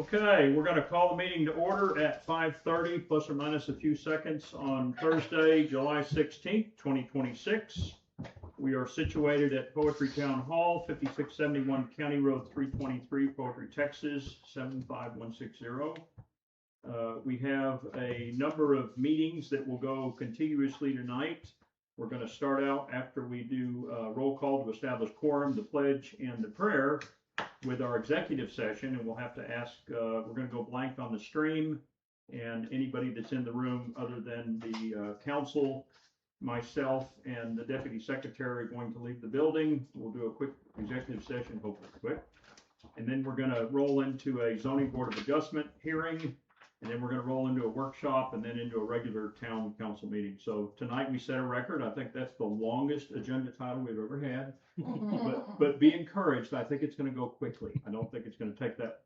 Okay, we're going to call the meeting to order at 5:30 plus or minus a few seconds on Thursday, July 16th, 2026. We are situated at Poetry Town Hall, 5671 County Road 323, Poetry, Texas 75160. We have a number of meetings that will go continuously tonight. We're going to start out after we do roll call to establish quorum, the pledge, and the prayer with our executive session, and we'll have to ask, we're going to go blank on the stream, and anybody that's in the room other than the council, myself, and the deputy secretary are going to leave the building. We'll do a quick executive session, hopefully quick, and then we're going to roll into a zoning board of adjustment hearing, and then we're going to roll into a workshop and then into a regular town council meeting. So tonight we set a record. I think that's the longest agenda title we've ever had. But be encouraged. I think it's going to go quickly. I don't think it's going to take that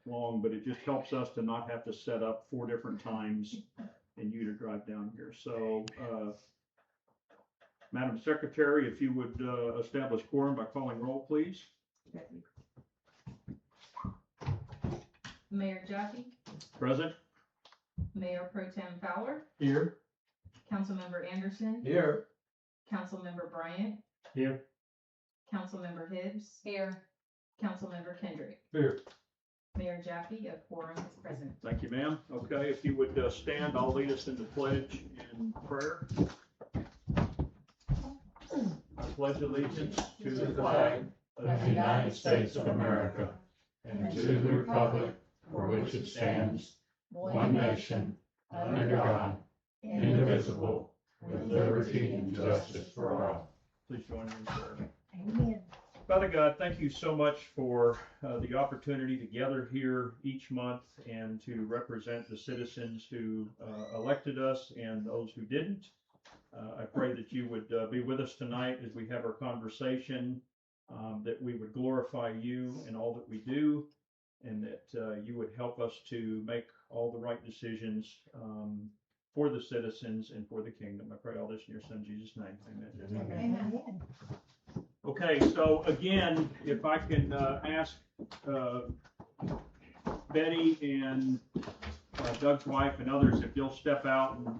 long, but it just helps us to not have to set up 4 different times and you to drive down here. So, Madam Secretary, if you would establish quorum by calling roll, please. Mayor Jaffe, Present. Mayor Pro Tem Fowler, Here. Councilmember Anderson, Here. Councilmember Bryant, Here. Councilmember Hibbs, Here. Councilmember Kendrick. Here. Mayor Jaffe, a quorum is present. Thank you, ma'am. Okay, if you would stand, I'll lead us in the pledge and prayer. I pledge allegiance to the flag of the United States of America and to the republic for which it stands, one nation, under God, indivisible, with liberty and justice for all. Please join me in prayer. Amen. Father God, thank you so much for the opportunity to gather here each month and to represent the citizens who elected us and those who didn't. I pray that you would be with us tonight as we have our conversation, that we would glorify you in all that we do, and that you would help us to make all the right decisions for the citizens and for the kingdom. I pray all this in your son Jesus' name. Amen. Amen. Okay, so again, if I can ask Betty and Doug's wife and others if you'll step out and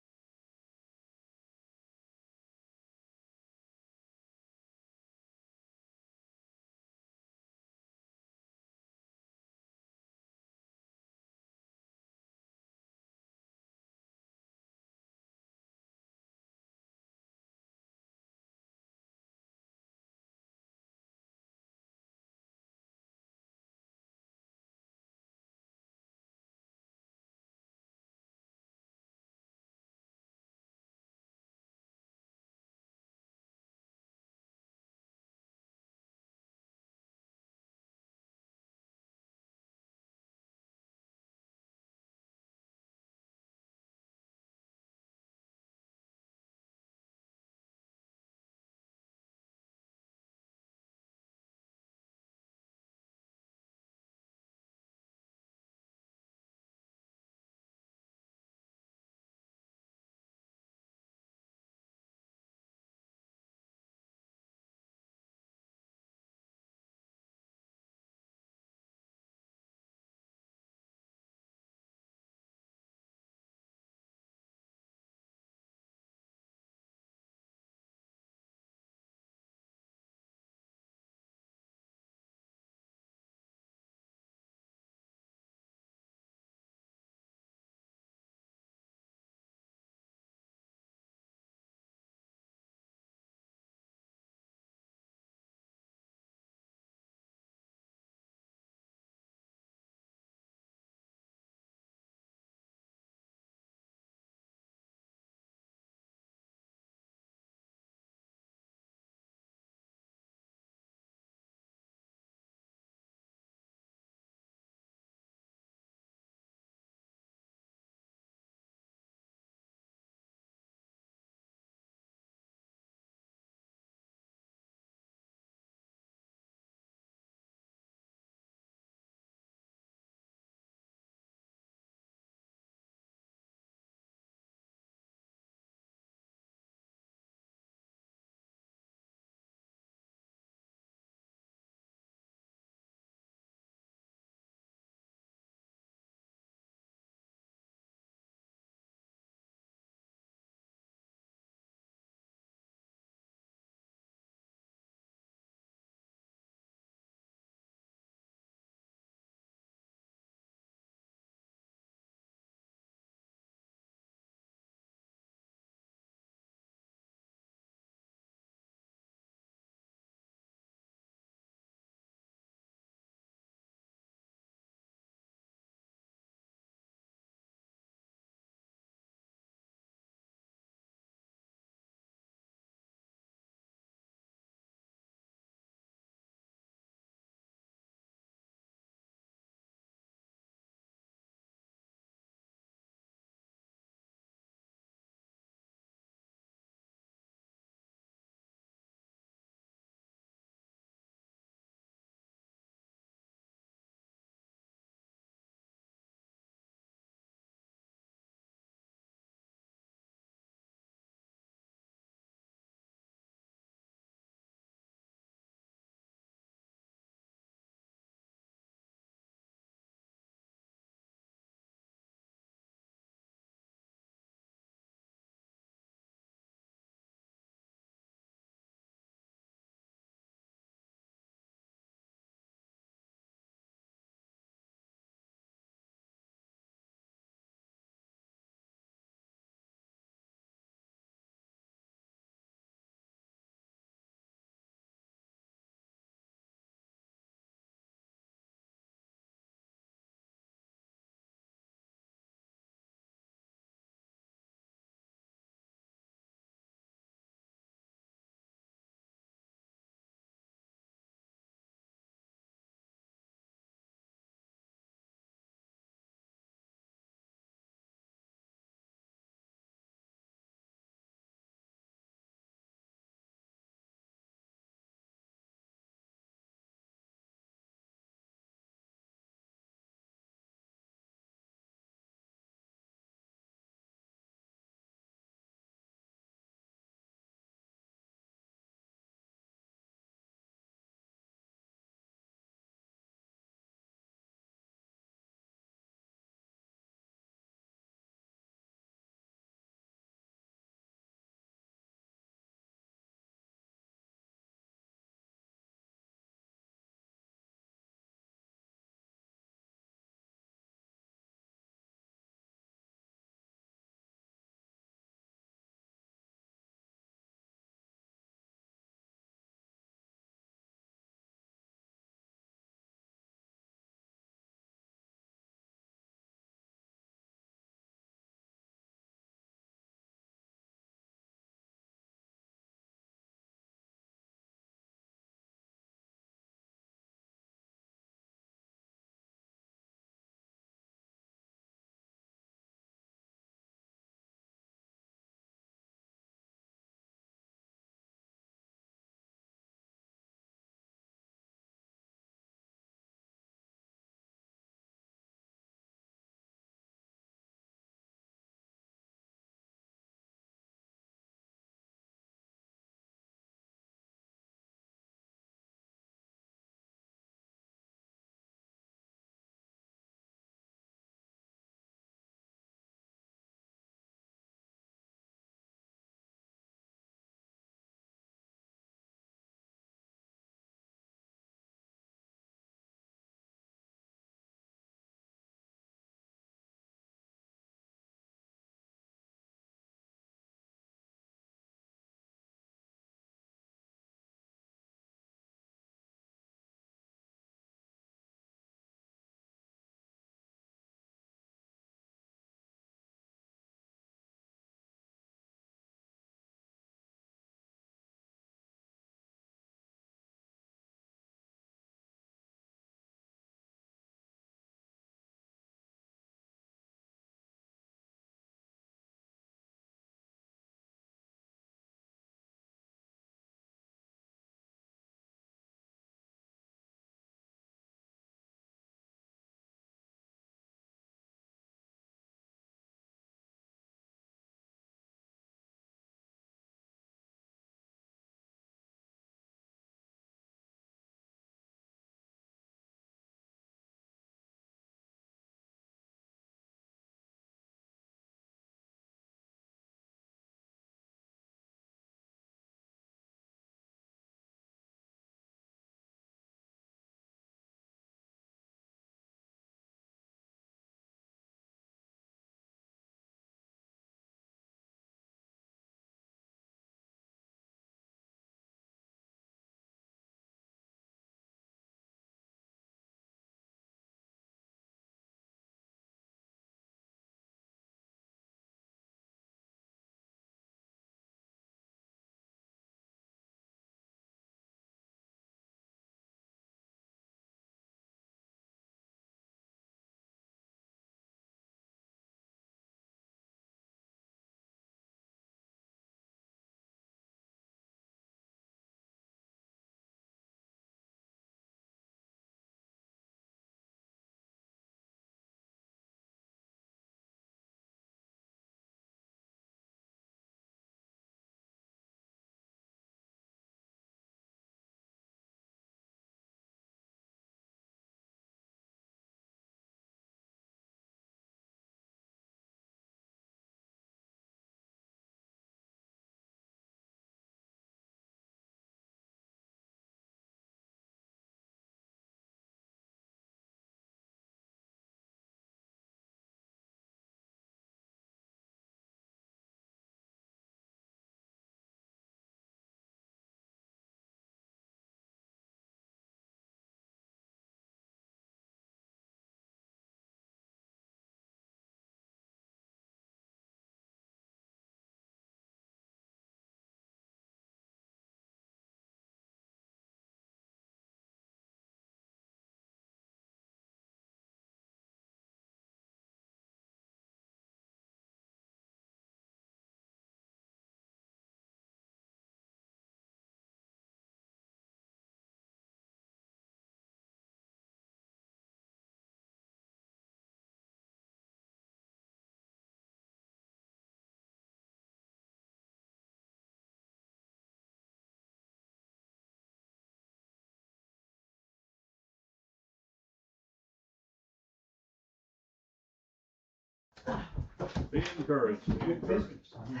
Be encouraged. Be Good encouraged. business. I mean,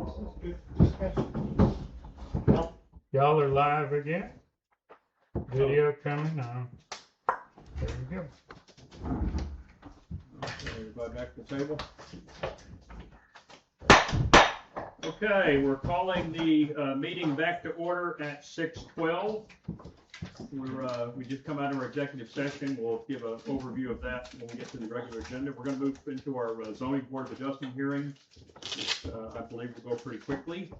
this is good discussion. Y'all are live again. Video coming on. There we go. Okay, everybody back to the table. Okay, we're calling the meeting back to order at 6:12. We just come out of our executive session. We'll give an overview of that when we get to the regular agenda. We're going to move into our zoning board of adjustment hearing, which I believe will go pretty quickly.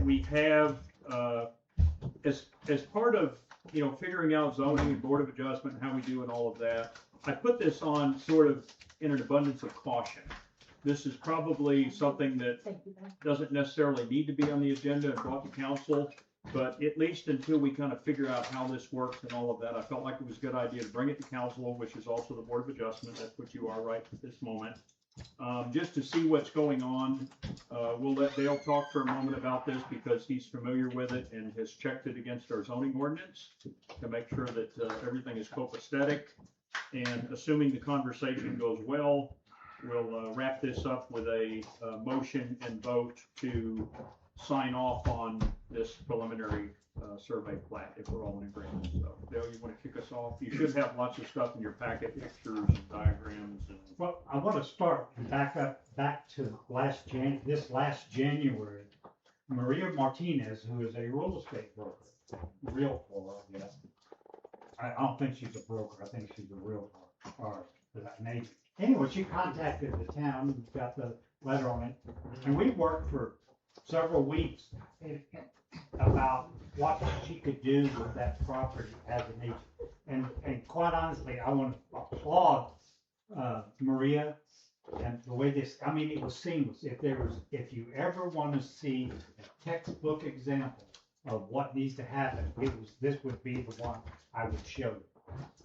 We have, as part of, figuring out zoning and board of adjustment and how we do and all of that, I put this on sort of in an abundance of caution. This is probably something that doesn't necessarily need to be on the agenda and brought to council, but at least until we kind of figure out how this works and all of that, I felt like it was a good idea to bring it to council, which is also the board of adjustment. That's what you are right at this moment. Just to see what's going on. We'll let Dale talk for a moment about this because he's familiar with it and has checked it against our zoning ordinance to make sure that everything is copacetic. And assuming the conversation goes well, we'll wrap this up with a motion and vote to sign off on this preliminary survey plat if we're all in agreement. So, Dale, you want to kick us off? You should have lots of stuff in your packet, pictures and diagrams. And Well, I want to start back to this last January. Maria Martinez, who is a real estate broker, realtor, I guess. I don't think she's a broker. I think she's a realtor or an agent. Anyway, she contacted the town, got the letter on it, and we worked for several weeks about what she could do with that property as an agent. And quite honestly, I want to applaud Maria and the way this, I mean, it was seamless. If you ever want to see a textbook example of what needs to happen, this would be the one I would show you.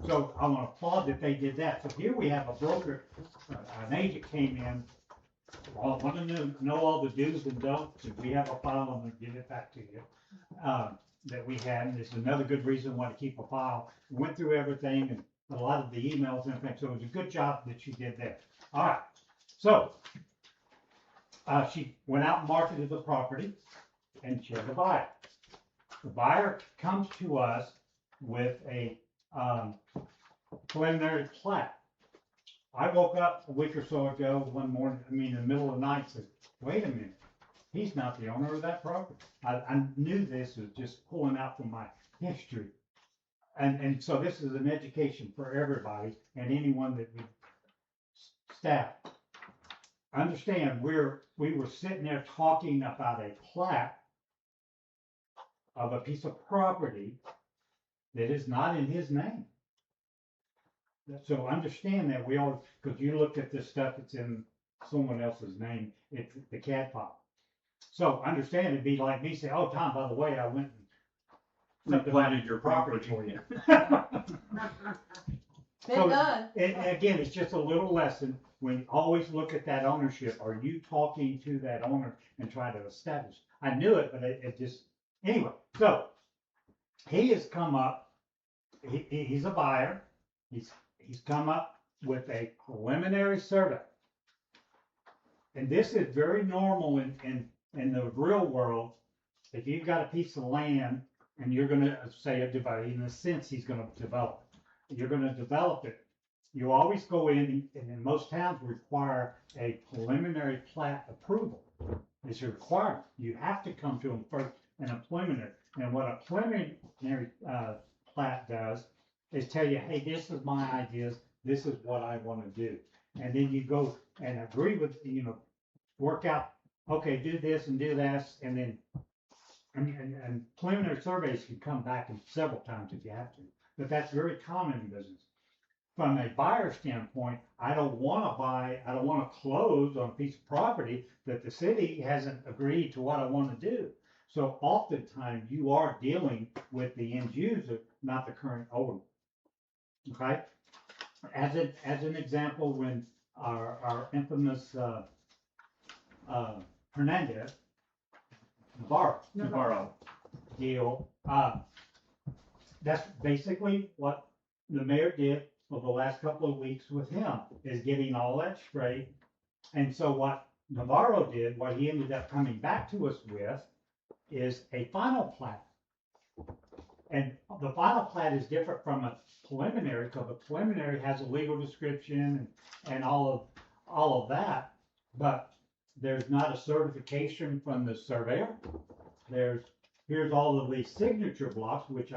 So I want to applaud that they did that. So here we have a broker, an agent came in, want to know all the do's and don'ts. If we have a file, I'm going to give it back to you, that we had. And this is another good reason why to keep a file. We went through everything and a lot of the emails and everything. So it was a good job that you did there. All right. So she went out and marketed the property and she had a buyer. The buyer comes to us with a preliminary plat. I woke up a week or so ago one morning, in the middle of the night, said, wait a minute, he's not the owner of that property. I knew this was just pulling out from my history. And so this is an education for everybody and anyone that we staff. Understand, we were sitting there talking about a plat of a piece of property that is not in his name. So understand that we all, because you looked at this stuff, it's in someone else's name, it's the CAD file. So understand it'd be like me saying, oh, Tom, by the way, I went and replanted your property for you. Been So, done. And again, it's just a little lesson. When always look at that ownership. Are you talking to that owner and try to establish? I knew it, but it just, anyway. So he has come up, he's a buyer. He's come up with a preliminary survey. And this is very normal in the real world. If you've got a piece of land and you're going to say a divide, in a sense, he's going to develop it. You're going to develop it. You always go in, and in most towns require a preliminary plat approval. It's a requirement. You have to come to them first in a preliminary. And what a preliminary plat does is tell you, hey, this is my ideas. This is what I want to do. And then you go and agree with, work out, okay, do this and do that. And then, and preliminary surveys can come back in several times if you have to. But that's very common in business. From a buyer standpoint, I don't want to close on a piece of property that the city hasn't agreed to what I want to do. So oftentimes you are dealing with the end user, not the current owner. Okay? As an example, when our infamous Hernandez Navarro deal, that's basically what the mayor did of the last couple of weeks with him, is getting all that straight. And so what Navarro did, what he ended up coming back to us with, is a final plat. And the final plat is different from a preliminary, because the preliminary has a legal description and all of that, but there's not a certification from the surveyor. Here's all of these signature blocks, which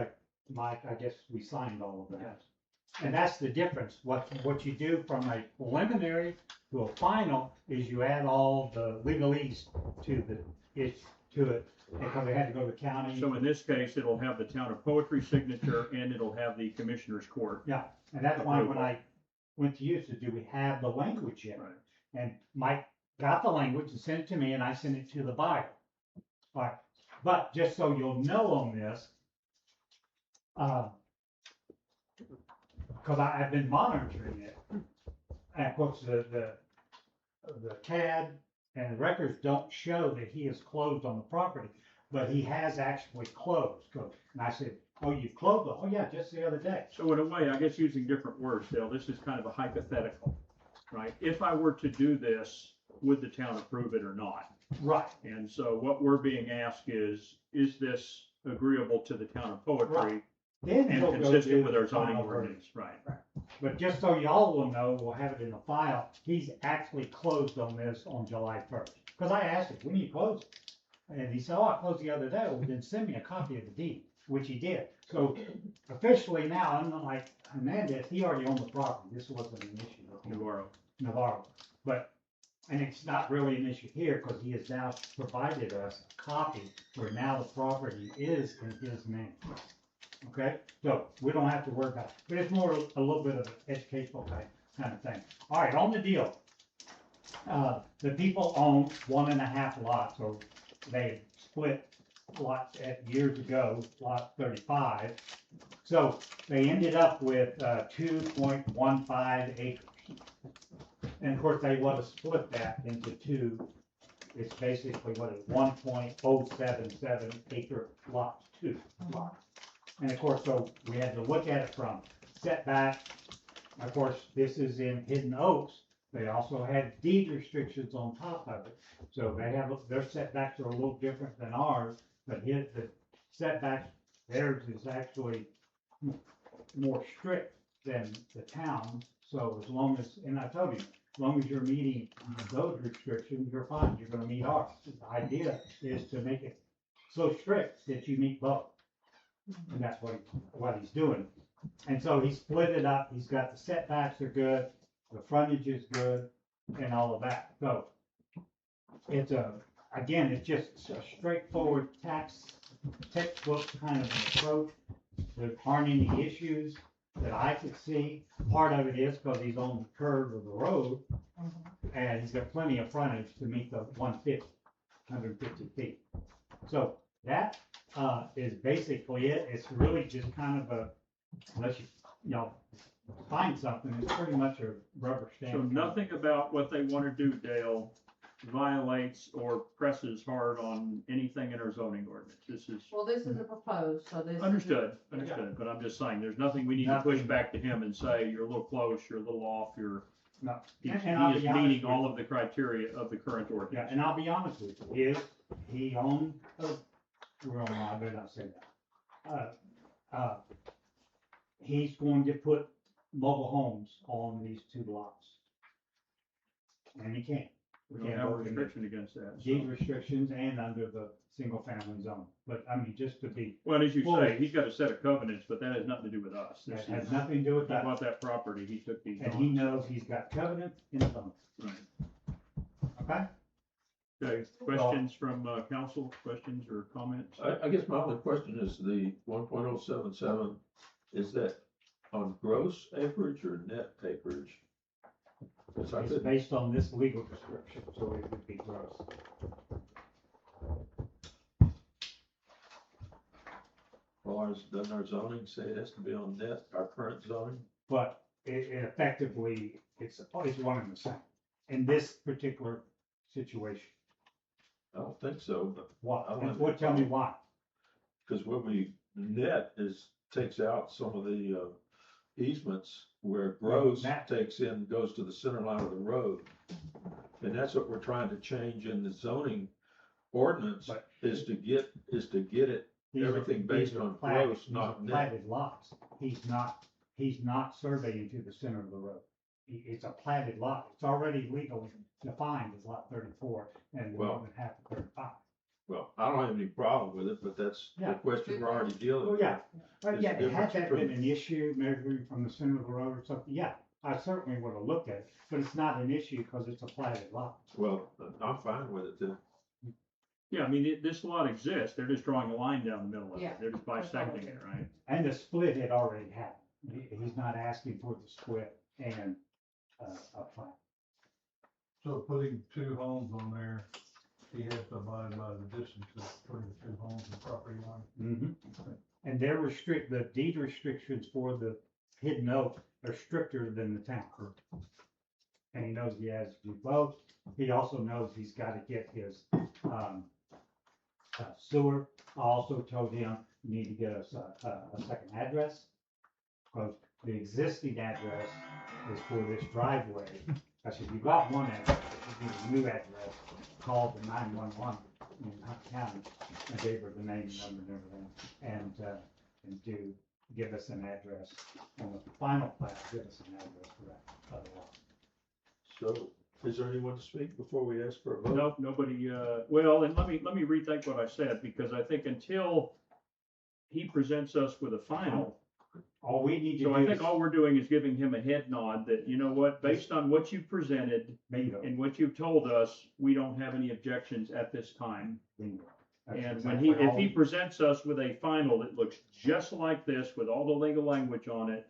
Mike, I guess we signed all of that. And that's the difference. What you do from a preliminary to a final is you add all the legalese to it, because they had to go to the county. So in this case, it'll have the Town of Poetry signature and it'll have the Commissioner's Court. Yeah, and that's why when I went to you, said, do we have the language yet? Right. And Mike got the language and sent it to me, and I sent it to the buyer. All right, but just so you'll know on this, because I've been monitoring it, and of course the CAD and the records don't show that he has closed on the property, but he has actually closed. And I said, oh, you've closed? Oh yeah, just the other day. So in a way, I guess using different words, Dale, this is kind of a hypothetical, right? If I were to do this, would the town approve it or not? Right. And so what we're being asked is this agreeable to the Town of Poetry Right. Then and he'll go consistent do with the our zoning final ordinance? verdict. Right. But just so y'all will know, we'll have it in the file, he's actually closed on this on July 1st. Because I asked him, when do you close it? And he said, oh, I closed the other day. Well, then send me a copy of the deed, which he did. So officially now, unlike Hernandez, he already owned the property. This wasn't an issue with Navarro. But, and it's not really an issue here because he has now provided us a copy where now the property is in his name. Okay, so we don't have to worry about it, but it's more a little bit of an educational kind of thing. All right, on the deal. The people own 1.5 lots, or they split lots years ago, lot 35. So they ended up with 2.15 acres. And of course, they want to split that into two. It's basically what is 1.077 acre lots, two lots. And of course, so we had to look at it from setback. Of course, this is in Hidden Oaks. They also had deed restrictions on top of it. So they have, their setbacks are a little different than ours, but the setbacks, theirs is actually more strict than the town. So as long as, and I told you, as long as you're meeting those restrictions, you're fine. You're gonna meet ours. The idea is to make it so strict that you meet both. And that's what he's doing. And so he split it up. He's got the setbacks are good, the frontage is good, and all of that. So it's again, it's just a straightforward textbook kind of an approach. There aren't any issues that I could see. Part of it is because he's on the curve of the road, and he's got plenty of frontage to meet the 150 feet. So that is basically it. It's really just kind of a, unless you find something, it's pretty much a rubber stamp. So nothing about what they want to do, Dale, violates or presses hard on anything in our zoning ordinance. This is Well, this is a proposed, so this. understood, but I'm just saying, there's nothing we need to push back to him and say, you're a little close, you're a little off, No. he And I'll is be honest meeting with all you. of the criteria of the current Yeah, ordinance. and I'll be honest with you, he owned, well, I better not say that. He's going to put mobile homes on these two lots. And he can't. We don't have a restriction against that. so. Deed restrictions and under the single family zone, but I mean, just to be, Well, as you Well- say, he's got a set of covenants, but that has nothing to do with us. that This has is, nothing to do with he that. bought that property, he took these And he on. knows he's got covenants in zone, Right. okay? Okay, questions from council, questions or comments? I guess my only question is the 1.077, is that on gross acreage or net acreage? Because I It's couldn't, based on this legal description, so it would be gross. doesn't our zoning say it has to be on net, our current zoning? But it effectively, it's one and the same in this particular situation. I don't think so, but, Why? I don't have What, any tell me problem. why? because when we net takes out some of the easements where Gross that- takes in, goes to the center line of the road. And that's what we're trying to change in the zoning ordinance, But- is to get it, These are- everything these based are on platted- gross, these not are net. platted lots. He's not surveying to the center of the road. It's a platted lot. It's already legally defined as lot 34 and more Well- than half of 35. Well, I don't have any problem with it, but that's the Yeah. question we're already dealing Oh, with. yeah. There's Yeah, a had difference that between- been an issue, measuring from the center of the road or something, yeah, I certainly would have looked at it, but it's not an issue because it's a platted lot. Well, I'm fine with it then. Yeah, I mean, this lot exists, they're just drawing a line down the middle of Yeah, it, they're just that's all bisecting it it, is. right? And the split had already happened. He's not asking for the split and, a plat. So putting two homes on there, he has to abide by the distance between the two homes and property line. Mm-hmm. And the deed restrictions for the hidden oak are stricter than the town. And he knows he has to do both. He also knows he's gotta get his, sewer. I also told him, you need to get us a second address. Because the existing address is for this driveway. I said, you got one address, if you need a new address, call the 911 in Hunt County. I gave her the name, number, and everything, and do, give us an address, on the final plat, give us an address for that other lot. So, is there anyone to speak before we ask for a vote? Nope, nobody, well, and let me rethink what I said, because I think until he presents us with a final, All we need to so do I is, think all we're doing is giving him a head nod that, you know what, based on what you presented bingo, and what you've told us, we don't have any objections at this time. bingo. That's And exactly when all if he presents us with a final that looks just like this, with all the legal language on it,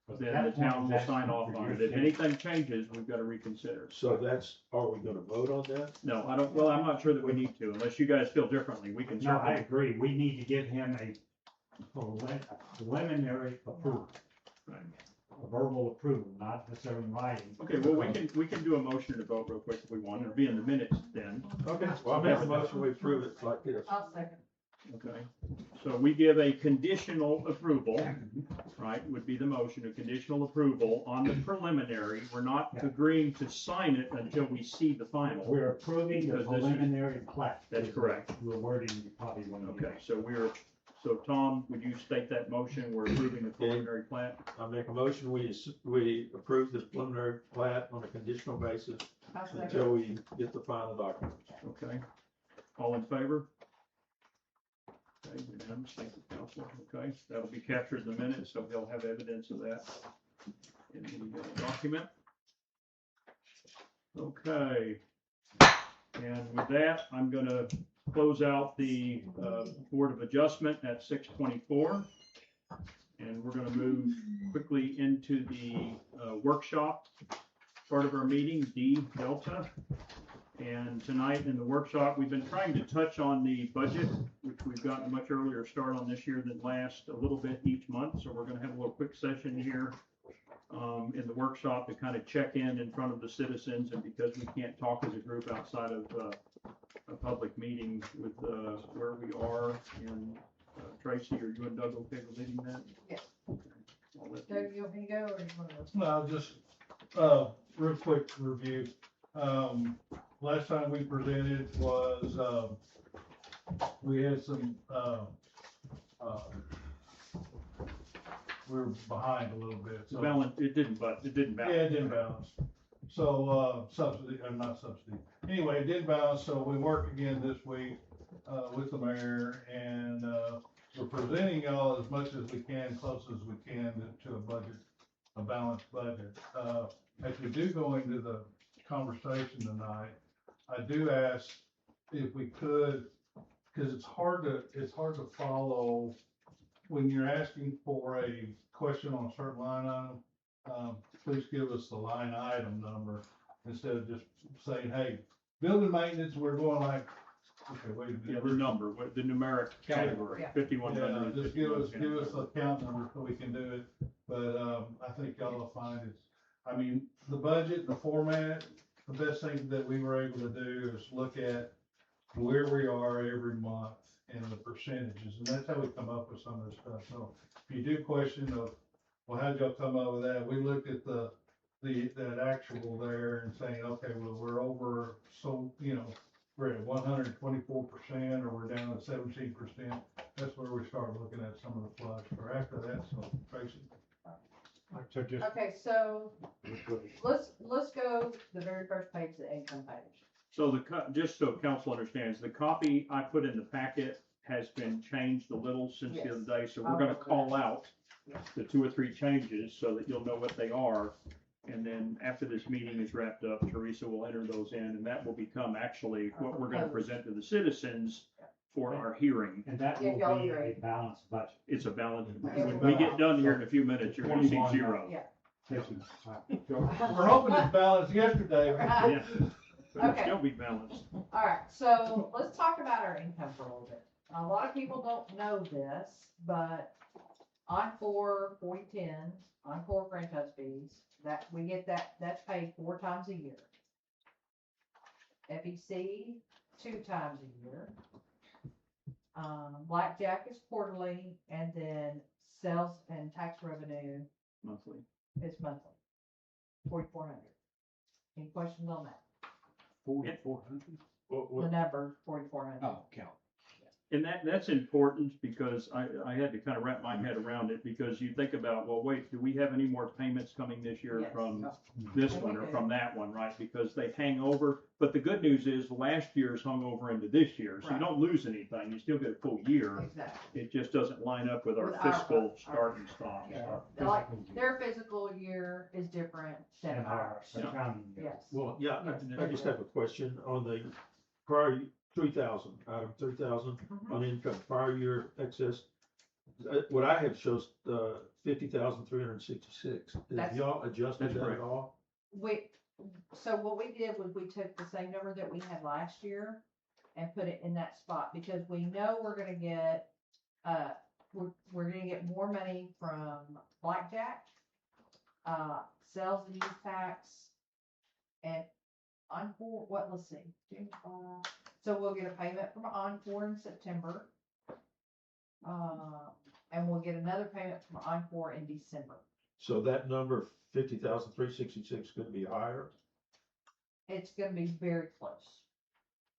because then that the point town is will asking sign off for on your it. If signature. anything changes, we've got to reconsider. So that's, are we gonna vote on that? No, I don't, well, I'm not sure that we need to, unless you guys feel differently, we can No, I certainly. agree, we need to give him a preliminary approval, Right. a verbal approval, not necessarily in writing. Okay, well, we can do a motion to vote real quick if we want, it'll be in the minutes then, Okay, well, I'll make a motion, we approve it like this. I'll second. okay? So we give a conditional approval, right, would be the motion, a conditional approval on the preliminary. We're not Yeah. agreeing to sign it until we see the final. We're approving the Because this is- preliminary plat. That's correct. The wording you probably want to Okay, use. so Tom, would you state that motion, we're approving the preliminary plat? I make a motion, we approve this preliminary plat on a conditional basis I'll second. until we get the final documents. Okay, all in favor? Okay, unanimous, thank you, council, okay, that'll be captured in the minutes, so he'll have evidence of that in the document. Okay, and with that, I'm gonna close out the, Board of Adjustment at 6:24. And we're gonna move quickly into the, workshop part of our meeting, D Delta. And tonight in the workshop, we've been trying to touch on the budget, which we've gotten a much earlier start on this year than last, a little bit each month. So we're gonna have a little quick session here in the workshop to kind of check in front of the citizens. And because we can't talk as a group outside of a public meeting with where we are, and Tracy, are you and Doug okay with leading that? Yes. Okay. I'll let you- Doug, you want me to go or you want to? No, just, real quick review. Last time we presented was, we had some, we were behind a little bit, so. It didn't balance. Yeah, it didn't balance. So, subsidy, or not subsidy. Anyway, it did balance, so we work again this week, with the mayor and, we're presenting y'all as much as we can, close as we can to a budget, a balanced budget. As we do go into the conversation tonight, I do ask if we could, cause it's hard to follow when you're asking for a question on a certain line item. Please give us the line item number instead of just saying, hey, building maintenance, we're going like, okay, wait a Yeah, minute. the number, the numeric category, Yeah. 5100. Yeah, just give us the account number so we can do it, but, I think y'all will find it's, I mean, the budget, the format, the best thing that we were able to do is look at where we are every month and the percentages, and that's how we come up with some of this stuff, so if you do question of well, how'd y'all come up with that? We looked at that actual there and saying, okay, well, we're over, so, we're at 124%, or we're down at 17%. That's where we started looking at some of the flush, or after that, so Tracy. So just. Okay, so let's go to the very first page, the income page. So just so council understands, the copy I put in the packet has been changed a little since the other day, so we're gonna call out the 2 or 3 changes so that you'll know what they are. And then after this meeting is wrapped up, Teresa will enter those in, and that will become actually what we're gonna present to the citizens for our hearing. And that Yeah, will y'all be agree. a balanced budget. It's a balance. Yeah. When we get done here in a few minutes, you're gonna see 0. Yeah. We're hoping it's balanced yesterday. Yeah. But it'll Okay. still be balanced. All right, so let's talk about our income for a little bit. A lot of people don't know this, but Encore 4010, Encore franchise fees, that we get that's paid 4 times a year. FEC 2 times a year. Blackjack is quarterly, and then sales and tax revenue Monthly. is monthly, 4,400. Any questions on that? 4,400? The number 4,400. Oh, count. And that's important because I had to kind of wrap my head around it, because you think about, well, wait, do we have any more payments coming this year Yes. from this one or from that one, right? Because they hang over, but the good news is last year's hung over into this year, so you Right. don't lose anything, you still get a full year. Exactly. It just doesn't line up with our With our- fiscal our- start and stop. Yeah. Like, their physical year is different than And ours. our accounting. Yes. Well, yeah, Yes. I just have a question on the prior 3,000, item 3,000 Mhm. on income, prior year excess. What I have shows, 50,366. Have That's- y'all adjusted That's that correct. at all? So what we did was we took the same number that we had last year and put it in that spot, because we know we're gonna get, we're gonna get more money from Blackjack, sales and use tax, and Encore, let's see. So we'll get a payment from Encore in September. And we'll get another payment from Encore in December. So that number, 50,366, is gonna be higher? It's gonna be very close.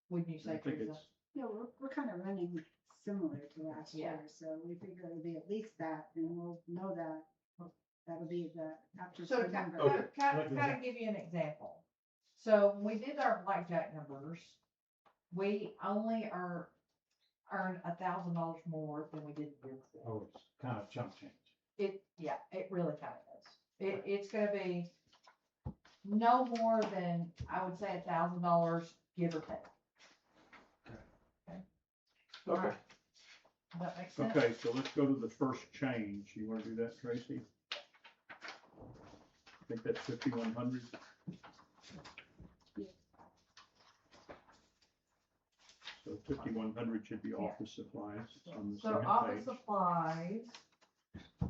Wouldn't you say, I think Teresa? it's, Yeah, we're kind of running similar to last Yeah. year, so we figure it'll be at least that, and we'll know that, that'll be the after So to September. Okay. kind of give you an example. So when we did our blackjack numbers, we only earn $1,000 more than we did the year before. Oh, it's kind of chump change. It really kind of is. It's gonna be no more than, I would say, $1,000, give or take. Okay. Does that make sense? okay, so let's go to the first change. You wanna do that, Tracy? I think that's 5,100. So 5,100 should be office supplies on the So second office page. supplies,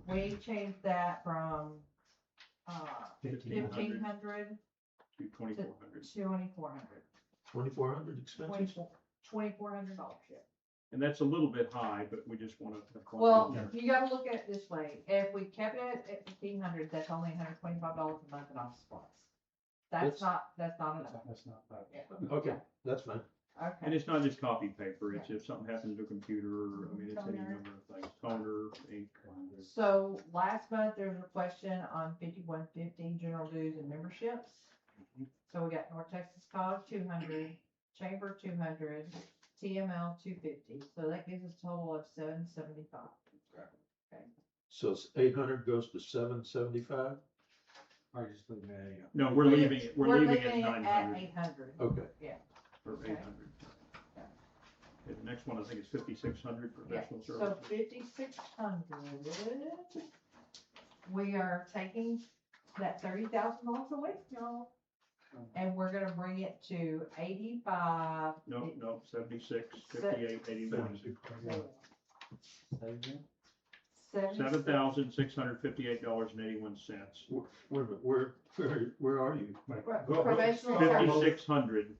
we changed that from, 1,500 To 2,400. to 2,400. 2,400 expenses? $2,400, yeah. And that's a little bit high, but we just wanna. Well, you gotta look at it this way, if we kept it at 1,500, that's only $125 a month in office supplies. That's not enough. That's not bad. Yeah. Okay, that's fine. And Okay, it's not just copy paper, it's if something happens to a computer, I mean, it's any number of things, toner, ink. so last month there was a question on 5150 general dues and memberships. So we got North Texas College 200, Chamber 200, TML 250, so that gives us a total of 775. So 800 goes to 775? Or just leave that, yeah. No, we're leaving it, we're leaving it at 900 800. Okay. or Okay. 800. Okay, the next one, I think is 5,600 Yeah, professional so services. 5,600, we are taking that $30,000 away, y'all. And we're gonna bring it to 85. No, 76, 58, 81. $7,658.81. Wait a minute, where are you? Professional services, 5,600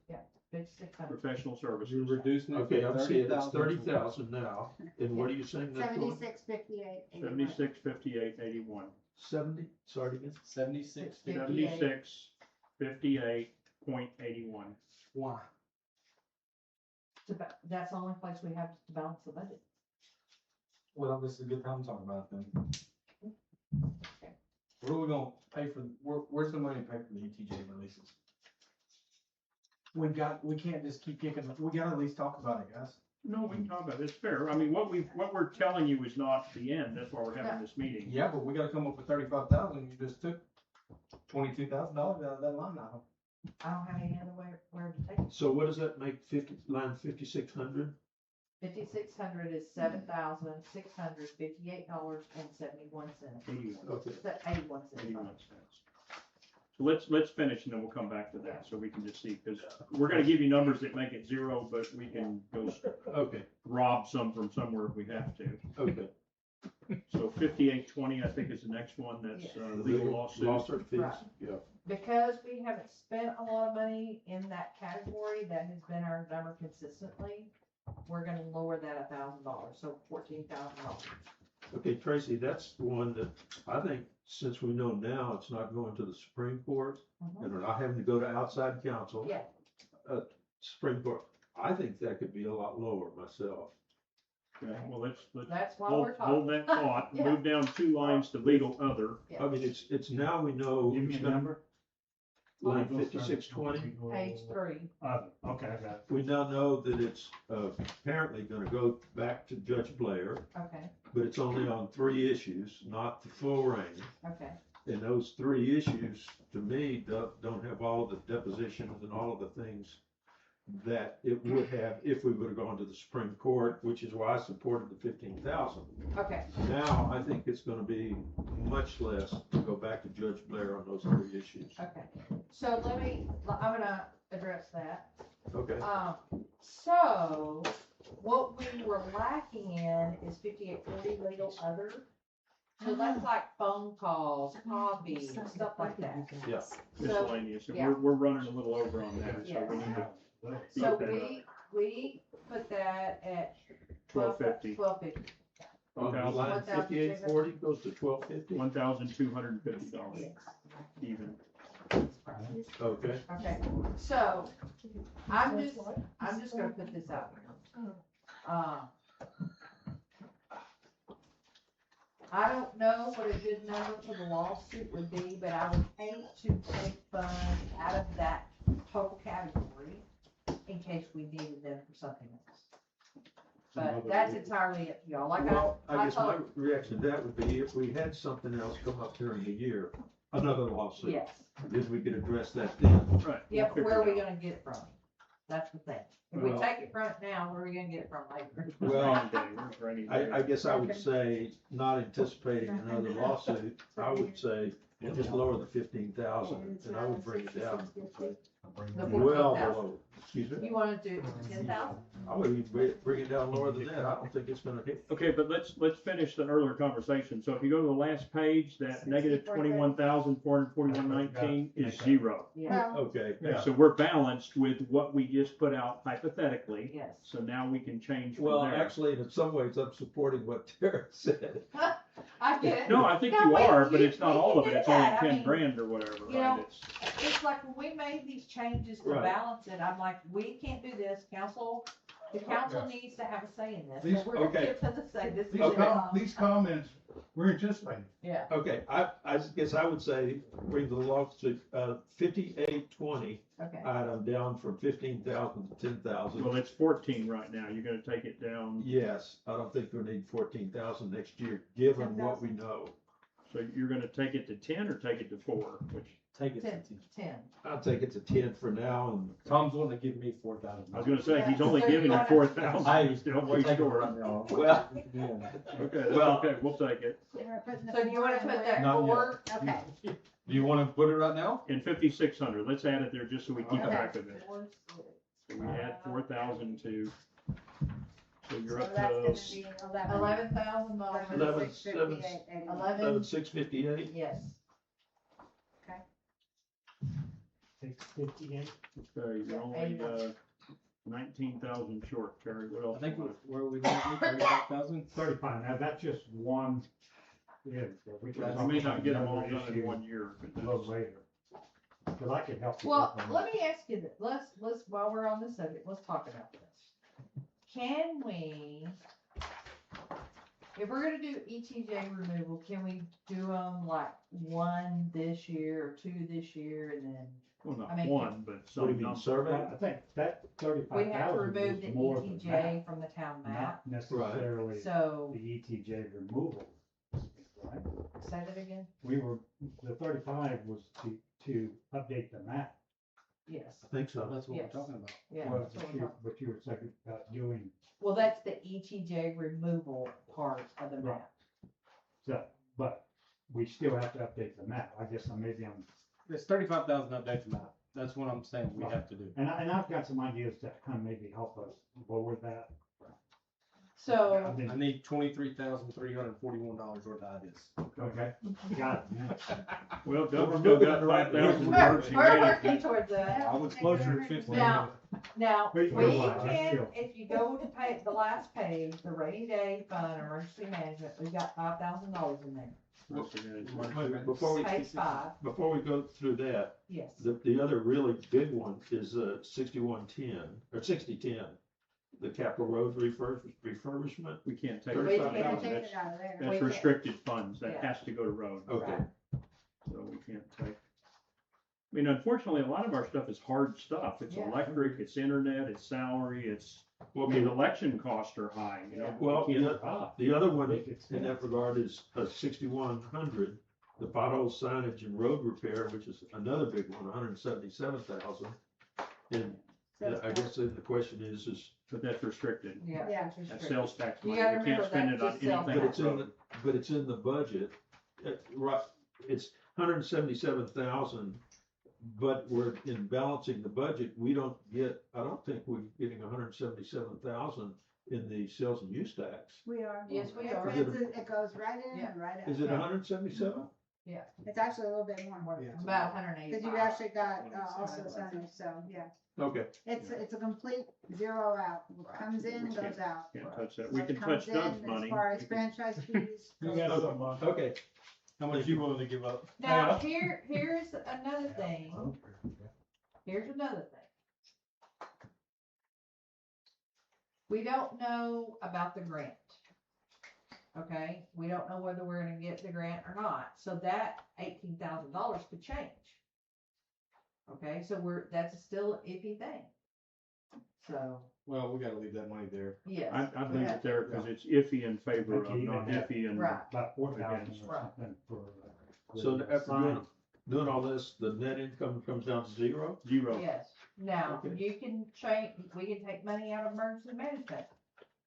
$5,600. professional You're services. reducing it. Okay, from I'm seeing it's 30,000. 30,000 now, and what are you saying that's going? 76, 58, 81. 76, 58, 81. Sorry again. 76. 7658.81. Why? That's the only place we have to balance the budget. Well, this is a good time to talk about it then. Where are we gonna pay for, where's the money to pay for the ETJ releases? We can't just keep kicking, we gotta at least talk about it, guys. No, we can talk about it. It's fair. I mean, what we're telling you is not the end. That's why we're having this meeting. Yeah, but we gotta come up with 35,000, you just took $22,000 out of that line item. I don't have any other way, where to take it. So what does that make, line 5,600? 5,600 is $7,658.71. 81. Okay. Is that 81 cents? 81 cents. So let's finish and then we'll come back to that so we can just see, because we're gonna give you numbers that make it zero, but we can go Okay, rob some from somewhere if we have to. okay. So 5820, I think is the next one. That's legal lawsuit. Lawsuit fees, Right. yeah. Because we haven't spent a lot of money in that category, that has been our number consistently, we're gonna lower that $1,000, so $14,000. Okay, Tracy, that's the one that I think, since we know now it's not going to the Supreme Court, Mhm. and we're not having to go to outside counsel. Yeah. Supreme Court, I think that could be a lot lower myself. Okay, well, let's That's why hold we're talking. that thought. Yeah. Move down 2 lines to legal other. Yeah. I mean, it's now we know. Give me a number. Line 5620, Page 3, Okay, I got it. we now know that it's apparently gonna go back to Judge Blair, okay, but it's only on 3 issues, not the full range. okay, And those 3 issues, to me, don't have all of the depositions and all of the things that it would have if we would have gone to the Supreme Court, which is why I supported the 15,000. okay, Now, I think it's gonna be much less to go back to Judge Blair on those 3 issues. okay. So I'm gonna address that. Okay, So, what we were lacking in is 5840 legal other. So that's like phone calls, copies, stuff like that. yeah. So, Miscellaneous. And yeah. we're running a little over on that, so we need to so beat that up. we put that at 1250. 1250. On line 5840 goes to 1250? $1,250 even. Okay, Okay, so I'm just gonna put this out there. I don't know what a good number for the lawsuit would be, but I would hate to take funds out of that total category in case we needed them for something else. But that's entirely up to y'all, like well, I guess my told- reaction to that would be if we had something else come up during the year, another lawsuit, yes, then we could address that then. Right. yeah, we'll but where are figure we it out. gonna get it from? That's the thing. If we Well- take it from it now, where are we gonna get it from later? Well, Rainy day, where's rainy day? I guess I would Okay. say, not anticipating another lawsuit, I would say, just lower the 15,000, and I would bring it down. The Well 14,000. below, excuse me, You wanna do 10,000? I would even bring it down lower than that, I don't think it's gonna hit. Okay, but let's finish the earlier conversation. So if you go to the last page, that negative 21,441.19 is zero. Yeah, Okay, Yeah. So we're balanced with what we just put out hypothetically. yes. So now we can change from well, there. actually, in some ways, I'm supporting what Tara said. I get it. No, I think No, you wait, are, but you- it's not we all can of it. do It's only that. I 10 mean, grand or whatever, you know, right? It's, It's like when we made these changes to Right. balance it, I'm like, we can't do this, the council needs to have a say in this. These- So we're gonna okay. give them the say, this is These, it. these comments, we're anticipating. Yeah, Okay, I guess I would say, bring the lawsuit, 5820 okay. item down from 15,000 to 10,000. well, it's 14 right now. You're gonna take it down. Yes, I don't think we'll need 14,000 next year, given what we know. So you're gonna take it to 10 or take it to 4, which Take it to 10, 10. I'll take it to 10 for now, and Tom's willing to give me 4,000. I was gonna say, he's Yeah, only so giving you you wanna- 4,000. I He's still will way take it short. right now. well, Okay, that's Well- okay. We'll take it. So do you wanna put that Not yet. forward? Okay. Do you wanna put it right now? In 5,600, let's add it there just so we keep Okay. track of it. So we add 4,000 to, so you're So up that's gonna to, be $11,000. 658. Yes. 658. okay, you're only, 19,000 short, Terry. What else? I think, you want? where are we going, 35,000? 35. Now, that's just one is, but we can. I may not get them all another done in issue 1 year. but A little that's- later. Cause I can help you. Well, work on let me ask you this, let's, while we're on this subject, let's talk about this. Can we, if we're gonna do ETJ removal, can we do them like one this year or two this year and then? Well, I not mean, one, but What do some you mean, number. survey? I think that We 35,000 have to remove the was more than that, ETJ from the town map, not necessarily so, the ETJ removal. Right? say that again? We were, the 35 was to update the map. Yes, I think so. That's what Yes. we're talking about. yeah, Well, that's what but we're you, talking. but you were saying about doing, Well, that's the ETJ removal part of the Right. map. so, but we still have to update the map. I guess maybe I'm, It's 35,000 updates a map. That's what I'm saying we have to do. and I've got some ideas that kind of maybe help us lower that. I So, mean, I need $23,341 worth of ideas. okay, got it, man. Well, Doug's We're still moving got in the right 5,000 we're, words in we're management. working towards that. I was closer to 15. Now, Now, Wait, we wait, wait, can, still. if you go to pay, the last page, the rainy day fund, emergency management, we've got $5,000 in there. What's the name? Wait a minute, Page 5, before we go through that, yes. the other really big one is 6110, or 6010, the Capitol Road refurbishment. We can't take We We can't can't 35,000. take That's, it out of there. We that's can't. restricted funds. That Yeah. has to go to road. Okay, Right. So we can't take. I mean, unfortunately, a lot of our stuff is hard stuff. It's Yeah. electric, it's internet, it's salary, it's, well, I mean, election costs are high, you know. Yeah. well, We can't- the other one Big expense. in that regard is 6100, the pothole signage and road repair, which is another big one, 177,000. And So I guess the question is, But that's restricted. Yeah. Yeah. it's That's restricted. sales tax You money. gotta We can't remember spend it that's on just sales anything but it's on in road. but it's in the budget, right, it's 177,000, but we're in balancing the budget, we don't get, I don't think we're getting 177,000 in the sales and use tax. We are. Yes, we are. It goes right in Yeah. and right out. Is it 177? It's actually a little bit more. Yeah. About 185. Because you actually got, also signage, so, yeah. Okay, It's a complete zero out. What comes in, goes out. Can't touch that. So We it can comes touch Doug's in money. As far as We can- franchise fees. You goes got out. something on? okay. How much you willing to give up? Now, here's another thing, here's another thing. We don't know about the grant. Okay, we don't know whether we're gonna get the grant or not, so that $18,000 could change. Okay, so that's still an iffy thing. So, Well, we gotta leave that money there. yes. I'd leave it there because it's iffy in favor of, Okay, not yeah. iffy in. Right. About 4,000 or Right. something for. So the after sign. doing all this, the net income comes down to zero? Zero. Yes, now, Okay. you can change, we can take money out of emergency management.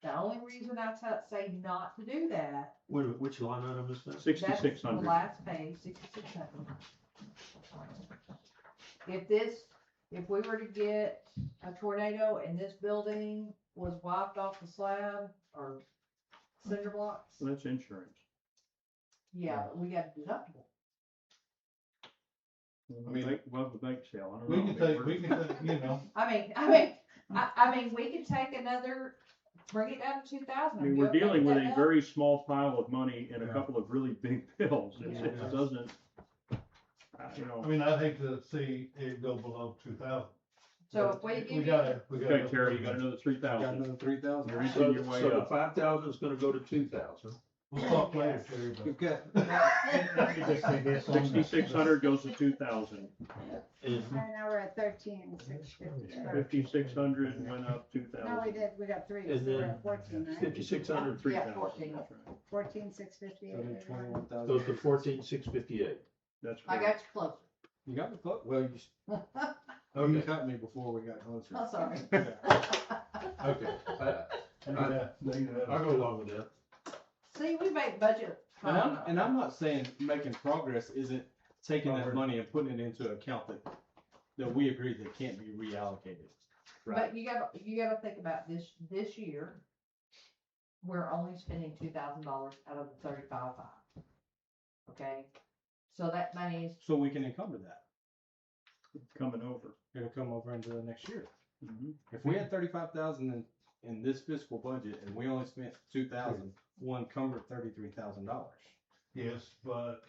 The only reason I say not to do that, Wait a minute, which line item is that? that's 6,600. the last page, 6,600. If we were to get a tornado and this building was wiped off the slab or cinder blocks, Well, that's insurance. yeah, but we got a deductible. I mean, the bake sale, I don't We know. can take, we can take, you know, I mean, we could take another, bring it down to 2,000. I mean, we're dealing with a very small pile of money and a couple of really big bills. It Yeah. doesn't, you I know. mean, I hate to see it go below 2,000. So if we give We you, gotta. Okay, Terry, you got another Got 3,000. another 3,000. You're So, inching your way so the up. 5,000 is gonna go to 2,000. We'll talk later, Terry, but. Okay. Let me just say this on the- 6,600 goes to 2,000. And And now we're at 13,650. 5,600 went up No, 2,000. we got three, And so we're then at 14, right? 5,600 Yeah, 3,000. 14. That's right. 14,658. So then 21,000. goes to 14,658. That's I correct. got you closer. You got me close. Well, you Okay, cut me before we got closer. I'm sorry. okay. Look at that, look at that. I'll go along with that. See, we make budget. And I'm not saying making progress isn't taking that money and putting it into an account that we agree that can't be reallocated. But you gotta think about this year, we're only spending $2,000 out of the 35,500. Okay, so that money is, So we can encumber that. Coming over. It'll come over into the next year. Mhm. If we had 35,000 in this fiscal budget and we only spent 2,000, we'll encumber $33,000. yes, but,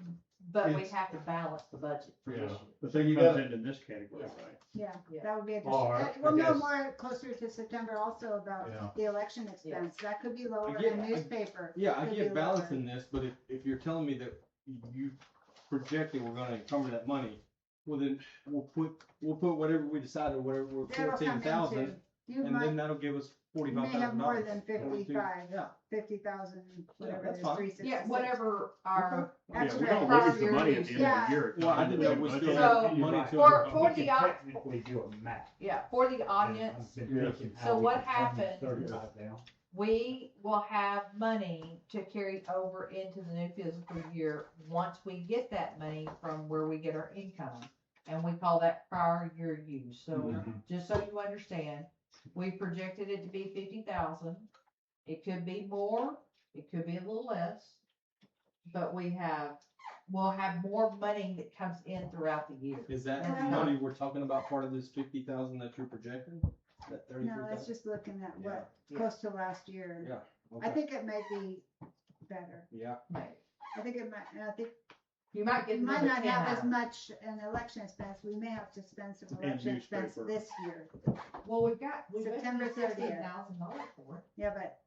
But we It's- have to balance the budget for this Yeah. year. But So that you comes gotta- into this category, right? Yeah, Yeah. that would be a, Or, I we'll know guess- more closer to September also about Yeah. the election expense. That could be lower get- than I- newspaper. Yeah, I Could get be balance lower. in this, but if you're telling me that you projecting we're gonna encumber that money, well then we'll put whatever we decided, whatever we're That'll come 14,000, into, you and might, then that'll give us you may $45,000. have more than 50,000, Yeah, whatever it that's is, fine. 366. Yeah, whatever our, Yeah, we Extra don't prior lose the year money at use. the end of Yeah. the year. Well, I didn't know we still So- had money Right. to. For- We for can the- technically do a match. yeah, for the And audience, I've been thinking how So we what can bring the happened- 35 down. we will have money to carry over into the new physical year once we get that money from where we get our income. And we call that prior year use. So just so you understand, we projected it to be 50,000. It could be more, it could be a little less, but we'll have more money that comes in throughout the year. Is that Yeah. money we're talking about part of this 50,000 that you're projecting? That No, 33,000? that's just looking at what, Yeah. close to last year. Yeah. I Okay. think it may be better. Yeah. Maybe. I think it might, and I think You might we get might another not 10 have out as of it. much an election expense. We may have to spend some And election expense newspaper. this year. Well, we've September 30th. $16,000 for it. Yeah, but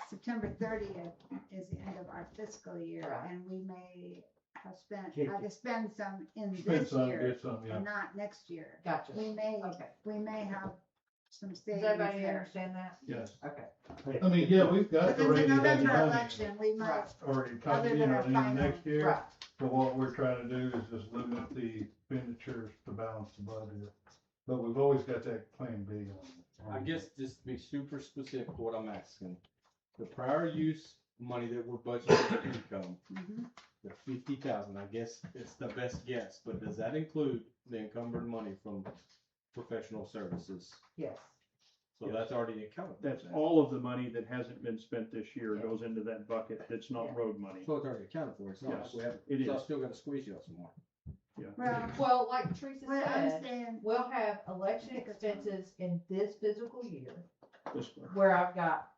September 30th is the end of our fiscal year, Right. and we may have spent, Kick have to spend some in spend this some, year get some, yeah. and not next year. Gotcha. We may, Okay. we may have some Does savings everybody there. understand that? Yes. Okay. I mean, yeah, we've got But the then the rainy day November money election, we might, Right. already other coming, than in our at the end of final- next year. Right. So what we're trying to do is just limit the expenditures to balance the budget. But we've always got that plan B on. I guess just to be super specific what I'm asking, the prior use money that we're budgeting for income, mhm. the 50,000, I guess it's the best guess, but does that include the encumbered money from professional services? Yes. So Yes. that's already accounted. That's all of the money that hasn't been spent this year Yeah. goes into that bucket. It's not Yeah. road money. So it's already accounted for, it's not like Yes, we haven't, it so I is. still gotta squeeze you out some more. Well, Well, like Teresa well, I'm said, saying, we'll have election Take our time. expenses in this physical year This one. where I've got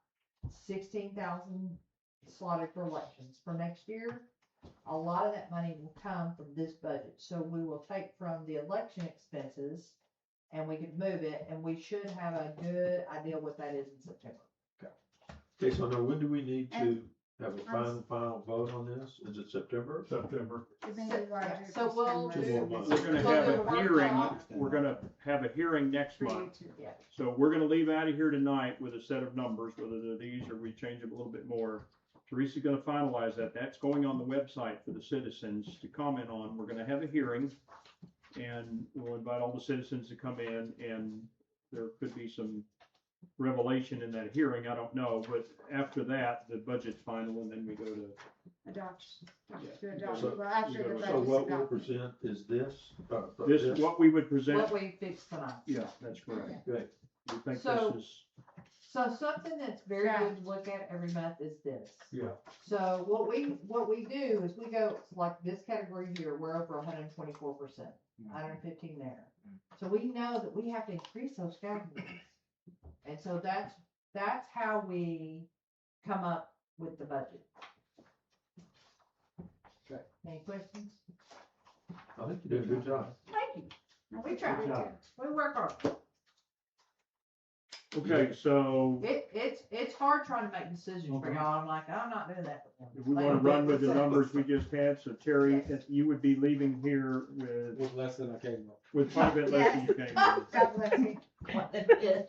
16,000 slotted for elections. For next year, a lot of that money will come from this budget. So we will take from the election expenses and we can move it, and we should have a good idea what that is in September. Okay, so now when do we need to And- have a final vote on this? Is it September? September. it may be larger. So for we'll some do- reasons. We're gonna We'll have do a a hearing, workshop. we're gonna have a hearing next For you month. too. Yeah. So we're gonna leave out of here tonight with a set of numbers, whether they're these or we change them a little bit more. Teresa's gonna finalize that. That's going on the website for the citizens to comment on. We're gonna have a hearing. And we'll invite all the citizens to come in, and there could be some revelation in that hearing, I don't know, but after that, the budget's final, and then we go to, Adoption, Yeah. to adopt, So- well, after the so budget's So what we'll adopted. present is this? this, what we would present. What we fixed tonight. Yeah, that's correct. Okay. We think So- this is, So something that's very good to look at every month is this. Yeah. So what we do is we go, like this category here, we're over 124%, 115 there. So we know that we have to increase those categories. And so that's how we come up with the budget. Okay. Any questions? I think you did a good job. Thank you. I We think try. we do. We work hard. okay, so It's hard trying to make decisions for y'all. I'm like, I'm not doing that. if we wanna run with the numbers we just had, so Terry, you would be leaving here With less than I came up. with quite a bit less than you came in. God bless you.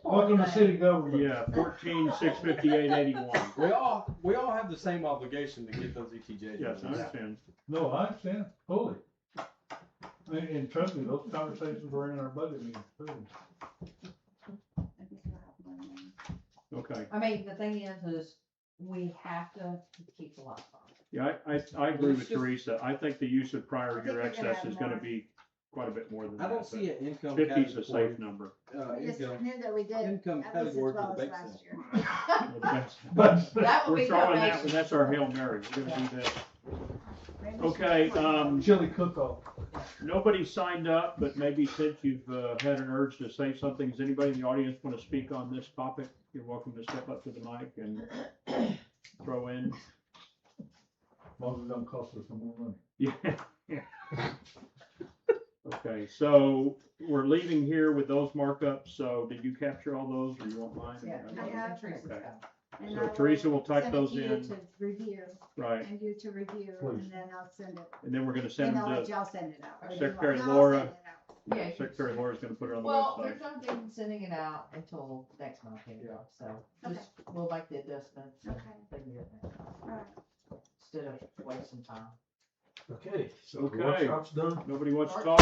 Welcome to city government. Yeah, 14,658.81. We all have the same obligation to get those ETJs. Yes, I understand. No, I understand fully. And trust me, those conversations were in our budget meetings too. I think we'll have one then. Okay, I mean, the thing is we have to keep the lights on. yeah, I agree with It's just- Teresa. I think the use of I prior think year we're gonna excess have is gonna more. be quite a bit more than I that. don't see an income 50 is a category. safe number. We just Income, knew that we did income at least as category for well the as bake last sale. year. Well, that's- But That would We're be throwing that, donation. that's our Hail Mary. We're gonna do that. Maybe we should Okay, put one. chili cook-off. Nobody signed up, but maybe since you've had an urge to say something, does anybody in the audience want to speak on this topic? You're welcome to step up to the mic and throw in. long as it don't cost us some more money. Yeah. Okay, so we're leaving here with those markups, so did you capture all those, or you want mine? Yeah, I have. Teresa's Okay. got And So I will Teresa will type send it those to you in. To review, Right, and you to review, Please. and then I'll send it, and then we're gonna and send I'll them let to, y'all send it out. Or you Secretary want- no, I'll Laura. send it out. Yeah, you- Secretary Laura's gonna put it on the Well, website. there's no need in sending it out until next month anyway, so just, we'll make the adjustments and Okay. figure it out, Alright. instead of wasting time. Okay, so Okay. the workshop's done. Nobody wants to talk?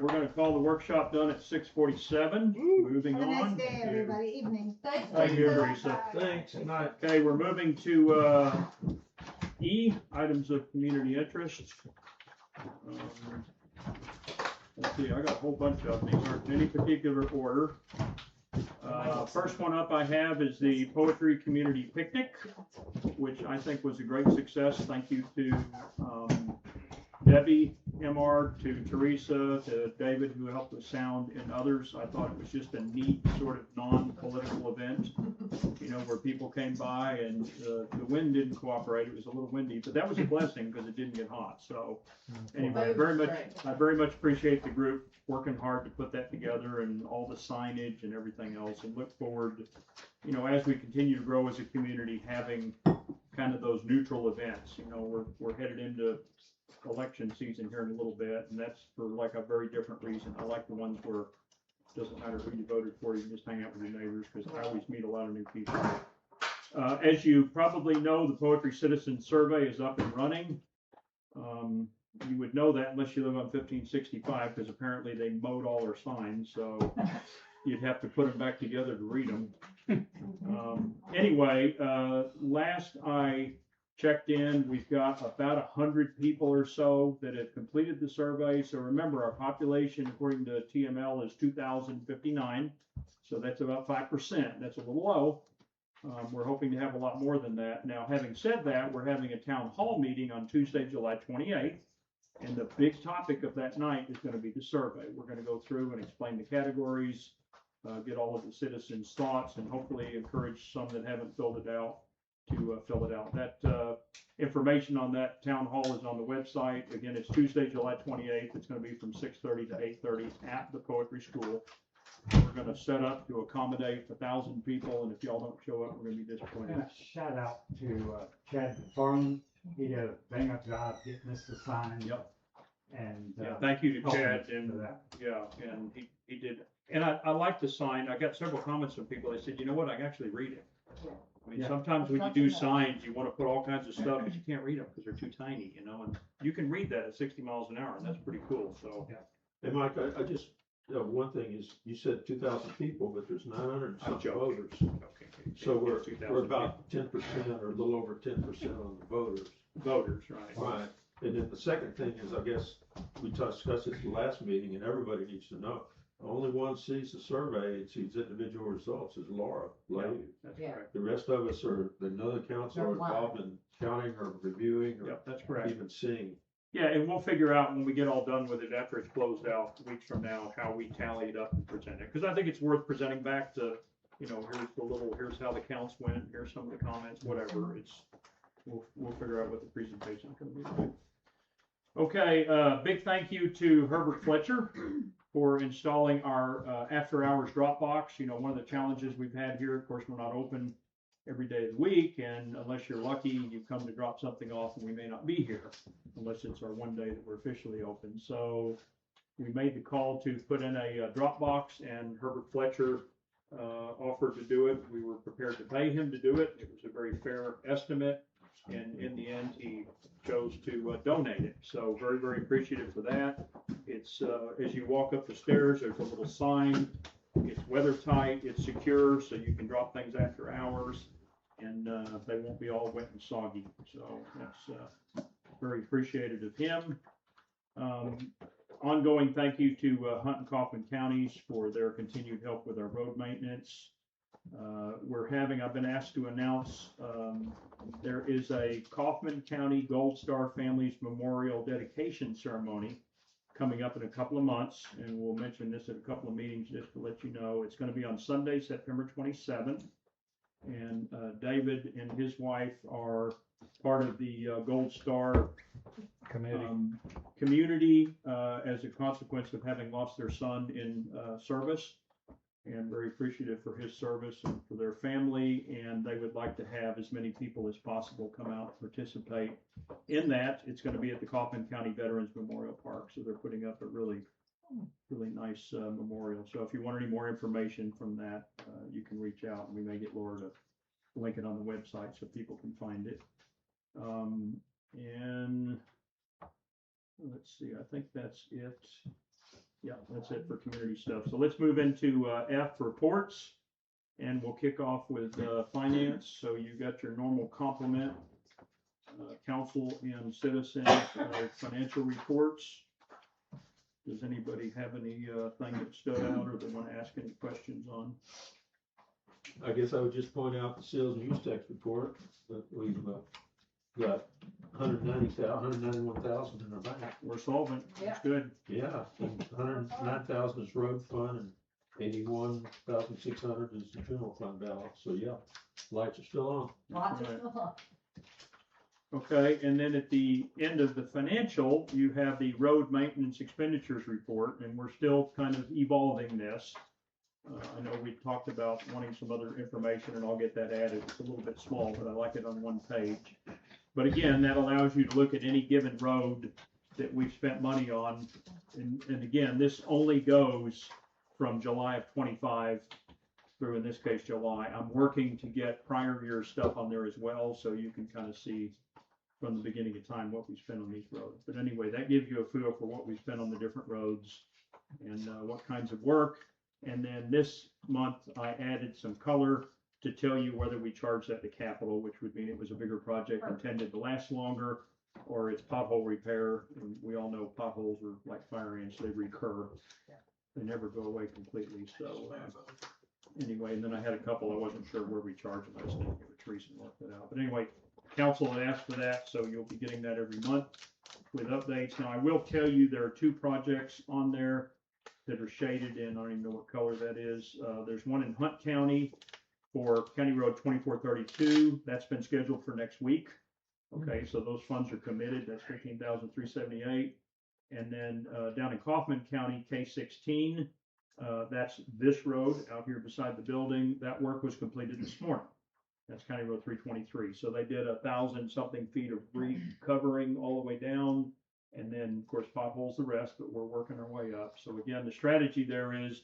We're gonna call the workshop done at 6:47. Moving Have a nice on. day, everybody, evening. Thanks. Thank you, Teresa. Teresa. Thanks, good night. Okay, we're moving to, E, items of community interest. Let's see, I got a whole bunch of them. These aren't in any particular order. First one up I have is the Poetry Community Picnic, which I think was a great success. Thank you to, Debbie, MR, to Teresa, to David, who helped with sound, and others. I thought it was just a neat sort of non-political event, you know, where people came by and the wind didn't cooperate. It was a little windy, but that was a blessing because it didn't get hot. So anyway, I very much appreciate the group working hard to put that together and all the signage and everything else, and look forward, you know, as we continue to grow as a community, having kind of those neutral events. You know, we're headed into election season here in a little bit, and that's for like a very different reason. I like the ones where it doesn't matter who you voted for, you can just hang out with your neighbors, because I always meet a lot of new people. As you probably know, the Poetry Citizen Survey is up and running. You would know that unless you live on 1565, because apparently they mowed all their signs, so you'd have to put them back together to read them. Anyway, last I checked in, we've got about 100 people or so that have completed the survey. So remember, our population, according to TML, is 2,059. So that's about 5%. That's a little low. We're hoping to have a lot more than that. Now, having said that, we're having a town hall meeting on Tuesday, July 28th. And the big topic of that night is going to be the survey. We're going to go through and explain the categories, get all of the citizens' thoughts, and hopefully encourage some that haven't filled it out to fill it out. That information on that town hall is on the website. Again, it's Tuesday, July 28th. It's going to be from 6:30 to 8:30 at the Poetry School. We're going to set up to accommodate 1,000 people, and if y'all don't show up, we're going to be disappointed. And a shout out to Chad McFarland. He did a bang up job getting us the sign. Yep. And Yeah, thank you to helping Chad, us and for that. yeah, and he did. And I like the sign. I got several comments from people. They said, you know what, I can actually read it. I mean, Yeah. sometimes when you do signs, you want to put all kinds of stuff, but you can't read them because they're too tiny, you know, and you can read that at 60 miles an hour, and that's pretty cool, so. Hey, Mike, I just, one thing is, you said 2,000 people, but there's 900 and I'm some joking. voters. Okay. So we're 2,000 about 10% or a little over 10% on the voters. voters, right? Right. And then the second thing is, I guess, we discussed it at the last meeting, and everybody needs to know, only one sees the survey and sees individual results is Laura Lay. That's Yeah. correct. The rest of us are, none of the council are involved in counting or reviewing or Yep, that's correct. even seeing. Yeah, and we'll figure out when we get all done with it after it's closed out, weeks from now, how we tally it up and present it. Because I think it's worth presenting back to, you know, here's how the counts went, here's some of the comments, whatever. We'll figure out what the presentation's gonna be like. Okay, big thank you to Herbert Fletcher for installing our after-hours Dropbox. You know, one of the challenges we've had here, of course, we're not open every day of the week, and unless you're lucky, you come to drop something off, and we may not be here unless it's our one day that we're officially open. So we made the call to put in a Dropbox, and Herbert Fletcher offered to do it. We were prepared to pay him to do it. It was a very fair estimate, and in the end, he chose to donate it. So very, very appreciative for that. It's as you walk up the stairs, there's a little sign. It's weather tight, it's secure, so you can drop things after hours, and they won't be all wet and soggy. So that's very appreciative of him. Ongoing thank you to Hunt and Kaufman counties for their continued help with our road maintenance. I've been asked to announce, there is a Kaufman County Gold Star Families Memorial Dedication Ceremony coming up in a couple of months, and we'll mention this at a couple of meetings just to let you know. It's going to be on Sunday, September 27th. And David and his wife are part of the Gold Star community as a consequence of having lost their son in service, and very appreciative for his service and for their family. And they would like to have as many people as possible come out and participate in that. It's going to be at the Kaufman County Veterans Memorial Park, so they're putting up a really nice memorial. So if you want any more information from that, you can reach out, and we may get Laura to link it on the website so people can find it. And let's see, I think that's it. Yeah, that's it for community stuff. So let's move into F, reports, and we'll kick off with finance. So you got your normal complement, council and citizen financial reports. Does anybody have any thing that stood out or they want to ask any questions on? I guess I would just point out the sales and use tax report that we've got 191,000 in our bank. We're solvent. That's good. Yeah, and 109,000 is road fund and 81,600 is the general fund balance. So yeah, lights are still on. Lots of Right. stuff. Okay, and then at the end of the financial, you have the road maintenance expenditures report, and we're still kind of evolving this. I know we talked about wanting some other information, and I'll get that added. It's a little bit small, but I like it on one page. But again, that allows you to look at any given road that we've spent money on. And again, this only goes from July of 25 through, in this case, July. I'm working to get prior year stuff on there as well, so you can kind of see from the beginning of time what we spent on these roads. But anyway, that gives you a feel for what we spent on the different roads and what kinds of work. And then this month, I added some color to tell you whether we charge that to capital, which would mean it was a bigger project intended to last longer, or it's pothole repair. And we all know potholes are like fire ants, they recur. They never go away completely. So anyway, and then I had a couple, I wasn't sure where we charge them. I just didn't give it Teresa and work that out. But anyway, council had asked for that, so you'll be getting that every month with updates. Now, I will tell you there are two projects on there that are shaded in. I don't even know what color that is. There's one in Hunt County for County Road 2432. That's been scheduled for next week. Okay, so those funds are committed. That's $15,378. And then down in Kaufman County, K16, that's this road out here beside the building. That work was completed this morning. That's County Road 323. So they did 1,000 something feet of recovering all the way down. And then, of course, potholes the rest, but we're working our way up. So again, the strategy there is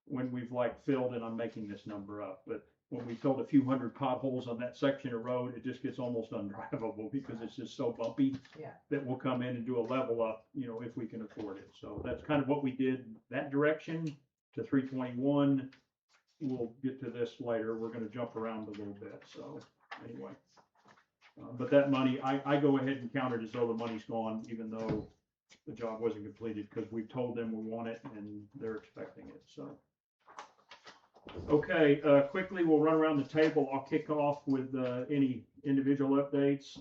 when we've like filled, and I'm making this number up, but when we filled a few hundred potholes on that section of road, it just gets almost undrivable because it's just so bumpy. Yeah. That we'll come in and do a level up, you know, if we can afford it. So that's kind of what we did that direction to 321. We'll get to this later. We're going to jump around a little bit. So anyway. But that money, I go ahead and count it as though the money's gone, even though the job wasn't completed, because we've told them we want it and they're expecting it, so. Okay, quickly, we'll run around the table. I'll kick off with any individual updates.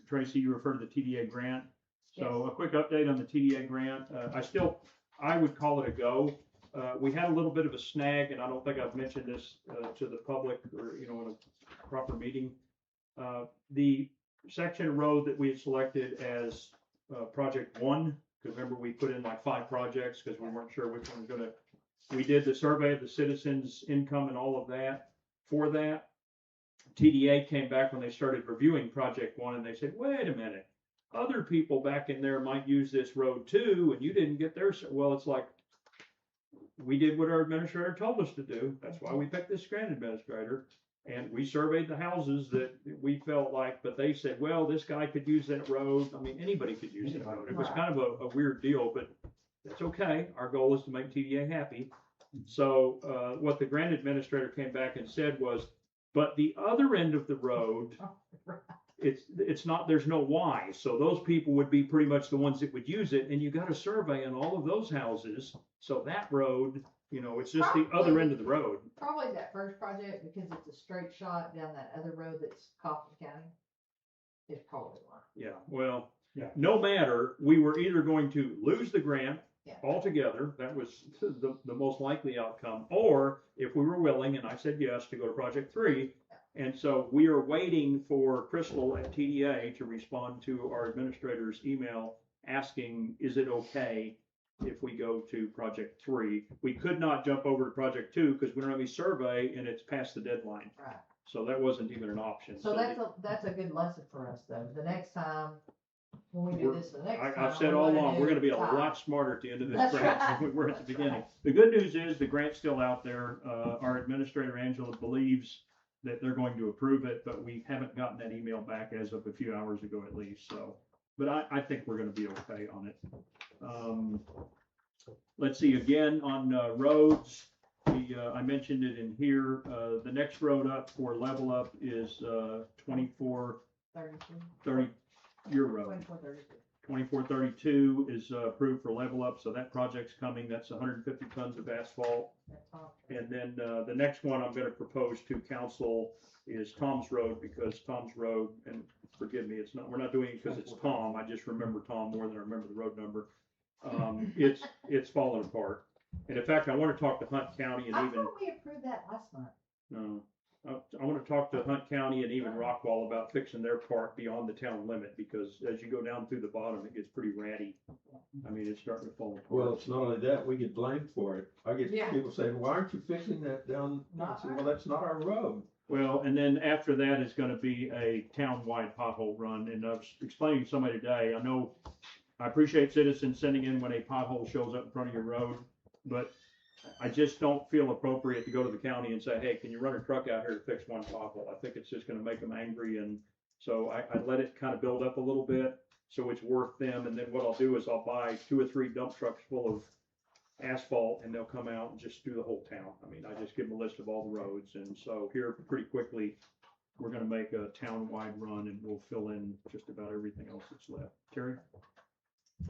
Tracy, you referred to the TDA grant. So a quick update on the TDA grant. I would call it a go. We had a little bit of a snag, and I don't think I've mentioned this to the public or, you know, in a proper meeting. The section of road that we had selected as project one, because remember we put in like 5 projects because we weren't sure which one was gonna, we did the survey of the citizens' income and all of that for that. TDA came back when they started reviewing project one and they said, wait a minute, other people back in there might use this road too, and you didn't get there. Well, it's like, we did what our administrator told us to do. That's why we picked this grant administrator. And we surveyed the houses that we felt like, but they said, well, this guy could use that road. I mean, anybody could use that road. It was kind of a weird deal, but that's okay. Our goal is to make TDA happy. So what the grant administrator came back and said was, but the other end of the road, it's not, there's no why. So those people would be pretty much the ones that would use it. And you got a survey on all of those houses. So that road, you know, it's just the other end of the road. Probably that first project, because it's a straight shot down that other road that's Kaufman County. It's probably one. Yeah, well, Yeah. no matter, we were either going to lose the grant Yeah. altogether. That was the most likely outcome. Or if we were willing, and I said yes, to go to project 3. And so we are waiting for Crystal at TDA to respond to our administrator's email asking, is it okay if we go to project 3? We could not jump over to project 2 because we don't have any survey and it's past the deadline. Right. So that wasn't even an option. So that's a good lesson for us though. The next time, when we do this the next time. I've said we all wanna along, we're do gonna be a 5. lot smarter at the end of this That's grant right. than we were at the That's beginning. right. The good news is the grant's still out there. Our administrator, Angela, believes that they're going to approve it, but we haven't gotten that email back as of a few hours ago at least, so. But I think we're gonna be okay on it. Let's see, again, on roads, I mentioned it in here, the next road up for level up is 2430 your road. 2432 is approved for level up, so that project's coming. That's 150 tons of asphalt. And then the next one I'm gonna propose to council is Tom's Road, because Tom's Road, and forgive me, we're not doing it because it's Tom. I just remember Tom more than I remember the road number. It's falling apart. And in fact, I want to talk to Hunt County and I even, thought we approved that last month. no, I want to talk to Hunt County and even Rockwall about fixing their part beyond the town limit, because as you go down through the bottom, it gets pretty ratty. I mean, it's starting to fall apart. Well, it's not only that, we get blamed for it. I get Yeah. people saying, why aren't you fixing that down? I say, well, that's not our road. Well, and then after that is gonna be a town-wide pothole run, and I was explaining to somebody today, I appreciate citizens sending in when a pothole shows up in front of your road, but I just don't feel appropriate to go to the county and say, hey, can you run a truck out here to fix one pothole? I think it's just gonna make them angry, and so I let it kind of build up a little bit, so it's worth them, and then what I'll do is I'll buy 2 or 3 dump trucks full of asphalt, and they'll come out and just do the whole town. I mean, I just give them a list of all the roads, and so here pretty quickly, we're gonna make a town-wide run, and we'll fill in just about everything else that's left. Terry?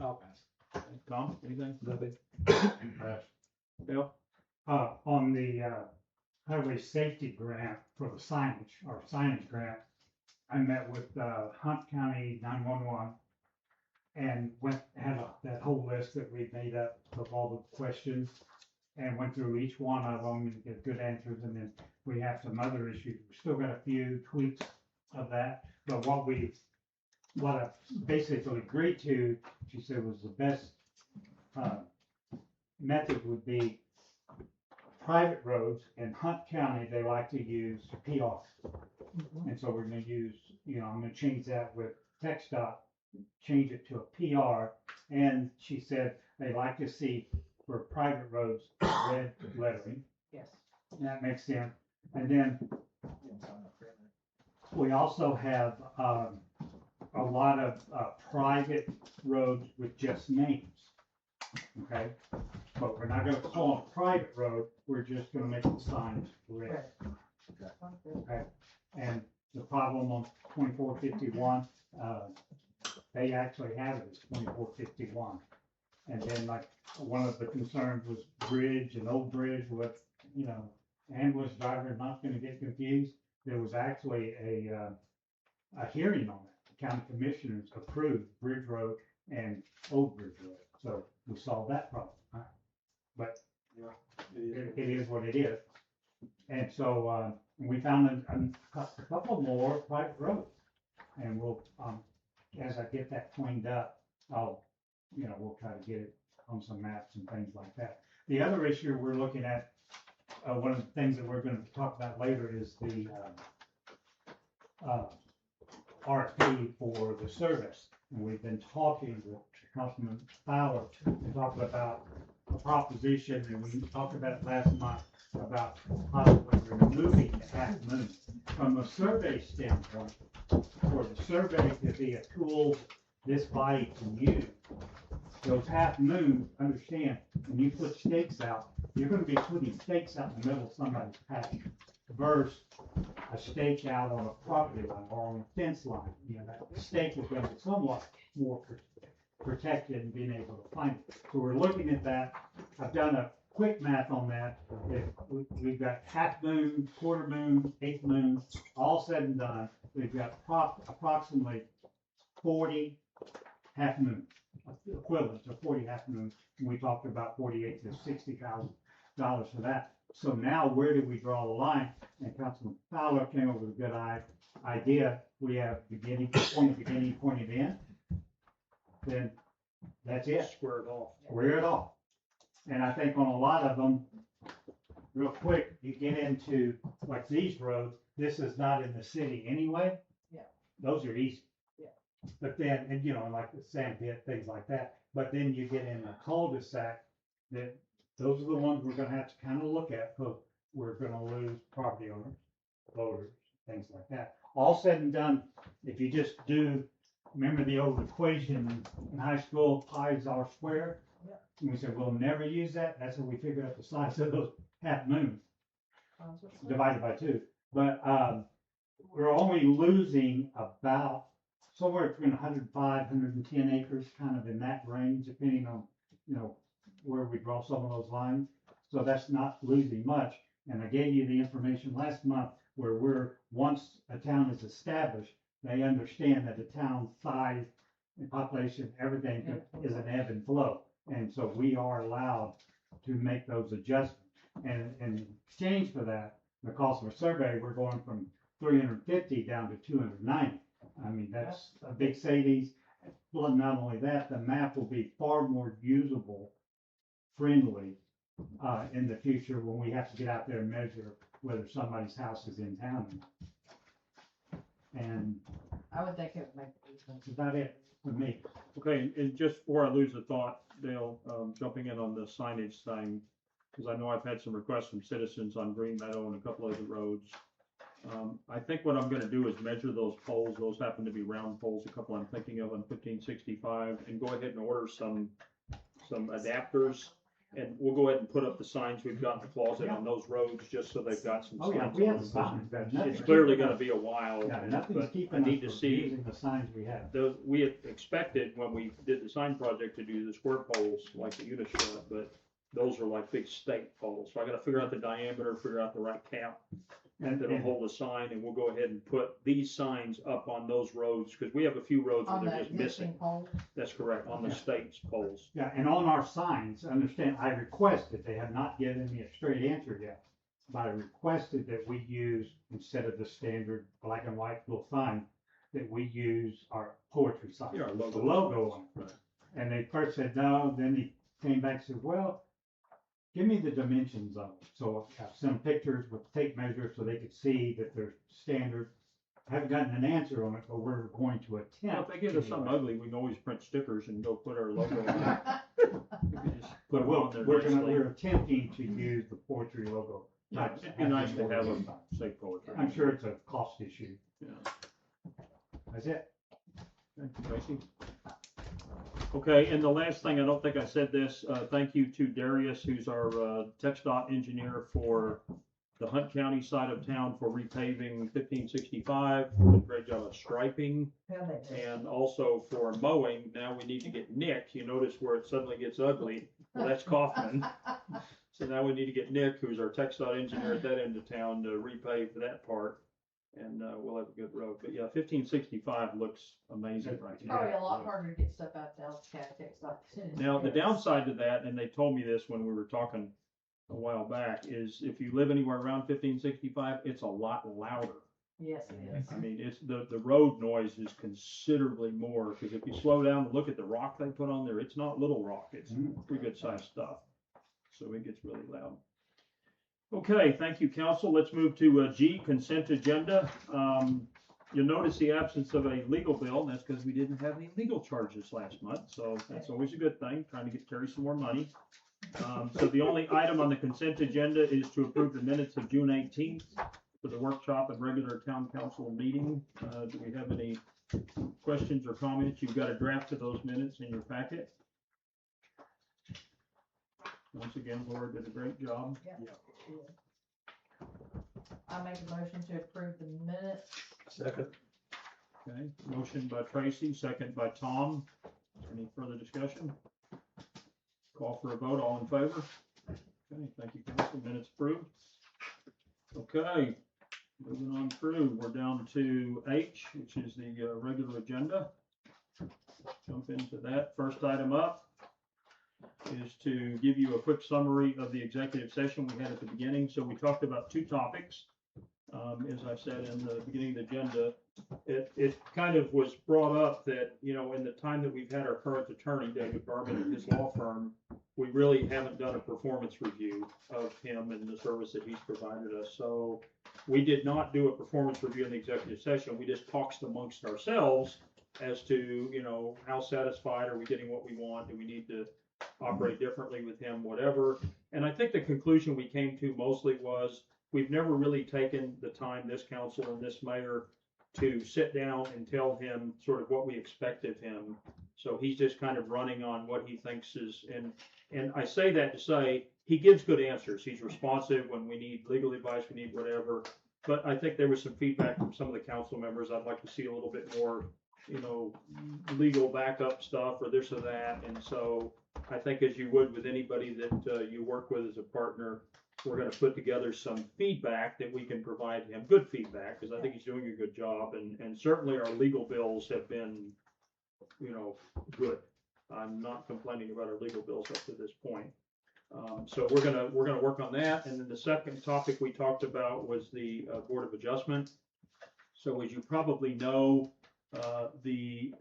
I'll pass. Tom, anything? Nothing. Bill? On the highway safety grant for the signage grant, I met with Hunt County 911 and had that whole list that we made up of all the questions and went through each one of them and get good answers. And then we have some other issues. We still got a few tweaks of that, but what I basically agreed to, she said was the best method would be private roads. In Hunt County, they like to use PR. And so we're gonna use, I'm gonna change that with TxDOT, change it to a PR. And she said they like to see for private roads, red lettering. Yes. And that makes sense. And then we also have a lot of private roads with just names. Okay, but we're not gonna call it a private road, we're just gonna make the signs red. Okay, and the problem on 2451, they actually have it as 2451. And then like, one of the concerns was bridge and old bridge with, ambulance driver not gonna get confused. There was actually a hearing on that. The county commissioners approved Bridge Road and Old Bridge Road. So we solved that problem, right? But it is what it is. And so, we found a couple more private roads. And we'll, as I get that cleaned up, we'll try to get it on some maps and things like that. The other issue we're looking at, one of the things that we're gonna talk about later is the, RFP for the service. And we've been talking with Councilman Fowler, talking about a proposition, and we talked about it last month, about possibly removing the half moon. From a survey standpoint, for the survey to be a tool this body can use, those half moons, understand, when you put stakes out, you're gonna be putting stakes out in the middle of somebody's patch versus a stake out on a property line or on a fence line. That stake is gonna be somewhat more protected and being able to find it. So we're looking at that. I've done a quick math on that. We've got half moon, quarter moon, eighth moon, all said and done. We've got approximately 40 half moon, equivalent to 40 half moon. And we talked about 48 to $60,000 for that. So now where do we draw the line? And Councilman Fowler came up with a good idea. We have beginning, pointed in. Then that's it. Square it off. Square it off. And I think on a lot of them, real quick, you get into like these roads, this is not in the city anyway. Yeah. Those are easy. Yeah. But then, and you know, like the sand pit, things like that. But then you get in a cul-de-sac, that those are the ones we're gonna have to kind of look at, because we're gonna lose property owners, voters, things like that. All said and done, if you just do, remember the old equation in high school, pi is r squared? Yeah. And we said, we'll never use that. That's how we figured out the size of those half moons divided by 2. But we're only losing about somewhere between 105, 110 acres, kind of in that range, depending on, you know, where we draw some of those lines. So that's not losing much. And I gave you the information last month where once a town is established, they understand that the town size and population, everything is an ebb and flow. And so we are allowed to make those adjustments. And in exchange for that, the cost of a survey, we're going from 350 down to 290. I mean, that's a big savings. Well, not only that, the map will be far more usable, friendly, in the future when we have to get out there and measure whether somebody's house is in town. And I would think it would make a difference. that's about it for me. Okay, and just before I lose a thought, Dale, jumping in on the signage thing, because I know I've had some requests from citizens on Green Meadow and a couple other roads. I think what I'm gonna do is measure those poles, those happen to be round poles, a couple I'm thinking of on 1565, and go ahead and order some adapters. And we'll go ahead and put up the signs we've got in the closet on those roads, just so they've got some Oh, yeah, signs we on have the them. signs. It's clearly gonna be a while, Yeah, nothing's but I keeping need us to from see. using the signs we have. We had expected when we did the sign project to do the square poles like the Unistar, but those are like big stake poles. So I gotta figure out the diameter, figure out the right cap that'll hold the sign, and we'll go ahead and put these signs up on those roads, because we have a few roads where On they're the just missing. existing pole. That's correct, on the Yeah. state's poles. Yeah, and on our signs, understand, I requested, they have not given me a straight answer yet, but I requested that we use, instead of the standard black and white little sign, that we use our poetry sign, Yeah, our with the logo. logo on it. Right. And they first said no, then he came back and said, well, give me the dimensions of it. So I have some pictures with tape measures so they could see that they're standard. I haven't gotten an answer on it, but we're going to attempt. Well, if they give us something anyway. ugly, we can always print stickers and go put our logo on it. We can just put But them on there we're nicely. attempting to use the poetry logo. Yeah, not it'd be nice to them have order them say poetry. I'm sure it's a cost issue. Yeah. That's it. Okay, Tracy? Okay, and the last thing, I don't think I said this, thank you to Darius, who's our, TxDOT engineer for the Hunt County side of town for repaving 1565. Did a great job of striping, Yeah, they do. and also for mowing. Now we need to get Nick. You notice where it suddenly gets ugly. Well, that's Kaufman. So now we need to get Nick, who's our TxDOT engineer at that end of town, to repave that part. And, we'll have a good road. But yeah, 1565 looks amazing right now. Probably a lot harder to get stuff out to Ellis County, like. Now, the downside to that, and they told me this when we were talking a while back, is if you live anywhere around 1565, it's a lot louder. Yes, it is. I mean, it's the road noise is considerably more, because if you slow down and look at the rock they put on there, it's not little rock, it's pretty good sized stuff. So it gets really loud. Okay, thank you, council. Let's move to G, consent agenda. You'll notice the absence of a legal bill, and that's because we didn't have any legal charges last month, so that's always a good thing, trying to get Terry some more money. So the only item on the consent agenda is to approve the minutes of June 18th for the workshop and regular town council meeting. Do we have any questions or comments? You've got a draft of those minutes in your packet. Once again, Laura did a great job. I make a motion to approve the minutes. Second. Okay, motion by Tracy, second by Tom. Any further discussion? Call for a vote, all in favor? Okay, thank you, council, minutes approved. Okay, moving on through, we're down to H, which is the regular agenda. jump into that. First item up is to give you a quick summary of the executive session we had at the beginning. So we talked about two topics. As I said in the beginning of the agenda, it kind of was brought up that, you know, in the time that we've had our current attorney, David Berman, and his law firm, we really haven't done a performance review of him and the service that he's provided us. So we did not do a performance review in the executive session. We just talked amongst ourselves as to, you know, how satisfied are we getting what we want? Do we need to operate differently with him, whatever? And I think the conclusion we came to mostly was we've never really taken the time, this council and this mayor, to sit down and tell him sort of what we expect of him. So he's just kind of running on what he thinks is, and I say that to say, he gives good answers. He's responsive when we need legal advice, we need whatever. But I think there was some feedback from some of the council members. I'd like to see a little bit more, you know, legal backup stuff or this or that. And so I think, as you would with anybody that you work with as a partner, we're going to put together some feedback that we can provide him, good feedback, because I think he's doing a good job. And certainly our legal bills have been, you know, good. I'm not complaining about our legal bills up to this point. So we're gonna work on that. And then the second topic we talked about was the Board of Adjustment. So as you probably know, the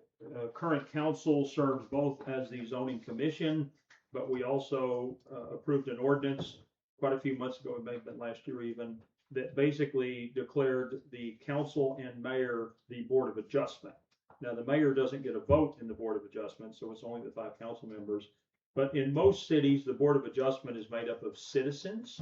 current council serves both as the zoning commission, but we also approved an ordinance quite a few months ago, it may have been last year even, that basically declared the council and mayor the Board of Adjustment. Now, the mayor doesn't get a vote in the Board of Adjustment, so it's only the 5 council members. But in most cities, the Board of Adjustment is made up of citizens,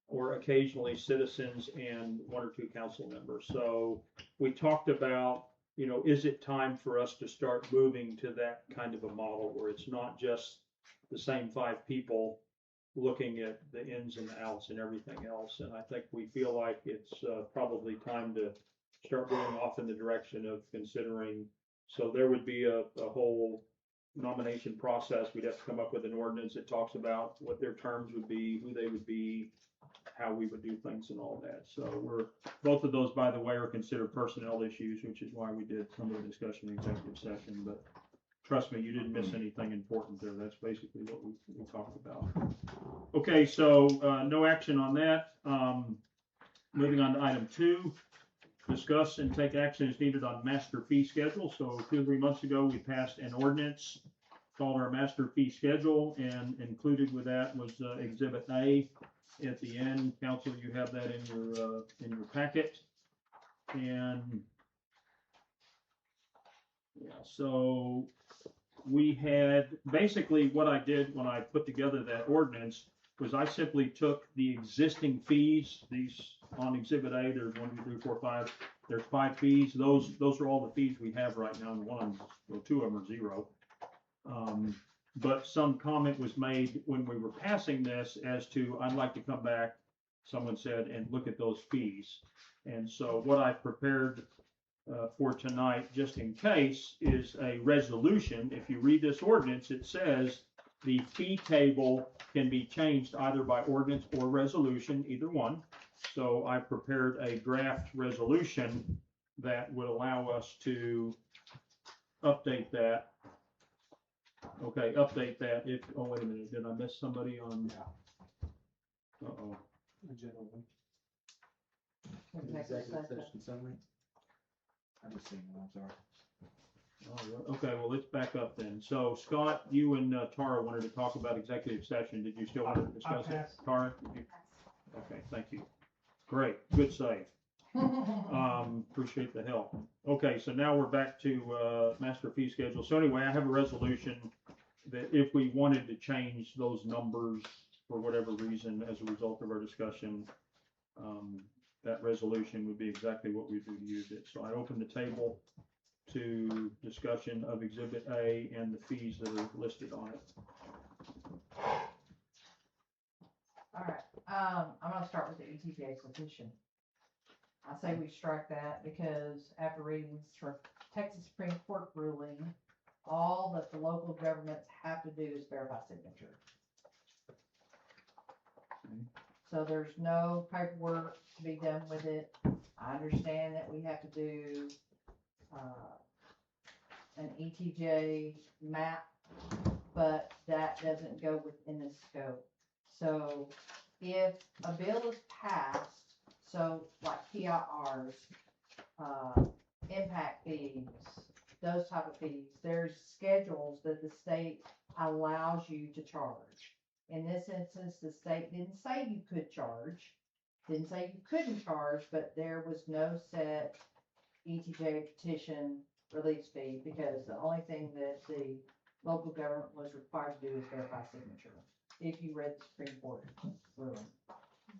or occasionally citizens and 1 or 2 council members. So we talked about, you know, is it time for us to start moving to that kind of a model where it's not just the same 5 people looking at the ins and outs and everything else. And I think we feel like it's probably time to start moving off in the direction of considering. So there would be a whole nomination process. We'd have to come up with an ordinance that talks about what their terms would be, who they would be, how we would do things and all that. So both of those, by the way, are considered personnel issues, which is why we did some of the discussion in executive session. But trust me, you didn't miss anything important there. That's basically what we talked about. Okay, so no action on that. Moving on to item 2, discuss and take action as needed on master fee schedule. So 2 or 3 months ago, we passed an ordinance called our master fee schedule, and included with that was Exhibit A at the end. Council, you have that in your packet. And yeah, so we had, basically what I did when I put together that ordinance was I simply took the existing fees, these on Exhibit A, there's 1, 2, 3, 4, 5, there's 5 fees. Those are all the fees we have right now, and 2 of them are 0. But some comment was made when we were passing this as to, I'd like to come back, someone said, and look at those fees. And so what I prepared for tonight, just in case, is a resolution. If you read this ordinance, it says the fee table can be changed either by ordinance or resolution, either one. So I prepared a draft resolution that would allow us to update that. Okay, update that if, oh, wait a minute, did I miss somebody on? Uh-oh. Executive session. summary. I just seen it, I'm sorry. Okay, well, let's back up then. So Scott, you and Tara wanted to talk about executive session. Did you still want to discuss it? Tara? Okay, thank you. Great, good save. Appreciate the help. Okay, so now we're back to master fee schedule. So anyway, I have a resolution that if we wanted to change those numbers for whatever reason as a result of our discussion, that resolution would be exactly what we do to use it. So I open the table to discussion of Exhibit A and the fees that are listed on it. All right, I'm gonna start with the ETJ petition. I say we strike that because after reading Texas Supreme Court ruling, all that the local governments have to do is verify signature. So there's no paperwork to be done with it. I understand that we have to do an ETJ map, but that doesn't go within the scope. So if a bill is passed, so like PIRs, impact fees, those type of fees, there's schedules that the state allows you to charge. In this instance, the state didn't say you could charge, didn't say you couldn't charge, but there was no set ETJ petition release fee, because the only thing that the local government was required to do is verify signature, if you read the Supreme Court ruling.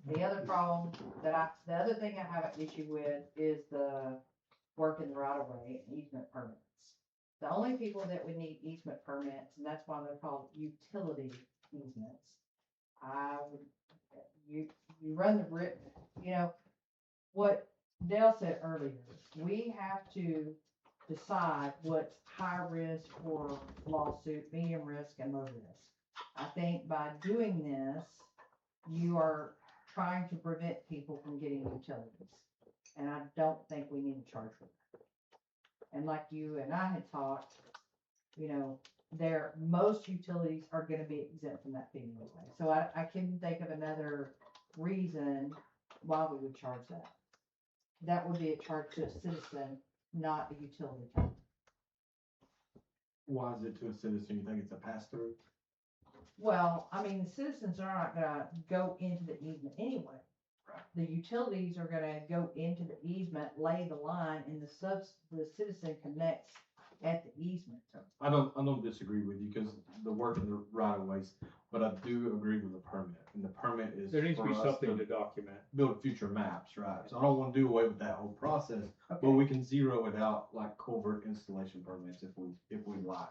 The other thing I have an issue with is the work in the right of way and easement permits. The only people that would need easement permits, and that's why they're called utility easements. You run the risk, what Dale said earlier, we have to decide what's high risk for lawsuit, medium risk, and low risk. I think by doing this, you are trying to prevent people from getting utilities. And I don't think we need to charge for that. And like you and I had talked, most utilities are gonna be exempt from that fee anyway. So I couldn't think of another reason why we would charge that. That would be a charge to a citizen, not a utility company. Why is it to a citizen? You think it's a pass-through? Well, I mean, the citizens are not gonna go into the easement anyway. The utilities are gonna go into the easement, lay the line, and the citizen connects at the easement. I don't disagree with you, because the work in the right of ways, but I do agree with the permit, and the permit is There needs to for be us something to document. build future maps, right? So I don't want to do away with that whole process, but we can zero it out like culvert installation permits if we like.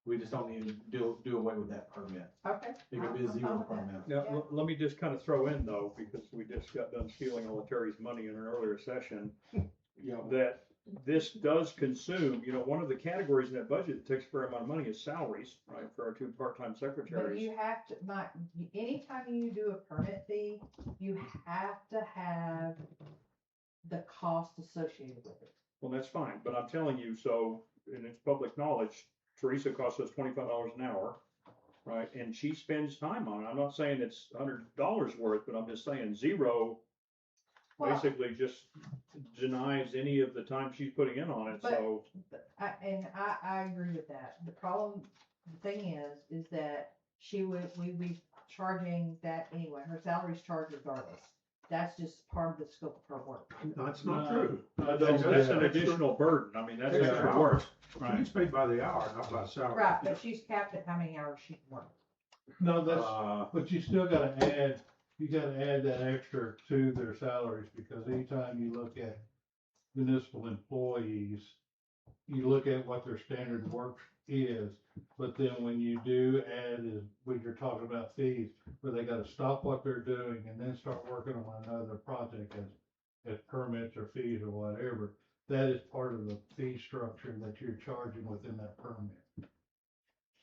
We just don't need to do away with that permit. Okay. It could be a zero permit. Now, Yeah. let me just kind of throw in though, because we just got done stealing all of Terry's money in an earlier session, that this does consume, one of the categories in that budget that takes a fair amount of money is salaries, right, for our 2 part-time But secretaries. you have to, anytime you do a permit fee, you have to have the cost associated with it. Well, that's fine, but I'm telling you, so, and it's public knowledge, Teresa costs us $25 an hour, right? And she spends time on it. I'm not saying it's $100 worth, but I'm just saying zero Well- basically just denies any of the time she's putting in on it, But- so. I agree with that. The thing is that we'd be charging that anyway. Her salary's charged regardless. That's just part of the scope of her work. That's not No. true. That's an additional burden. I mean, that's extra work. Right. She's paid by the hour, not by salary. Right, but she's capped at how many hours she can work. No, but you still gotta add that extra to their salaries, because anytime you look at municipal employees, you look at what their standard work is, but then when you do add is when you're talking about fees, where they gotta stop what they're doing and then start working on another project as permits or fees or whatever, that is part of the fee structure that you're charging within that permit.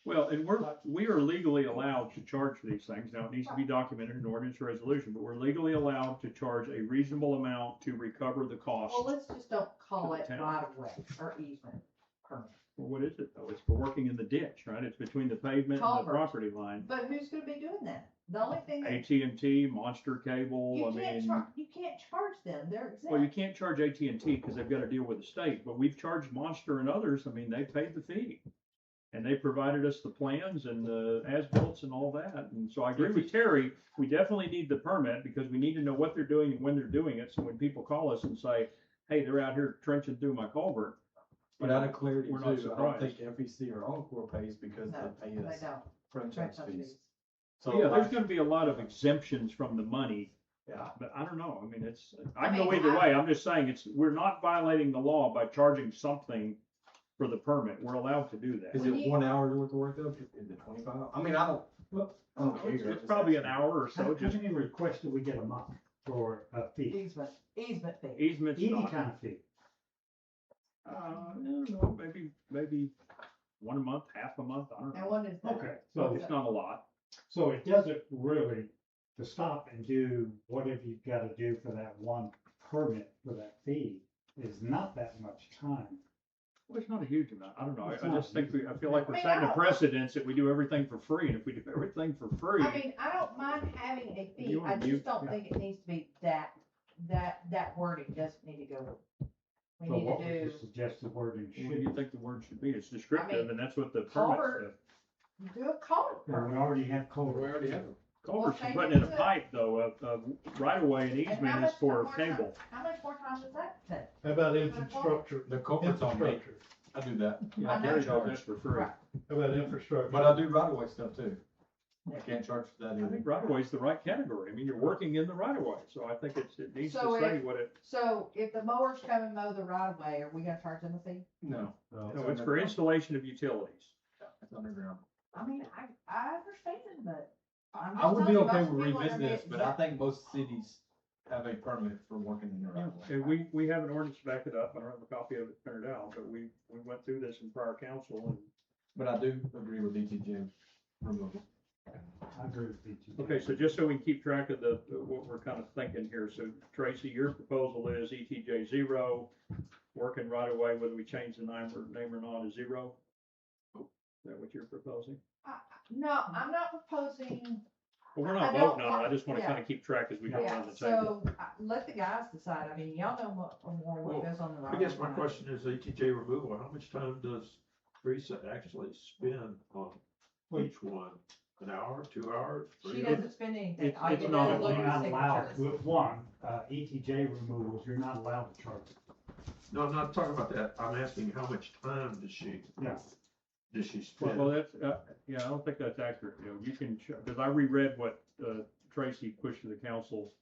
Well, and we are legally allowed to charge for these things. Now, it needs to be documented in an ordinance or resolution, but we're legally allowed to charge a reasonable amount to recover the cost. Well, let's just don't call it Town. right of way or easement permit. Well, what is it though? It's for working in the ditch, right? It's between the pavement and the Culvert. property line. But who's gonna be doing that? The only thing that AT&T, Monster Cable, you I can't mean, you can't charge them, they're exempt. well, you can't charge AT&T because they've got to deal with the state, but we've charged Monster and others. I mean, they paid the fee. And they provided us the plans and the as-built and all that. And so I agree with Terry, we definitely need the permit because we need to know what they're doing and when they're doing it. So when people call us and say, hey, they're out here trenching through my culvert. But out of clarity We're too, not I don't surprised. think FEC or Encore pays because No, they pay they us don't. franchise Franchise fees. fees. So Yeah, there's gonna be a lot of exemptions from the money, yeah, but I don't know. I mean, I I can go mean, either way. I'm just saying we're not violating the law by charging something for the permit. We're allowed to do that. is it 1 hour worth of work though? Is it 25? I mean, I don't care. It's probably an hour or How so, just many requests do we get a month for a fee? Easement fee. easements. Any not- kind of fee? I don't know, maybe one a month, half a month, I don't And know. what is that? Okay, so, It's not a lot. so it doesn't really, to stop and do whatever you've gotta do for that one permit for that fee is not that much time. Well, it's not a huge amount. I don't know. It's I not just think I feel like we're I mean, setting I a don't- precedence that we do everything for free, and if we do everything for free, I mean, I don't mind having a fee, You I want- you- just don't yeah. think it needs to be that wording doesn't need to go. We So need what to was do, the suggested wording? what do Should, you think the word should be? It's descriptive, I mean, and that's what the permit culvert- says. do a culvert. well, we already have We culvert. already have them. Culverts Well, for putting change in it a to- pipe though, right away and And how easement is much for more time- cable. How much more time does that take? How about infrastructure? The culvert's on me. Infrastructure. I do that. Yeah, I know. Gary does that for free. Right. How about infrastructure? But I do right of way stuff too. I can't charge for that I either. think right of way is the right category. I mean, you're working in the right of way, so I think it needs to So say what it, So if the mowers come and mow the right of way, are we gonna charge them a fee? No, no, it's for installation of utilities. it's underground. I mean, I understand, but I'm I just would be telling you, okay most with people are gonna revisiting this, be but I exempt. think most cities have a permit for working in the right of way. And we have an ordinance to back it up. I don't have a copy of it printed out, but we went through this in prior council and But I do agree with ETJ removal. I agree with you. okay, so just so we can keep track of what we're kind of thinking here, so Tracy, your proposal is ETJ 0, working right away, whether we change the name or not, is 0? Is that what you're proposing? No, I'm not proposing, Well, we're I not don't voting on it, I want- just wanna yeah. kind of keep track as we go yeah, around the table. so let the guys decide, I mean, y'all know more Well, what goes on the right. I guess of my way. question is ETJ removal, how much time does Teresa actually spend on each one? An hour, 2 hours, She 3 doesn't spend anything, It's- all you it's do not- is look You're at not the allowed, signatures. with one, ETJ removals, you're not allowed to charge. No, I'm not talking about that. I'm asking how much time does she spend? Well, that's, yeah, I don't think that's accurate, you can, because I reread what, Tracy pushed to the council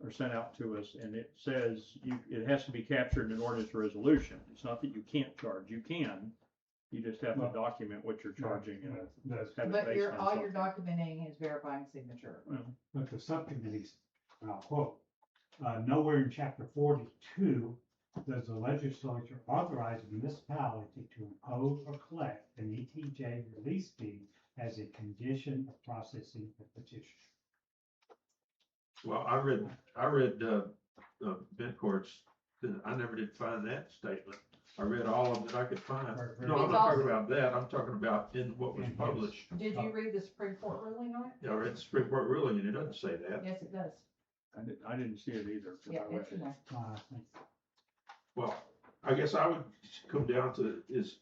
or sent out to us, and it says it has to be captured in an ordinance resolution. It's not that you can't charge, you can, you just have to Well, document what you're charging and Does- have it But based on all you're something. documenting is verifying signature. Well, But the subcommittees, and I'll quote, nowhere in chapter 42 does the legislature authorize a municipality to impose or collect an ETJ release fee as a condition of processing a petition. Well, I read, Bencourt's, I never did find that statement. I read all of it I could find. No, I'm It's not also- talking about that. I'm talking about in what was In his. published. Did you read the Supreme Court ruling on it? Yeah, I read the Supreme Court ruling and it doesn't say that. Yes, it does. I didn't see it either. 'cause Yeah, I it's in there. I think Well, I guess I would come down to is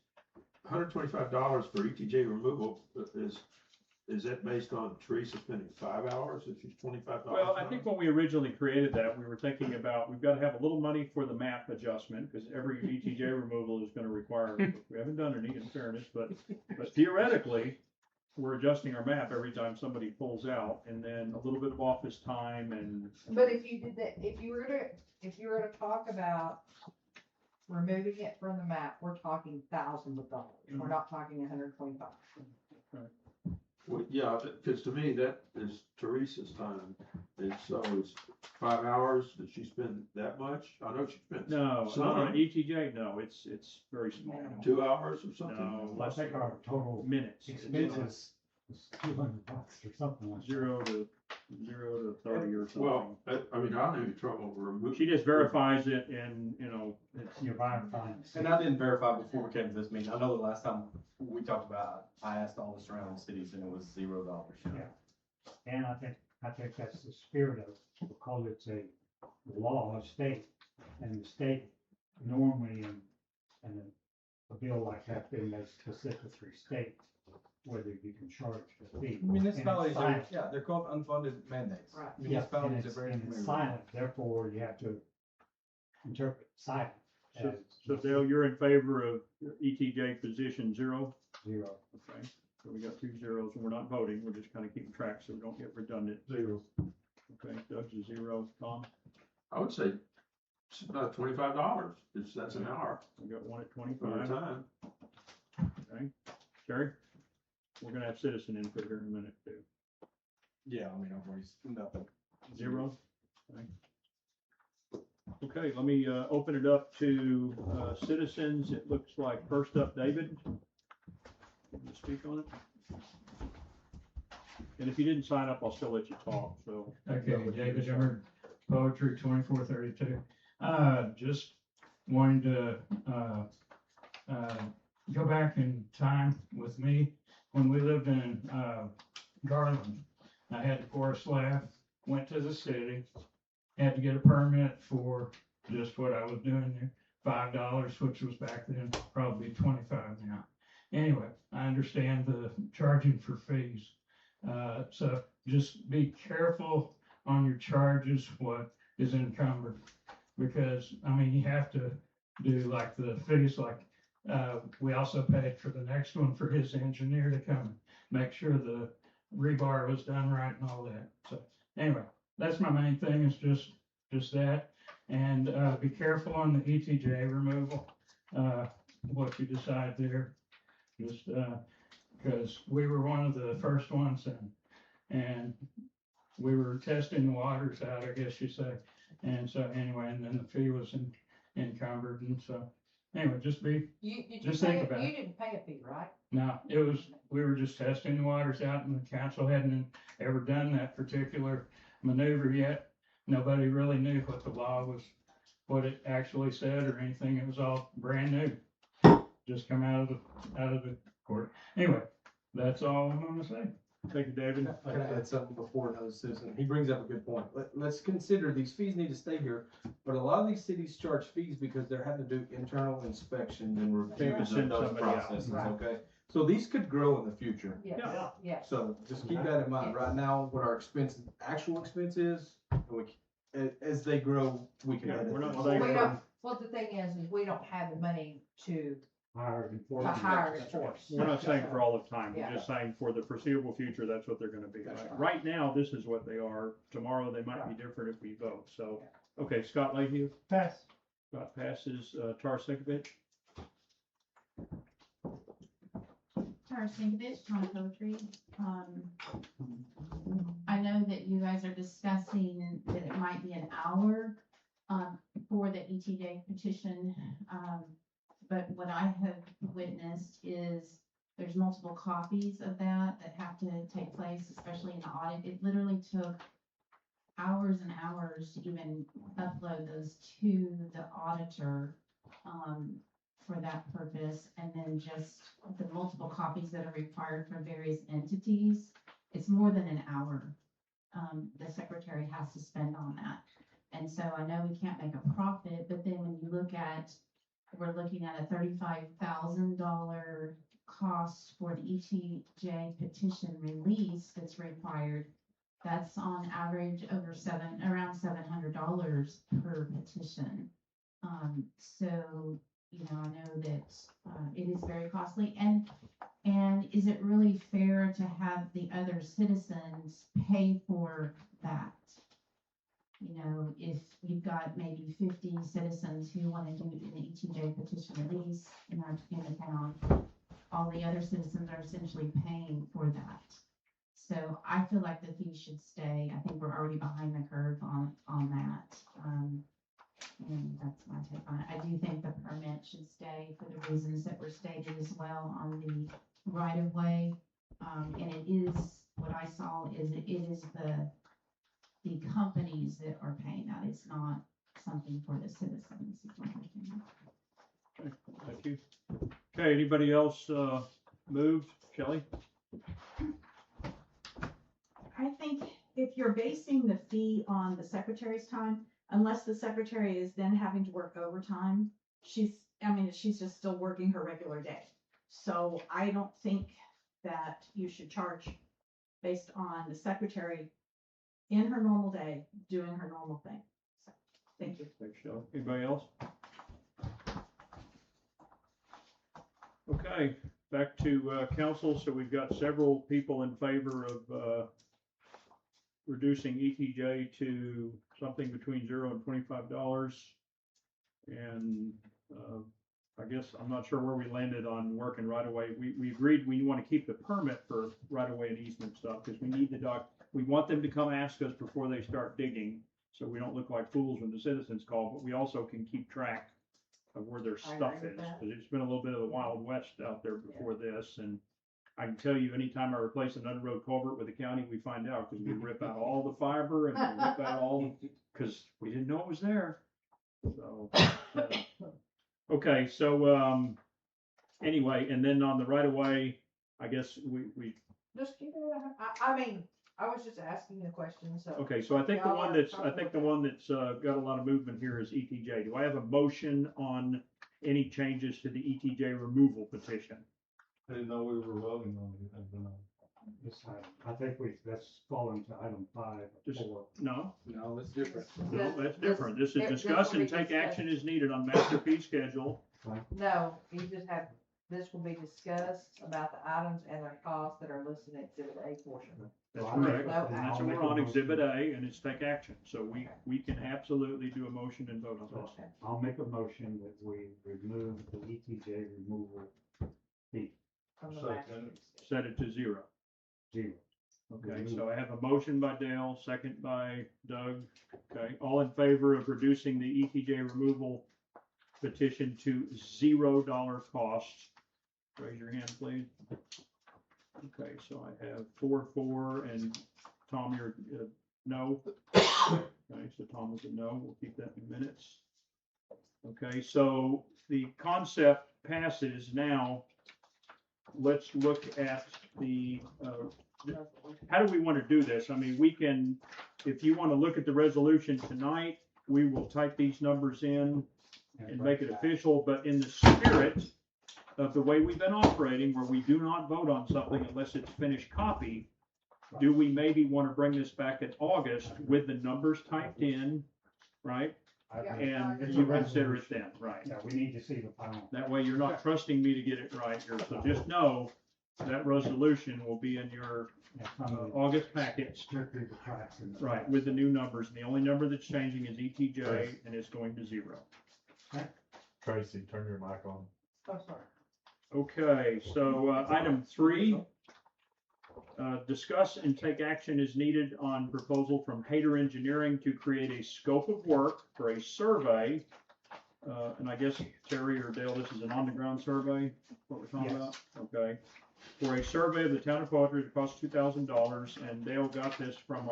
$125 for ETJ removal, is that based on Teresa spending 5 hours if she's $25? Well, I think when we originally created that, we were thinking about, we've got to have a little money for the map adjustment, because every ETJ removal is gonna require, we haven't done any in fairness, but theoretically, we're adjusting our map every time somebody pulls out, and then a little bit of office time and. But if you did that, if you were to talk about removing it from the map, we're talking thousands of dollars. We're not talking 125. Well, yeah, because to me, that is Teresa's time, and so is 5 hours, did she spend that much? I know she spent No, Some. ETJ, no, it's very small. 2 hours or something. No, I less think our total minutes. expenses is $200 or something like that. 0 to 30 or Well, something. I mean, I don't have any trouble removing. She just verifies it and, it's, You're verifying. And I didn't verify before we came to this meeting. I know the last time we talked about, I asked all the surrounding cities and it was $0. Yeah. And I think that's the spirit of it, because it's a law, a state, and the state normally in a bill like that, they may specifically state whether you can charge the fee. Municipalities And are, it's silent. they're called unfunded mandates. Right. Yeah, and Municipalities are it's, very and it's familiar. silent, therefore you have to interpret silent as so Dale, you're in favor of ETJ position 0? 0. Okay, so we got 2 zeros and we're not voting, we're just kind of keeping track so we don't get redundant. 0. Okay, Doug's a 0, Tom, I would say it's about $25, that's an hour we got one at for your 25. time. Okay, Terry? We're gonna have citizen input here in a minute too. Yeah, I mean, I've already, nothing. 0? Okay, let me, open it up to, citizens. It looks like first up, David. Can you speak on it? And if you didn't sign up, I'll still let you talk, so. Okay, David Emmert, Poetry 2432. Just wanting to, go back in time with me when we lived in, Garland. I had to pour a slab, went to the city, had to get a permit for just what I was doing there, $5, which was back then probably 25 now. Anyway, I understand the charging for fees. So just be careful on your charges, what is encumbered. Because, I mean, you have to do like the fees, like, we also paid for the next one for his engineer to come, make sure the rebar was done right and all that. So anyway, that's my main thing, is just that. And, be careful on the ETJ removal, what you decide there. Just, cause we were one of the first ones and we were testing the waters out, I guess you say. And so anyway, and then the fee was encumbered, and so, anyway, just be, just think about it. You didn't pay a fee, right? no, it was, we were just testing the waters out, and the council hadn't ever done that particular maneuver yet. Nobody really knew what the law was, what it actually said or anything. It was all brand new. Just come out of the court. Anyway, that's all I'm gonna say. Thank you, David. I gotta add something before another citizen. He brings up a good point. Let's consider these fees need to stay here, but a lot of these cities charge fees because they're having to do internal inspections and reviews of Send those somebody out. processes, Right. okay? So these could grow in the future. Yes, Yeah. yes. So just keep that in mind. Right now, what our actual expense is, and as they grow, we can Yeah, edit we're not this. saying We for- don't, well, the thing is we don't have the money to Hire hire enforce. We're not saying for all of time, Yeah. we're just saying for the foreseeable future, that's what they're gonna be. That's right. Right now, this is what they are. Tomorrow, they might be different if we vote, so. Okay, Scott Leahy, Pass. Scott passes, Tar Sinkovich, Tara Sinkovich, Tom Poetry. I know that you guys are discussing that it might be an hour, for the ETJ petition. But what I have witnessed is there's multiple copies of that have to take place, especially in the audit. It literally took hours and hours to even upload those to the auditor, for that purpose. And then just the multiple copies that are required for various entities. It's more than an hour. The secretary has to spend on that. And so I know we can't make a profit, but then when you look at, we're looking at a $35,000 cost for the ETJ petition release that's required. That's on average around $700 per petition. So, you know, I know that, it is very costly, and is it really fair to have the other citizens pay for that? You know, if you've got maybe 50 citizens who want to do an ETJ petition release in the town, all the other citizens are essentially paying for that. So I feel like the fee should stay. I think we're already behind the curve on that. And that's my take on it. I do think the permit should stay for the reasons that were stated as well on the right of way. And it is, what I saw is it is the companies that are paying that. It's not something for the citizens. Is my understanding. thank you. Okay, anybody else, moved? Shelley? I think if you're basing the fee on the secretary's time, unless the secretary is then having to work overtime, she's just still working her regular day. So I don't think that you should charge based on the secretary in her normal day, doing her normal thing. So, thank you. Thanks, Shelley. Anybody else? Okay, back to, council. So we've got several people in favor of, reducing ETJ to something between $0 and $25. And, I guess, I'm not sure where we landed on working right away. We agreed we want to keep the permit for right away and easement stuff, because we need we want them to come ask us before they start digging, so we don't look like fools when the citizens call, but we also can keep track of where their I stuff agree with is, that. because it's been a little bit of the Wild West out there before this. And I can tell you, anytime I replace an under-road culvert with the county, we find out, because we rip out all the fiber and we rip out all, because we didn't know it was there. So, okay, so, Anyway, and then on the right of way, I guess we, Just keep it, I mean, I was just asking the question, so. okay, so I think the Y'all one are that's, I comfortable think the with one that's, got a lot of movement here is ETJ. Do I have a motion on any changes to the ETJ removal petition? I didn't know we were voting on anything tonight. This item, I think that's fallen to item 5 or Just- 4. No, No, it's different. no, that's different. This is this discuss will and be take discussed. action as needed on master fee schedule. No, you just have, this will be discussed about the items and their costs that are listed in Exhibit A portion. That's Well, I'll make correct. a- No And that's I'll what make we're a on motion. Exhibit A, and it's take action. So we can absolutely do a motion and vote on this. Okay. I'll make a motion that we remove the ETJ removal fee, From the Second. master fee schedule. Set it to 0. 0. Okay, so I have a motion by Dale, second by Doug. Okay, all in favor of reducing the ETJ removal petition to $0 cost? Raise your hand, please. Okay, so I have 4, and Tom, you're, no. Okay, so Tom was a no. We'll keep that in minutes. Okay, so the concept passes. Now, let's look at the, how do we want to do this? I mean, we can, if you want to look at the resolution tonight, we will type these numbers in and make it official, but in the spirit of the way we've been operating, where we do not vote on something unless it's finished copy, do we maybe want to bring this back in August with the numbers typed in, right? Yeah. And It's you a consider it resolution. then, right? Yeah, we need to see the final. That way you're not trusting me to get it right here, so just know that resolution will be in your Yeah, some of the- August packets, Strictly the tracks and. right, with the new numbers, and the only number that's changing is ETJ, and it's going to 0. Tracy, turn your mic on. Oh, sorry. Okay, so, item 3, discuss and take action as needed on proposal from Hayter Engineering to create a scope of work for a survey. And I guess Terry or Dale, this is an on-the-ground survey, what we're talking about? Okay. For a survey of the town of Poetry, it costs $2,000, and Dale got this from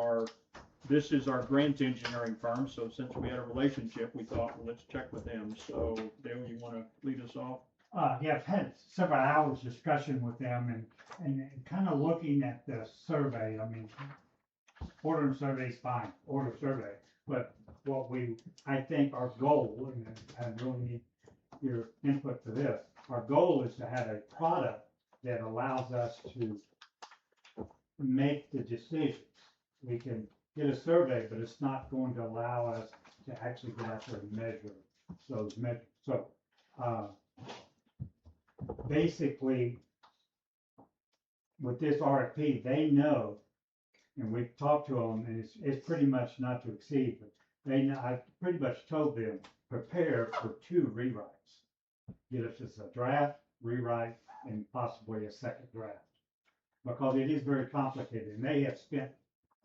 this is our grant engineering firm, so since we had a relationship, we thought, well, let's check with them. So Dale, you wanna lead us off? Yeah, I've had several hours discussion with them and kind of looking at the survey. I mean, ordering survey's fine, order survey. But what I think our goal, and I really need your input for this, our goal is to have a product that allows us to make the decisions. We can get a survey, but it's not going to allow us to actually get out there and measure those measures. So, basically, with this RFP, they know, and we've talked to them, and it's pretty much not to exceed, but they know, I pretty much told them, prepare for 2 rewrites. Get us just a draft, rewrite, and possibly a second draft. Because it is very complicated, and they have spent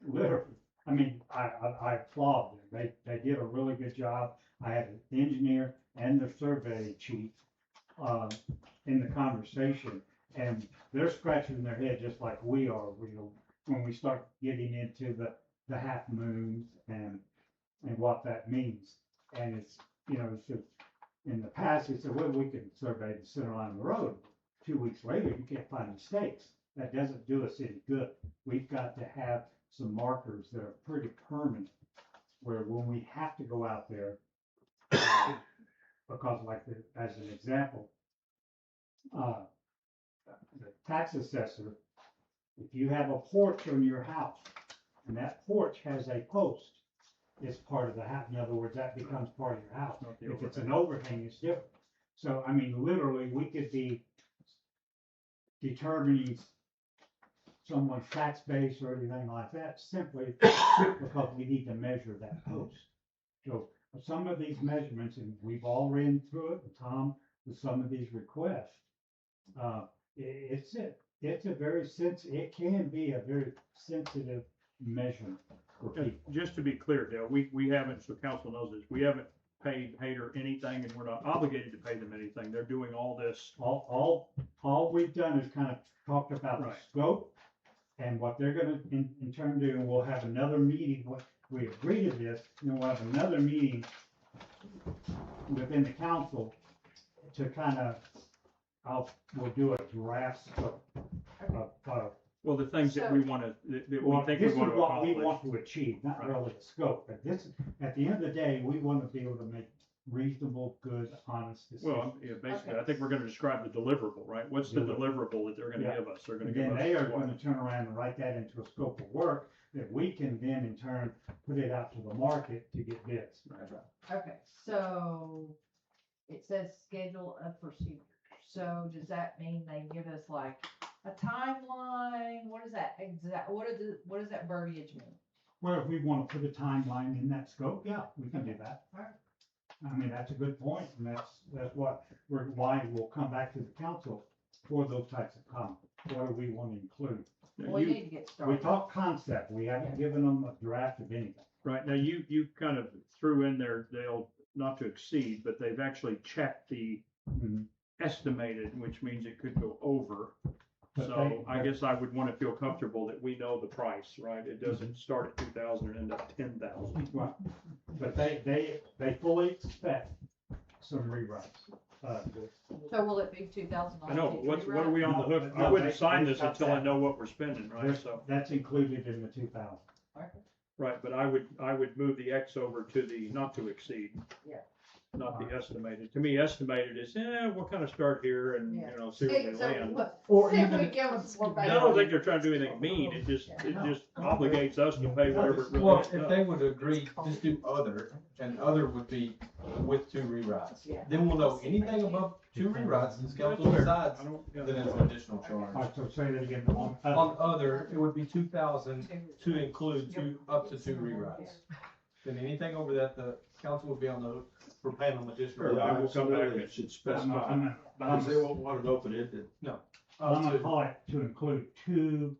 literally, I mean, I applaud them. They did a really good job. I had an engineer and the survey chief, in the conversation, and they're scratching their head just like we are, when we start getting into the half moons and what that means. And it's, so in the past, they said, well, we can survey the center line of the road. 2 weeks later, you can't find mistakes. That doesn't do us any good. We've got to have some markers that are pretty permanent, where when we have to go out there, because as an example, the tax assessor, if you have a porch on your house, and that porch has a post, it's part of the house. In other words, that becomes part of your house. Not the If it's an overhang, it's different. So, I mean, literally, we could be determining someone's tax base or anything like that simply because we need to measure that post. So some of these measurements, and we've all ran through it, and Tom, with some of these requests, it can be a very sensitive measurement for people. Just to be clear, Dale, we haven't, so council knows this, we haven't paid Hayter anything, and we're not obligated to pay them anything. They're doing all this. All we've done is kind of talked about the Right. scope and what they're gonna in turn do, and we'll have another meeting. What we agree to this, and we'll have another meeting within the council to kind of we'll do a draft of, Well, the things that we wanna, that we well, think this we is wanna what we accomplish. want to achieve, not Right. really the scope, but this, at the end of the day, we want to be able to make reasonable, good, honest decisions. Well, yeah, basically, Okay. I think we're gonna describe the deliverable, right? What's the deliverable that they're gonna Yeah. give us? They're gonna And give then us. they are what? gonna turn around and write that into a scope of work that we can then in turn put it out to the market to get bids. Okay, so it says schedule of procedure. So does that mean they give us like a timeline? What is that exact, what does that verbiage mean? Well, if we wanna put a timeline in that scope, yeah, we can do that. Alright. I mean, that's a good point, and that's what, why we'll come back to the council for those types of comments. What do we wanna include? Now, We you- need to get We started. talk concept, we haven't given them a draft of anything. Right, now you kind of threw in there, they'll not to exceed, but they've actually checked the Mhm. estimated, which means it could go over. But So I guess I would wanna feel comfortable that we know the price, right? It doesn't start at 2,000 and end up 10,000. Right. But they fully expect some rewrites. So will it be 2000? I know, but what are we on the hook? I No, wouldn't they- sign they this got until I that. know what we're spending, right? So, That's included in the 2,000. right, but I would move the X over to the not to exceed. Yeah. Not the estimated. To me, estimated is, we'll kind of start here and, Yeah. see where we land. Or See if even we give them some more I don't think they're trying to do anything mean, it just obligates us to pay whatever it really Well, is. if they would agree, just do other, and other would be with 2 rewrites. Yeah. Then we'll know anything above 2 rewrites, and council That's fair. decides, I don't- yeah. then it's an additional charge. Alright, so say that again. On other, it would be 2,000 to include up to 2 rewrites. Then anything over that, the council would be on the hook for paying them additional. Or I will come back Absolutely, and it should I'm specify, gonna- because they won't want it open-ended. I'm gonna call it to include 2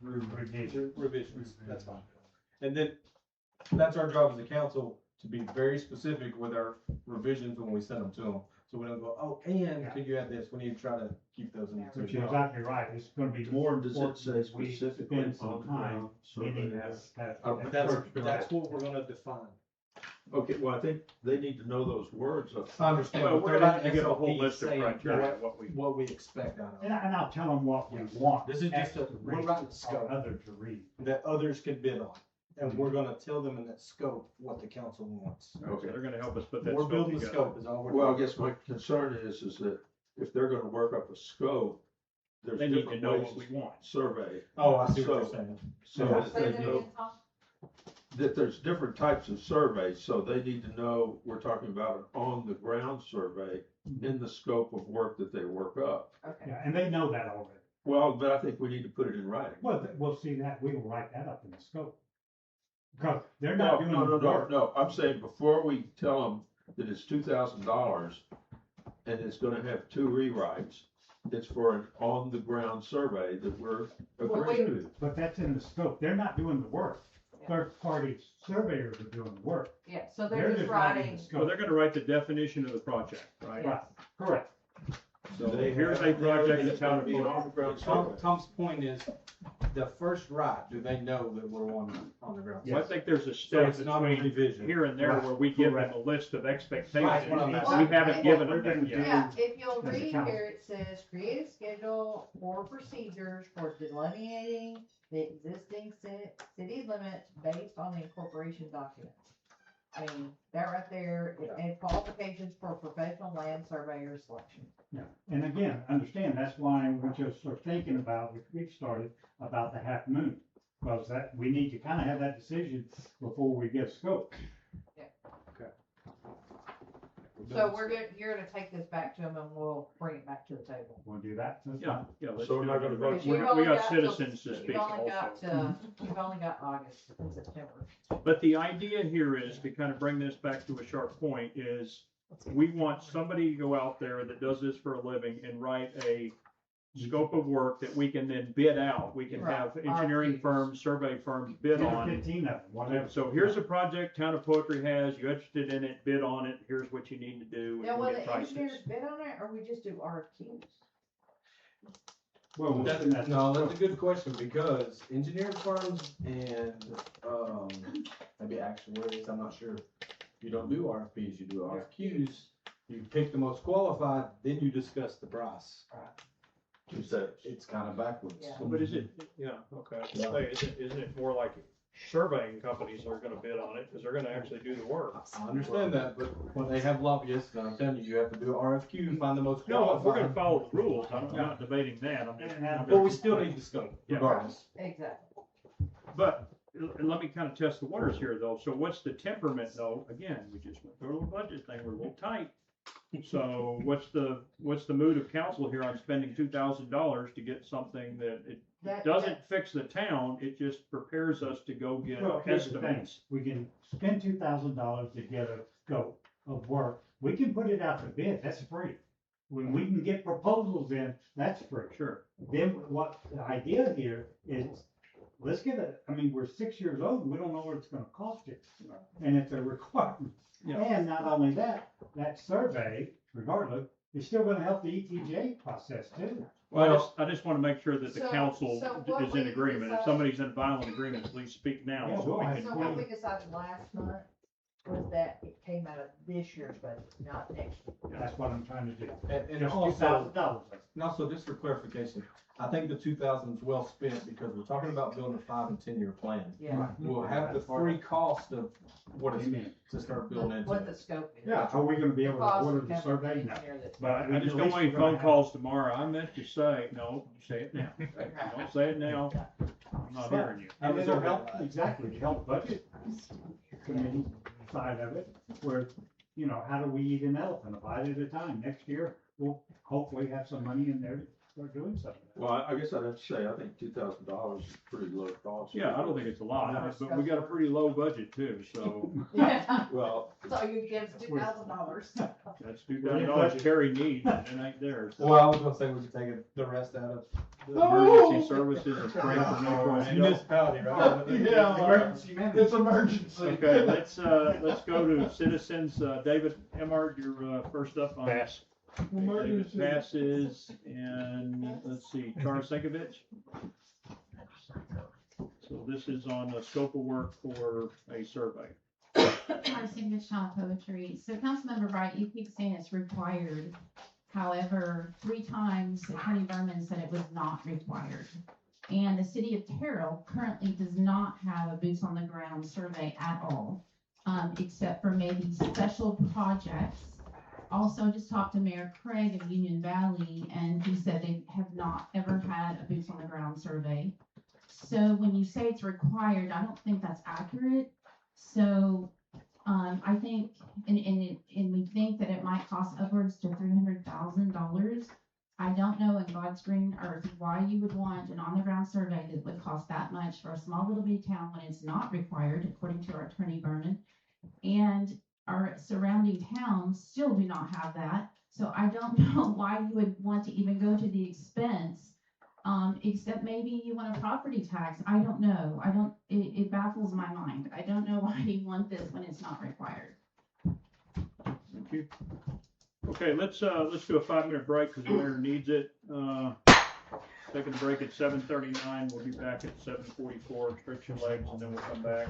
revisions. Revisions, that's fine. And then, that's our job as a council, to be very specific with our revisions when we send them to them. So we don't go, oh, and could you add this, we need to try to keep those in. Which you're exactly right, it's gonna be more Does it important say that we specifically spend some on the time ground survey? getting that. That's what we're gonna define. Okay, well, I think they need to know those words up. I understand. Well, but we're they're gonna not have to give a whole SOPs list of saying criteria, what we. What we expect out of it. And I'll tell them what we want. This is just a, we're writing for scope others to read. that others can bid on. And we're gonna tell them in that scope what the council wants. Okay. They're gonna help us put that We're scope building the together. scope is all we're. Well, I guess my concern is that if they're gonna work up a scope, there's They need to different know ways what we to want. survey. Oh, I see what you're So- saying. So Yeah. that Say they that know again, Tom? that there's different types of surveys, so they need to know, we're talking about an on-the-ground survey in the scope of work that they work up. Okay. Yeah, and they know that already. Well, but I think we need to put it in writing. Well, we'll see that, we will write that up in the scope. Because they're not doing No, the work. no, I'm saying before we tell them that it's $2,000 and it's gonna have 2 rewrites, it's for an on-the-ground survey that we're agreeing to. But that's in the scope, they're not doing the work. Third-party surveyors are doing the work. Yeah, so they're just writing, the So scope. they're gonna write the definition of the project, right? Right, correct. So here's a project that's how to be be an on-the-ground Tom, survey. Tom's point is, the first right, do they know that we're on the ground? Well, I think there's a So step it's not a between revision. here and there Right, where we give them correct. a list of Right, expectations. what I'm We asking. haven't given them that yet. yeah, if you'll As a read council. here, it says, create a schedule or procedures for delineating the existing city limits based on the incorporation documents. I mean, that right there, and qualifications for professional land surveyor selection. Yeah, and again, understand, that's why we just start thinking about, which we've started, about the half moon. Because that, we need to kind of have that decision before we get scope. So you're gonna take this back to them and we'll bring it back to the table. We'll do that. That's Yeah, fine. yeah. let's So we're do not it. gonna vote. Because you've We only got got citizens to till- speak You've only got, also. you've only got August and September. But the idea here is to kind of bring this back to a sharp point is we want somebody to go out there that does this for a living and write a scope of work that we can then bid out. We can have Right. engineering RFQs. firms, survey firms bid 10 or on. 15 of them, whatever. So here's a project Town of Poetry has, you're interested in it, bid on it, here's what you need to do. Now, and will we'll get the engineers prices. bid on it or we just do RFQs? Well, we'll That's, send that. no, that's a good question, because engineering firms and, maybe actuaries, I'm not sure. You don't do RFPs, you do RFQs. You pick the most qualified, then you discuss the price. So it's kind of backwards. Yeah. But is it, yeah, okay, Hey, isn't it more like surveying companies are gonna bid on it, because they're gonna actually do the work? I understand that, but when they have lobbyists, and I'm telling you, you have to do an RFQ, find the most No, qualified. we're gonna follow the rules, I'm not debating that, I'm just. But we still need the scope, Yeah. regardless. Exactly. But, let me kind of test the waters here, though, so what's the temperament, though, again, we just went through a little budget thing, we're a little tight. So what's the mood of council here on spending $2,000 to get something that it That- doesn't fix the town, it just prepares us to go get Well, here's the thing. estimates? We can spend $2,000 to get a scope of work. We can put it out to bid, that's free. When we can get proposals in, that's free. Sure, Then what the idea here is, let's get it, I mean, we're 6 years old, and we don't know what it's gonna cost you. And it's a requirement. Yeah. And not only that, that survey, regardless, is still gonna help the ETJ process too. well, I just wanna make sure that the So- council so what is in we agreement, if decided- somebody's in violent agreement, please speak now, Yeah, so we'll we have- can. So what we decided last month was that it came out of this year's budget, not next year. That's what I'm trying to do. And Just also, $2,000. and also just for clarification, I think the 2,000 is well spent because we're talking about building a 5 and 10 year plan. Yeah. We'll have the free cost of what it's Amen. to start building into. What the scope is. Yeah, are we gonna be able to Cost order of the having survey? an No. engineer that- But I At just don't least want any we're gonna phone have- calls tomorrow, I meant to say, no, say it now, don't say it now, I'm not hearing you. And it'll help, exactly, help budget committee side of it, where, you know, how do we eat an elephant, a bite at a time? Next year, we'll hopefully have some money in there to start doing something. Well, I guess I'd have to say, I think $2,000 is pretty low cost. Yeah, I don't think it's a lot, but we got a pretty low budget too, so Yeah, Well, so you give $2,000. that's $2,000 Terry needs, and it ain't theirs. Well, I was gonna say we could take the rest out of The emergency services and spring tornado. municipality, right? Yeah. Emergency management. It's emergency. Okay, let's go to citizens, David Emard, you're, first up on. Pass. David Emergency. passes, and let's see, Charles Sinkovich. So this is on the scope of work for a survey. Our signature on poetry. So Councilmember Bright, you keep saying it's required. However, 3 times Attorney Berman said it was not required. And the city of Terrell currently does not have a boots on the ground survey at all, except for maybe special projects. Also, just talked to Mayor Craig of Union Valley, and he said they have not ever had a boots on the ground survey. So when you say it's required, I don't think that's accurate. So, I think, and we think that it might cost upwards to $300,000. I don't know in God's green earth why you would want an on-the-ground survey that would cost that much for a small little bitty town when it's not required, according to our attorney Berman. And our surrounding towns still do not have that. So I don't know why you would want to even go to the expense, except maybe you want a property tax. I don't know. It baffles my mind. I don't know why you want this when it's not required. Thank you. Okay, let's do a 5-minute break because the mayor needs it. Taking a break at 7:39. We'll be back at 7:44. Stretch your legs and then we'll come back.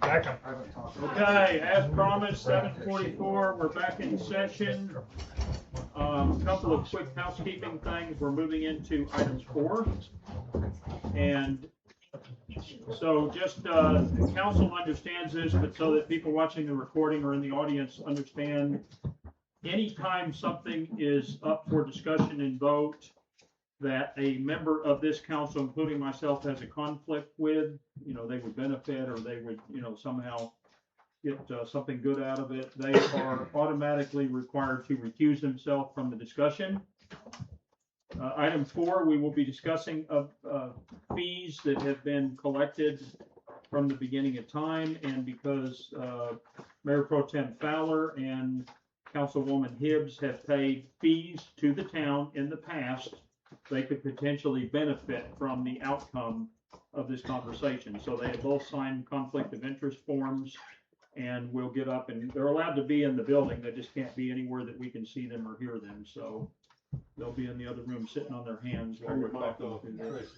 Okay, as promised, 7:44, we're back in session. Couple of quick housekeeping things. We're moving into items 4. And so just, the council understands this, but so that people watching the recording or in the audience understand, anytime something is up for discussion and vote that a member of this council, including myself, has a conflict with, they would benefit or they would, somehow get something good out of it, they are automatically required to recuse themselves from the discussion. Item 4, we will be discussing fees that have been collected from the beginning of time, and because Mayor Pro Tem Fowler and Councilwoman Hibbs have paid fees to the town in the past, they could potentially benefit from the outcome of this conversation. So they have both signed conflict of interest forms, and we'll get up, and they're allowed to be in the building, they just can't be anywhere that we can see them or hear them. So they'll be in the other room sitting on their hands while we're talking through this.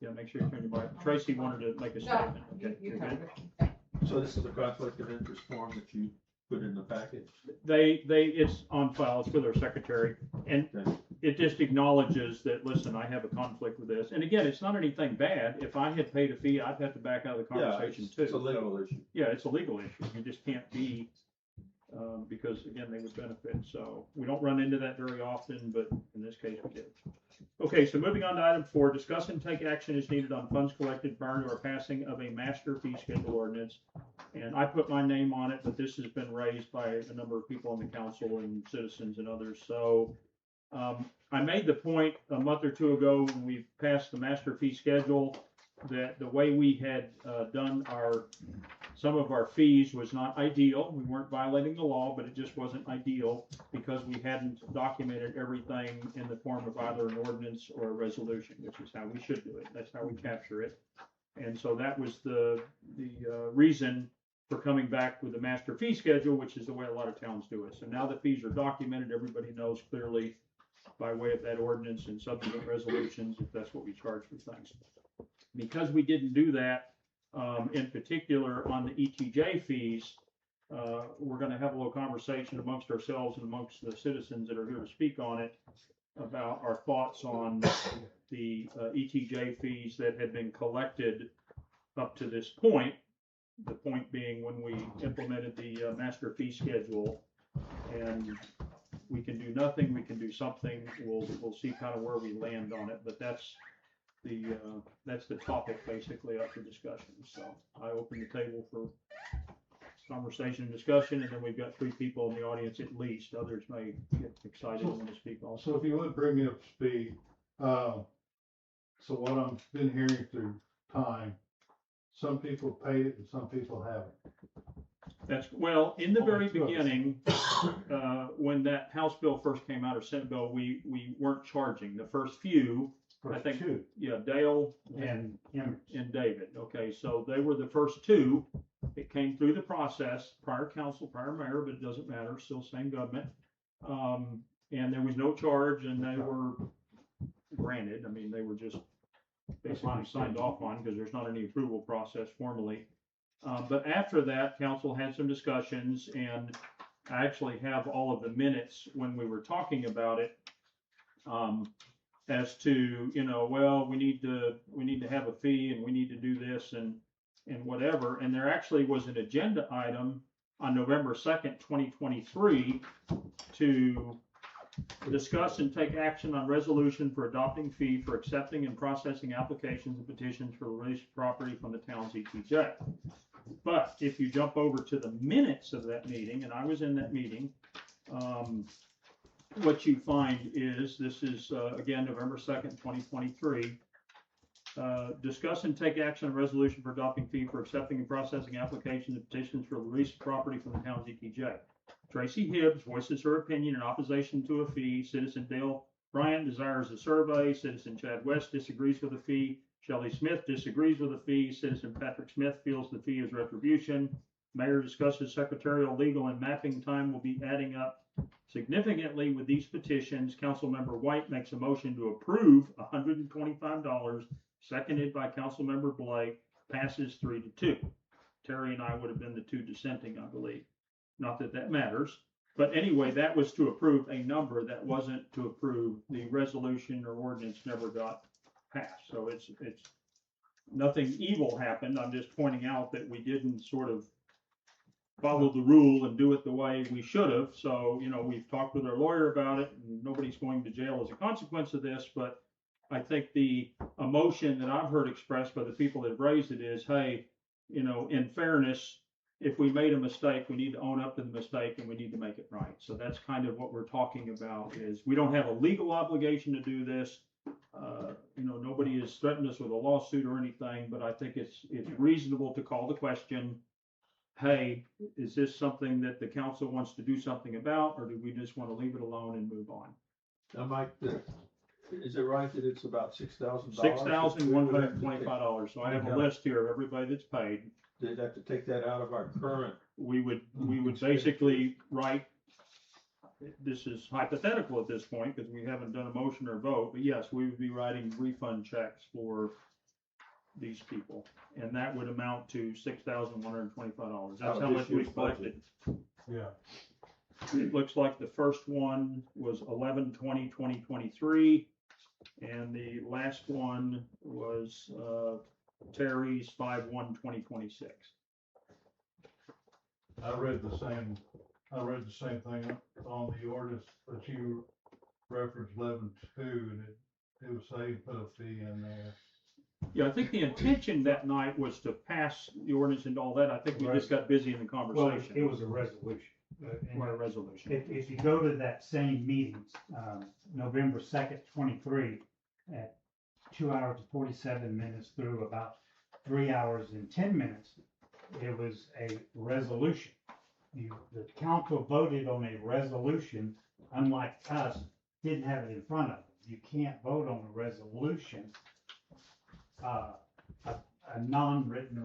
Yeah, make sure you turn your mic. Tracy wanted to make a statement. Okay, you're good. So this is the conflict of interest form that you put in the package? It's on file, it's with our secretary, and Okay. it just acknowledges that, listen, I have a conflict with this. And again, it's not anything bad. If I had paid a fee, I'd have to back out of the conversation too. It's a legal issue. Yeah, it's a legal issue. You just can't be, because again, they would benefit. So we don't run into that very often, but in this case we did. Okay, so moving on to item 4, discuss and take action as needed on funds collected prior to our passing of a master fee schedule ordinance. And I put my name on it, but this has been raised by a number of people on the council and citizens and others. So I made the point a month or two ago when we passed the master fee schedule that the way we had done some of our fees was not ideal. We weren't violating the law, but it just wasn't ideal because we hadn't documented everything in the form of either an ordinance or a resolution, which is how we should do it. That's how we capture it. And so that was the reason for coming back with the master fee schedule, which is the way a lot of towns do it. So now the fees are documented, everybody knows clearly by way of that ordinance and subsequent resolutions if that's what we charge for things. Because we didn't do that, in particular on the ETJ fees, we're going to have a little conversation amongst ourselves and amongst the citizens that are here to speak on it about our thoughts on the ETJ fees that had been collected up to this point. The point being when we implemented the master fee schedule, and we can do nothing, we can do something. We'll see kind of where we land on it, but that's the topic basically up for discussion. So I open the table for conversation and discussion, and then we've got 3 people in the audience at least. Others may get excited and want to speak also. So if you would bring me up to speed, so what I've been hearing through time, some people paid it and some people haven't. Well, in the very beginning, when that House bill first came out or Senate bill, we weren't charging. The first few, I think, 2. yeah, Dale And David. Okay, so they were the first 2. It came through the process, prior council, prior mayor, but it doesn't matter, still same government. And there was no charge, and they were granted. I mean, they were just basically signed off on because there's not any approval process formally. But after that, council had some discussions, and I actually have all of the minutes when we were talking about it, as to, well, we need to have a fee and we need to do this and whatever. And there actually was an agenda item on November 2nd, 2023 to discuss and take action on resolution for adopting fee for accepting and processing applications and petitions for release of property from the town's ETJ. But if you jump over to the minutes of that meeting, and I was in that meeting, what you find is, this is, again, November 2nd, 2023, discuss and take action on resolution for adopting fee for accepting and processing applications and petitions for release of property from the town's ETJ. Tracy Hibbs voices her opinion in opposition to a fee. Citizen Dale Bryant desires a survey. Citizen Chad West disagrees with the fee. Shelley Smith disagrees with the fee. Citizen Patrick Smith feels the fee is retribution. Mayor discusses secretarial, legal, and mapping time will be adding up significantly with these petitions. Councilmember White makes a motion to approve $125, seconded by Councilmember Blake, passes 3-2. Terry and I would have been the two dissenting, I believe. Not that that matters, but anyway, that was to approve a number that wasn't to approve the resolution or ordinance never got passed. So it's nothing evil happened. I'm just pointing out that we didn't sort of follow the rule and do it the way we should have. So, you know, we've talked with our lawyer about it, and nobody's going to jail as a consequence of this, but I think the emotion that I've heard expressed by the people that have raised it is, hey, you know, in fairness, if we made a mistake, we need to own up to the mistake and we need to make it right. So that's kind of what we're talking about, is we don't have a legal obligation to do this. You know, nobody has threatened us with a lawsuit or anything, but I think it's reasonable to call the question, hey, is this something that the council wants to do something about, or do we just want to leave it alone and move on? Now, Mike, is it right that it's about $6,000? $6,125. So I have a list here of everybody that's paid. They'd have to take that out of our current. We would basically write, this is hypothetical at this point because we haven't done a motion or vote, but yes, we would be writing refund checks for these people. And that would amount to $6,125. That's how much we collected. Yeah. It looks like the first one was 11/20/2023, and the last one was Terry's 5/1/2026. I read the same thing on the ordinance that you referenced 11-2, and it was saying put a fee in there. Yeah, I think the intention that night was to pass the ordinance and all that. I think we just got busy in the Well, conversation. it was a resolution. And Or a resolution. if you go to that same meeting, November 2nd, 23, at 2 hours and 47 minutes through about 3 hours and 10 minutes, it was a resolution. The council voted on a resolution, unlike us, didn't have it in front of them. You can't vote on a resolution, a non-written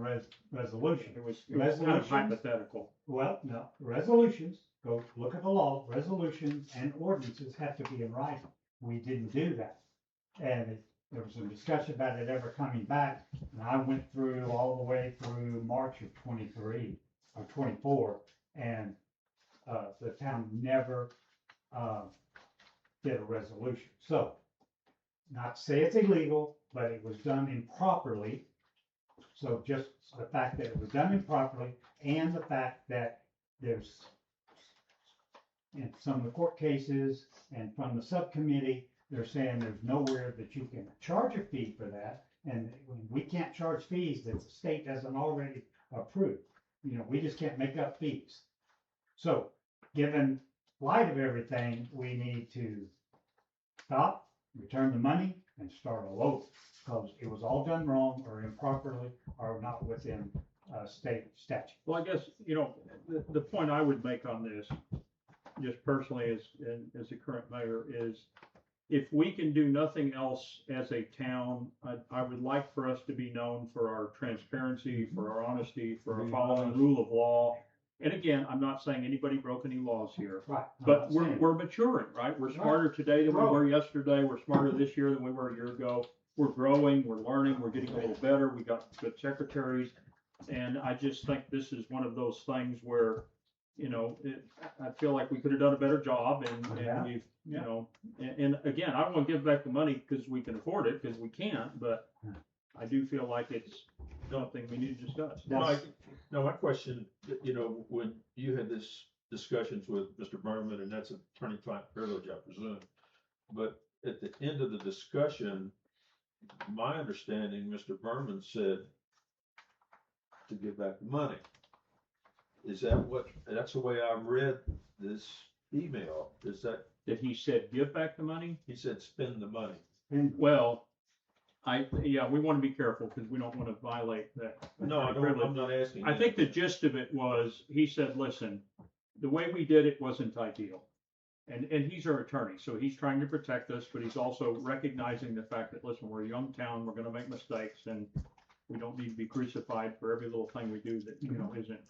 resolution. It was kind of hypothetical. Well, no, resolutions, go look at the law, resolutions and ordinances have to be in writing. We didn't do that. And there was some discussion about it ever coming back, and I went through all the way through March of 23 or 24, and the town never did a resolution. So, not to say it's illegal, but it was done improperly. So just the fact that it was done improperly, and the fact that there's, in some of the court cases and from the subcommittee, they're saying there's nowhere that you can charge a fee for that, and we can't charge fees that the state hasn't already approved. You know, we just can't make up fees. So, given light of everything, we need to stop, return the money, and start all over, because it was all done wrong or improperly or not within state statute. Well, I guess, you know, the point I would make on this, just personally as the current mayor, is if we can do nothing else as a town, I would like for us to be known for our transparency, for our honesty, for our following the rule of law. And again, I'm not saying anybody broke any laws here, Right. but we're maturing, right? We're smarter today than we were yesterday. We're smarter this year than we were a year ago. We're growing, we're learning, we're getting a little better. We got good secretaries. And I just think this is one of those things where, you know, I feel like we could have done a better job, and we've, you know, and again, I don't want to give back the money because we can afford it, because we can't, but I do feel like it's something we need to discuss. Mike, now my question, you know, when you had this discussions with Mr. Berman, and that's attorney-client privilege, I presume, but at the end of the discussion, my understanding, Mr. Berman said to give back the money. Is that that's the way I read this email? Is that? That he said, give back the money? He said, spend the money. Well, we want to be careful because we don't want to violate that. No, I don't, I'm not asking. I think the gist of it was, he said, listen, the way we did it wasn't ideal. And he's our attorney, so he's trying to protect us, but he's also recognizing the fact that, listen, we're a young town, we're going to make mistakes, and we don't need to be crucified for every little thing we do that, you know, isn't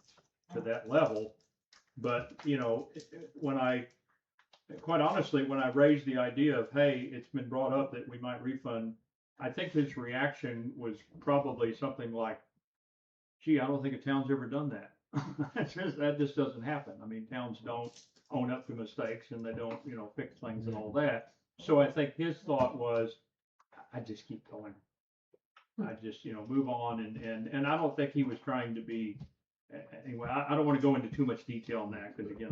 to that level. But, you know, quite honestly, when I raised the idea of, hey, it's been brought up that we might refund, I think his reaction was probably something like, gee, I don't think a town's ever done that. That just doesn't happen. I mean, towns don't own up to mistakes and they don't, fix things and all that. So I think his thought was, I just keep going. I just, move on and I don't think he was trying to be, anyway, I don't want to go into too much detail on that because again,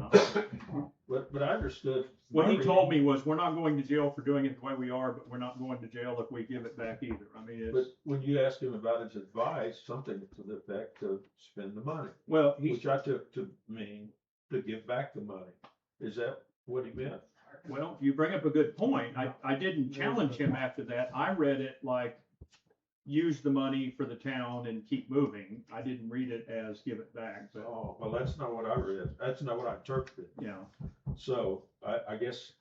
But I understood. what he told me was, we're not going to jail for doing it the way we are, but we're not going to jail if we give it back either. I mean, But it's, when you asked him about his advice, something to the effect to spend the money, well, which I took to mean to give back the money. Is that what he meant? well, you bring up a good point. I didn't challenge him after that. I read it like, use the money for the town and keep moving. I didn't read it as give it back, but, Oh, well, that's not what I read. That's not what I interpreted. So I guess,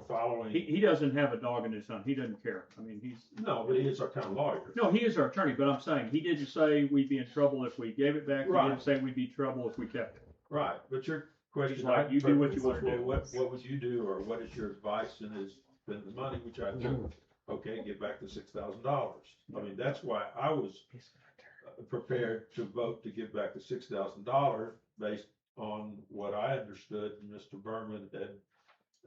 following. he doesn't have a dog in his hunt. He doesn't care. I mean, No, but he is our town lawyer. no, he is our attorney, but I'm saying, he didn't say we'd be in trouble if we gave it back. He Right. didn't say we'd be in trouble if we kept it. Right, but your question. He's like, you do what you was, wanna do. well, what would you do, or what is your advice, and is spend the money, which I took, okay, give back the $6,000. I mean, that's why I was prepared to vote to give back the $6,000 based on what I understood Mr. Berman had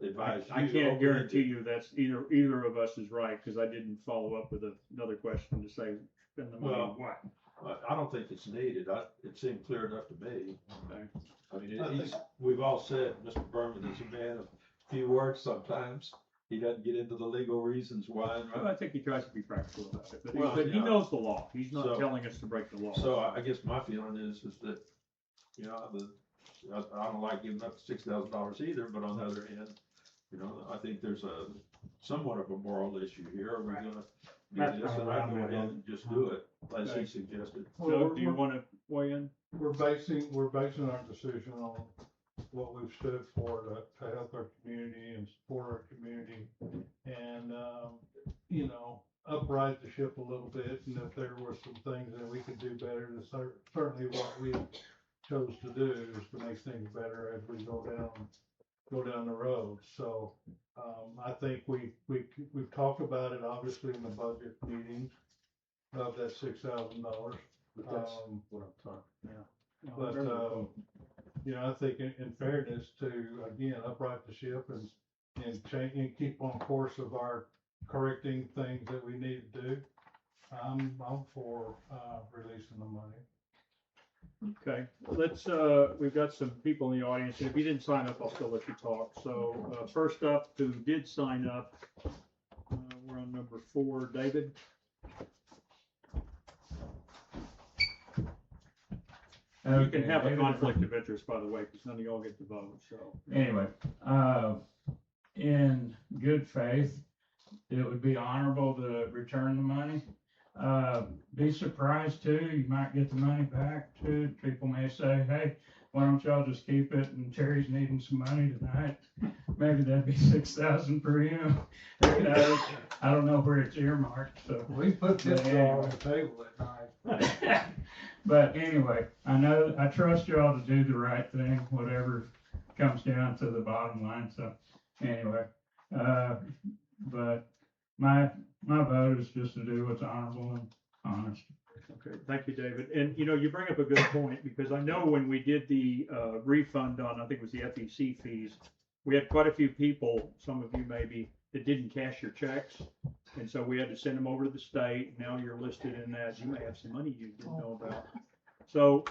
advised you. I can't guarantee you that's either of us is right, because I didn't follow up with another question to say, spend the money on what? I don't think it's needed. It seemed clear enough to me. Okay. I mean, we've all said Mr. Berman is a man of few words sometimes. He doesn't get into the legal reasons why. Well, I think he tries to be practical about it, Well, but he yeah. knows the law. He's not So- telling us to break the law. So I guess my feeling is that, I don't like giving up $6,000 either, but on the other hand, I think there's somewhat of a moral issue here. Are we gonna do That's this? kinda And where I I'm go at ahead on and just do it, as Okay. he suggested. Doug, do you want to weigh in? We're basing our decision on what we've stood for to help our community and support our community. And, upright the ship a little bit, and if there were some things that we could do better, certainly what we chose to do is to make things better as we go down the road. So, I think we've talked about it obviously in the budget meetings of that $6,000. But that's what I'm talking. But, I think in fairness to, again, upright the ship and change and keep on course of our correcting things that we need to do, I'm for, releasing the money. Okay, we've got some people in the audience, and if you didn't sign up, I'll still let you talk. So, first up, who did sign up, we're on number 4, David. You can have a conflict of interest, by the way, because none of y'all get to vote, so. Anyway, in good faith, it would be honorable to return the money. Be surprised too, you might get the money back too. People may say, hey, why don't y'all just keep it, and Terry's needing some money tonight. Maybe that'd be 6,000 per you. Who knows? I don't know where it's earmarked, so. We put this Yeah. all on the table at night. But anyway, I trust y'all to do the right thing, whatever comes down to the bottom line, so anyway. But my vote is just to do what's honorable and honest. Okay, thank you, David. And, you bring up a good point, because I know when we did the refund on, I think it was the FEC fees, we had quite a few people, some of you maybe, that didn't cash your checks. And so we had to send them over to the state. Now you're listed in that. You may have some money you didn't know about. So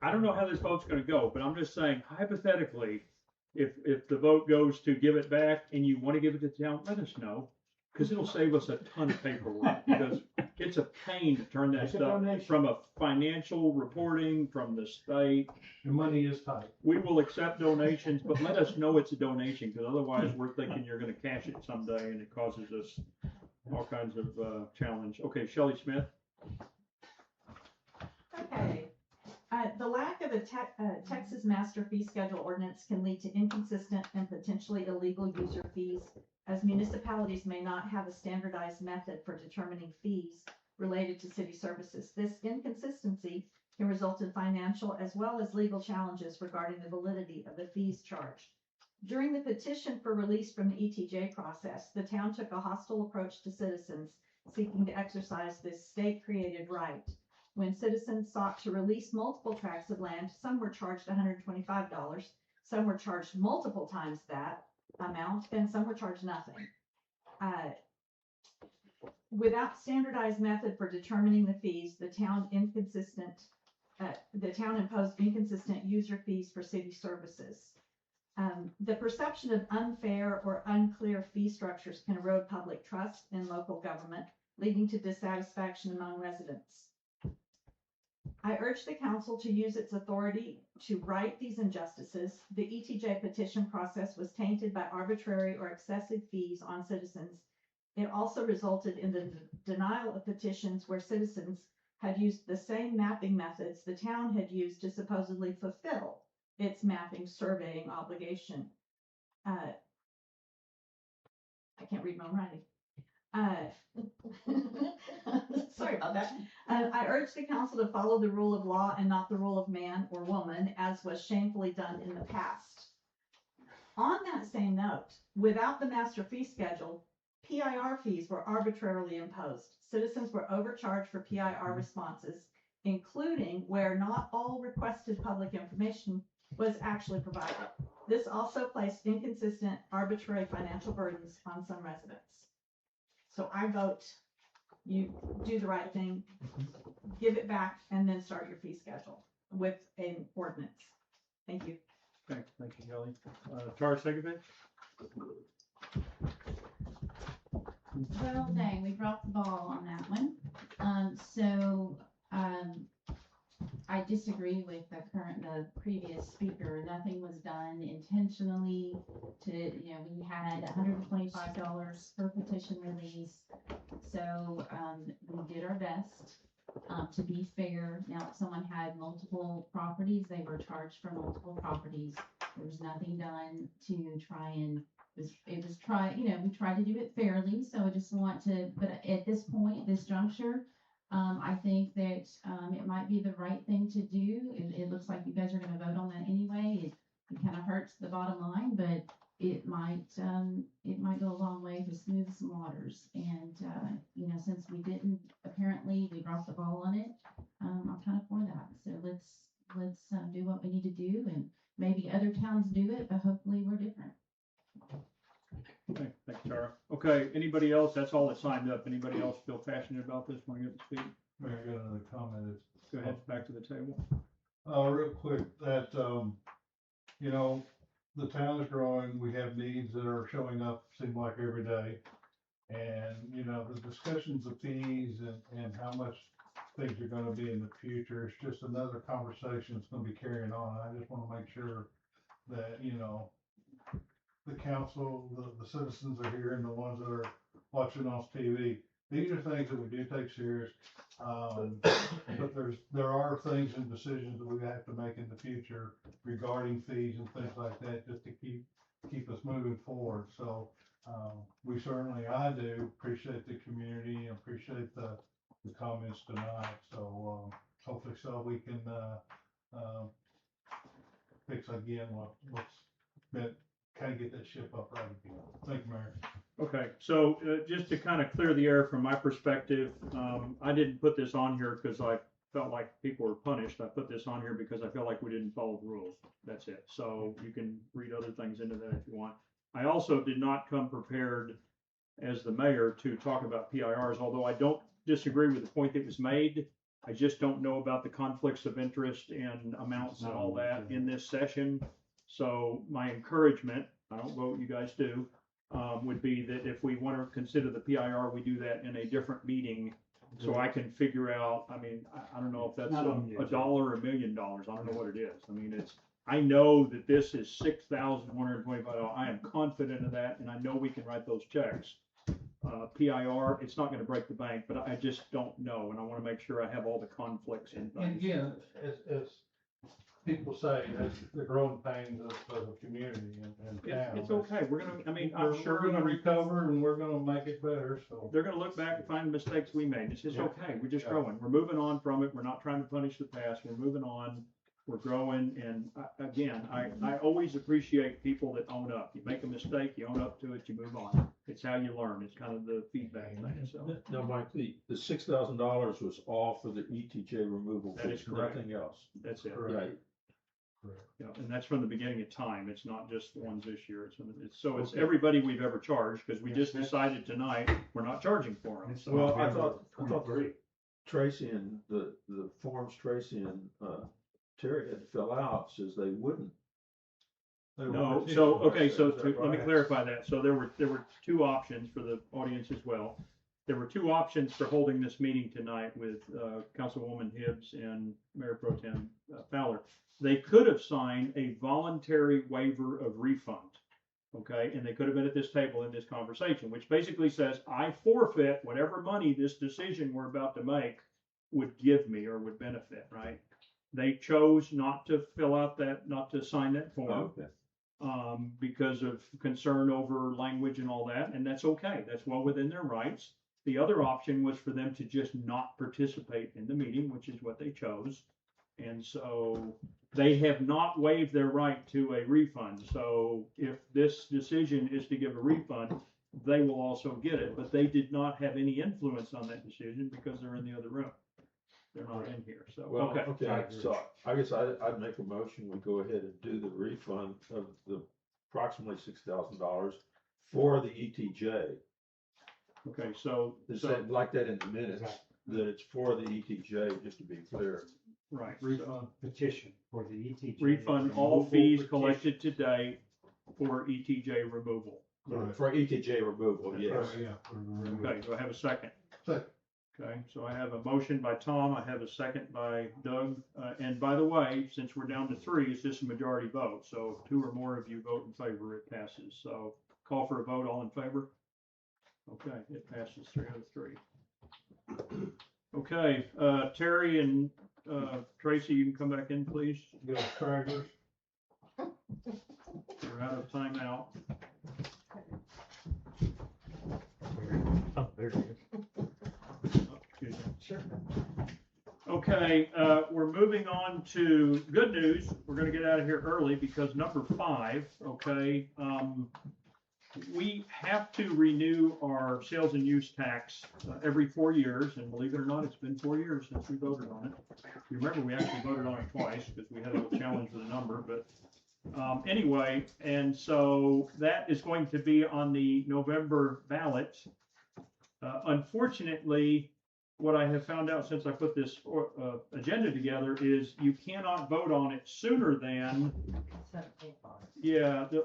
I don't know how this vote's gonna go, but I'm just saying hypothetically, if the vote goes to give it back and you want to give it to the town, let us know. Because it'll save us a ton of paperwork, because it's a pain to turn that It's a stuff donation. from a financial reporting from the state. The money is tight. We will accept donations, but let us know it's a donation, because otherwise we're thinking you're gonna cash it someday and it causes us all kinds of, challenge. Okay, Shelley Smith? Okay. The lack of a Texas master fee schedule ordinance can lead to inconsistent and potentially illegal user fees, as municipalities may not have a standardized method for determining fees related to city services. This inconsistency can result in financial as well as legal challenges regarding the validity of the fees charged. During the petition for release from the ETJ process, the town took a hostile approach to citizens seeking to exercise this state-created right. When citizens sought to release multiple tracts of land, some were charged $125, some were charged multiple times that amount, and some were charged nothing. Without standardized method for determining the fees, the town imposed inconsistent user fees for city services. The perception of unfair or unclear fee structures can erode public trust in local government, leading to dissatisfaction among residents. I urge the council to use its authority to right these injustices. The ETJ petition process was tainted by arbitrary or excessive fees on citizens. It also resulted in the denial of petitions where citizens had used the same mapping methods the town had used to supposedly fulfill its mapping surveying obligation. I can't read my own writing. Sorry about that. I urge the council to follow the rule of law and not the rule of man or woman, as was shamefully done in the past. On that same note, without the master fee schedule, PIR fees were arbitrarily imposed. Citizens were overcharged for PIR responses, including where not all requested public information was actually provided. This also placed inconsistent, arbitrary financial burdens on some residents. So I vote you do the right thing, give it back, and then start your fee schedule with an ordinance. Thank you. Okay, thank you, Kelly. Tara Segovich? Well, dang, we dropped the ball on that one. I disagree with the previous speaker. Nothing was done intentionally we had $125 per petition release. So, we did our best, to be fair. Now, if someone had multiple properties, they were charged for multiple properties. There was nothing done to try and we tried to do it fairly, so I just want to, but at this point, this juncture, I think that, it might be the right thing to do. It looks like you guys are gonna vote on that anyway. It kind of hurts the bottom line, but it might go a long way to smooth some waters. And, since we dropped the ball on it, I'm kind of for that. So let's do what we need to do, and maybe other towns do it, but hopefully we're different. Okay, thanks, Tara. Okay, anybody else? That's all that signed up. Anybody else feel passionate about this? Want to get to speak? I got another comment. Go ahead, back to the table. Real quick, that, the town is growing, we have needs that are showing up, seem like every day. And, the discussions of fees and how much things are gonna be in the future, it's just another conversation that's gonna be carrying on. I just wanna make sure that, the council, the citizens are here, and the ones that are watching on TV. These are things that we do take serious, but there are things and decisions that we have to make in the future regarding fees and things like that, just to keep us moving forward. So, I do appreciate the community and appreciate the comments tonight. So, hopefully we can, fix again what's been, kind of get that ship up right again. Thank you, Mayor. Okay, so just to kind of clear the air from my perspective, I didn't put this on here because I felt like people were punished. I put this on here because I felt like we didn't follow the rules. That's it. So you can read other things into that if you want. I also did not come prepared as the mayor to talk about PIRs, although I don't disagree with the point that was made. I just don't know about the conflicts of interest and amounts and all that in this session. So my encouragement, I don't know what you guys do, would be that if we want to consider the PIR, we do that in a different meeting. So I can figure out, I don't know if that's $1 or $1 million. I don't know what it is. I know that this is $6,125. I am confident of that, and I know we can write those checks. PIR, it's not gonna break the bank, but I just don't know, and I wanna make sure I have all the conflicts in place. And again, as people say, that's the growing pains of the community and town. It's okay, we're gonna, I'm sure we're gonna recover and we're gonna make it better, so. they're gonna look back and find the mistakes we made. It's just okay, we're just growing, we're moving on from it, we're not trying to punish the past, we're moving on. We're growing, and again, I always appreciate people that own up. You make a mistake, you own up to it, you move on. It's how you learn. It's kind of the feedback thing, so. Now, Mike, the $6,000 was all for the ETJ removal That is fees, correct. nothing else. That's it. Right. Yeah, and that's from the beginning of time. It's not just the ones this year. It's everybody we've ever charged, because we just decided tonight, we're not charging for them. So, Well, I thought Tracy and the forms Tracy and, Terry had to fill out says they wouldn't. no, so, okay, so let me clarify that. So there were two options for the audience as well. There were two options for holding this meeting tonight with, Councilwoman Hibbs and Mayor Pro Tem Fowler. They could have signed a voluntary waiver of refund, okay? And they could have been at this table in this conversation, which basically says, I forfeit whatever money this decision we're about to make would give me or would benefit, right? They chose not to fill out that, not to sign that form. Okay. Because of concern over language and all that, and that's okay. That's well within their rights. The other option was for them to just not participate in the meeting, which is what they chose. And so they have not waived their right to a refund. So if this decision is to give a refund, they will also get it, but they did not have any influence on that decision because they're in the other room. They're not in here, so, Well, okay. okay, so I guess I'd make a motion, we go ahead and do the refund of the approximately $6,000 for the ETJ. Okay, so, Is that like that in the minutes, that it's for the ETJ, just to be clear? right. Refund petition for the ETJ. Refund all removal fees petition. collected today for ETJ removal. For ETJ removal, yes. Okay, do I have a second? Second. Okay, so I have a motion by Tom, I have a second by Doug, and by the way, since we're down to three, it's just a majority vote, so if two or more of you vote in favor, it passes, so call for a vote, all in favor? Okay, it passes 3 out of 3. Okay, Terry and, Tracy, you can come back in, please. Bill Traggers. We're out of timeout. Oh, there it is. Excuse me. Sure. Okay, we're moving on to good news. We're gonna get out of here early because number 5, okay, we have to renew our sales and use tax every 4 years, and believe it or not, it's been 4 years since we voted on it. You remember, we actually voted on it twice because we had a little challenge with the number, but anyway, and so that is going to be on the November ballot. Unfortunately, what I have found out since I put this agenda together is you cannot vote on it sooner than,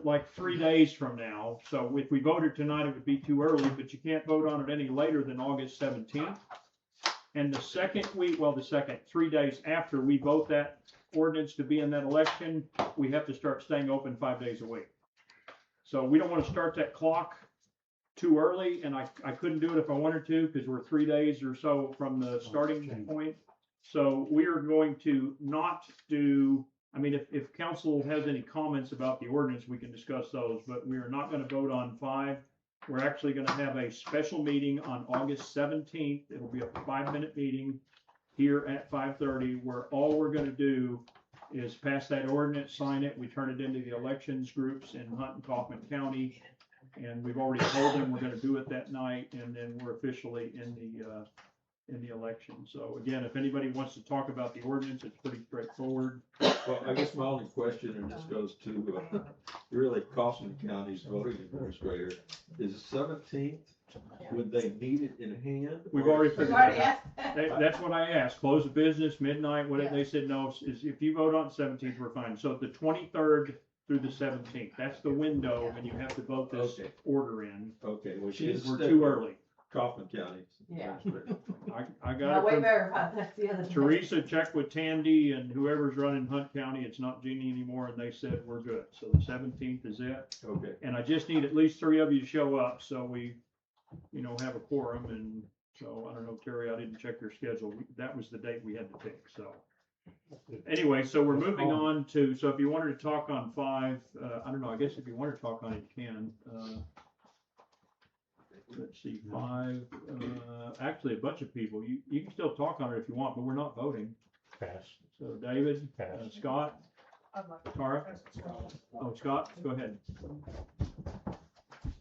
like 3 days from now. So if we voted tonight, it would be too early, but you can't vote on it any later than August 17th. And the second week, 3 days after we vote that ordinance to be in that election, we have to start staying open 5 days a week. So we don't want to start that clock too early, and I couldn't do it if I wanted to, because we're 3 days or so from the starting point. So we are going to not do, I mean, if council has any comments about the ordinance, we can discuss those, but we are not gonna vote on 5. We're actually gonna have a special meeting on August 17th. It'll be a 5-minute meeting here at 5:30, where all we're gonna do is pass that ordinance, sign it, we turn it into the elections groups in Hunt and Kaufman County. And we've already told them we're gonna do it that night, and then we're officially in the election. So again, if anybody wants to talk about the ordinance, it's pretty straightforward. Well, I guess my only question, and this goes to really Kaufman County's voting administrator, is the 17th, would they need it in hand? We've already figured Already that asked. out. That's what I asked, close of business, midnight, what, they said no, is if you vote on the 17th, we're fine. So the 23rd through the 17th, that's the window when you have to vote this Okay. order in. Okay, well, Because she's we're too early. Kaufman County. Yeah. I Now, got we it verified, that's the other from thing. Teresa, checked with Tandy and whoever's running Hunt County, it's not Jeannie anymore, and they said we're good. So the 17th is it. Okay. And I just need at least 3 of you to show up, so we, have a quorum, and so, I don't know, Terry, I didn't check your schedule, that was the date we had to pick, so. Anyway, so we're moving on to, so if you wanted to talk on 5, I don't know, I guess if you want to talk on it, you can. Let's see, 5, actually a bunch of people, you can still talk on it if you want, but we're not voting. Pass. So David, Pass. Scott, I'd like Tara? Oh, Scott, go ahead.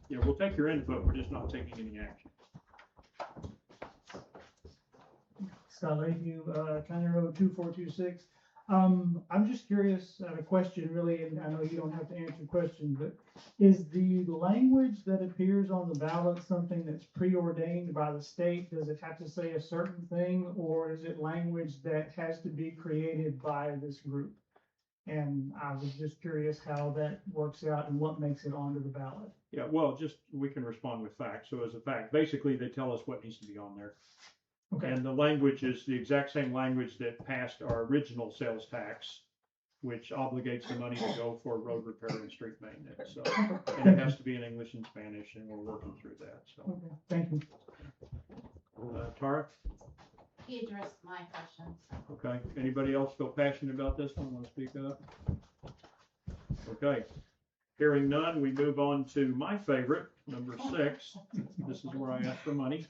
Yeah, we'll take your input, we're just not taking any action. Scott Lakeview, County Road 2426. I'm just curious, a question really, and I know you don't have to answer the question, but is the language that appears on the ballot something that's preordained by the state? Does it have to say a certain thing, or is it language that has to be created by this group? And I was just curious how that works out and what makes it onto the ballot. Yeah, well, just, we can respond with facts. So as a fact, basically, they tell us what needs to be on there. Okay. And the language is the exact same language that passed our original sales tax, which obligates the money to go for road repair and street maintenance. So, and it has to be in English and Spanish, and we're working through that, so. Okay, thank you. Tara, He addressed my questions. okay. Anybody else feel passionate about this one, want to speak up? Okay. Hearing none, we move on to my favorite, number 6. This is where I ask for money.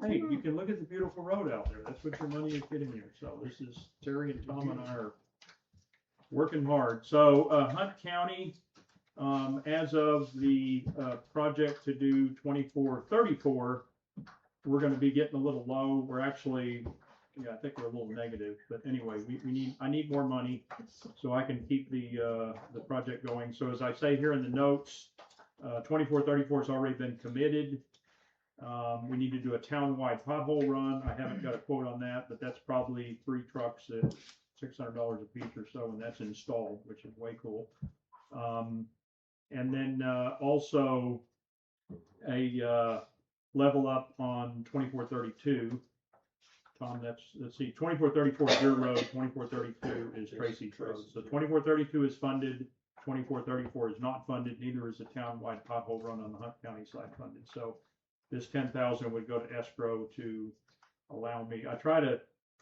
Hey, you can look at the beautiful road out there. That's what your money is getting you. So this is Terry and Tom and I are working hard. So Hunt County, as of the project to do 2434, we're going to be getting a little low. We're actually, yeah, I think we're a little negative. But anyway, I need more money so I can keep the project going. So as I say here in the notes, 2434 has already been committed. We need to do a townwide pothole run. I haven't got a quote on that, but that's probably 3 trucks at $600 a piece or so, and that's installed, which is way cool. And then also a level up on 2432. Tom, let's see, 2434 is your road, 2432 is Tracy's road. So 2432 is funded, 2434 is not funded, neither is the townwide pothole run on the Hunt County side funded. So this 10,000 would go to escrow to allow me,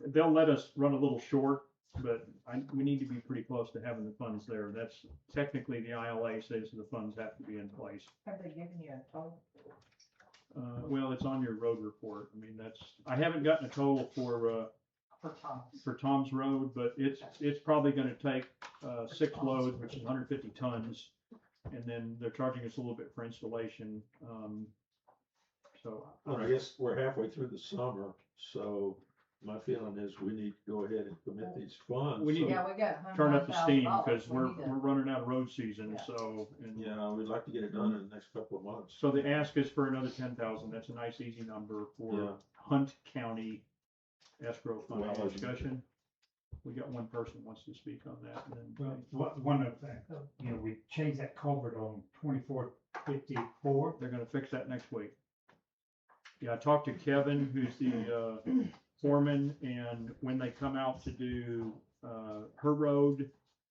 they'll let us run a little short, but we need to be pretty close to having the funds there. That's technically the ILA says the funds have to be in place. Have they given you a total? Well, it's on your road report. I mean, I haven't gotten a total for Tom's road, but it's probably gonna take 6 loads, which is 150 tons. And then they're charging us a little bit for installation. So Well, I guess we're halfway through the summer, so my feeling is we need to go ahead and commit these funds. We need to Yeah, we got turn up the steam $100,000. because We we're need to- running out of road season, Yeah. so. And Yeah, we'd like to get it done in the next couple of months. so the ask is for another 10,000. That's a nice, easy number for Yeah. Hunt County escrow fund. Well, Any discussion. We got one person who wants to speak on that. And then One of the, we changed that culvert on 2454. they're gonna fix that next week. Yeah, I talked to Kevin, who's the foreman, and when they come out to do her road,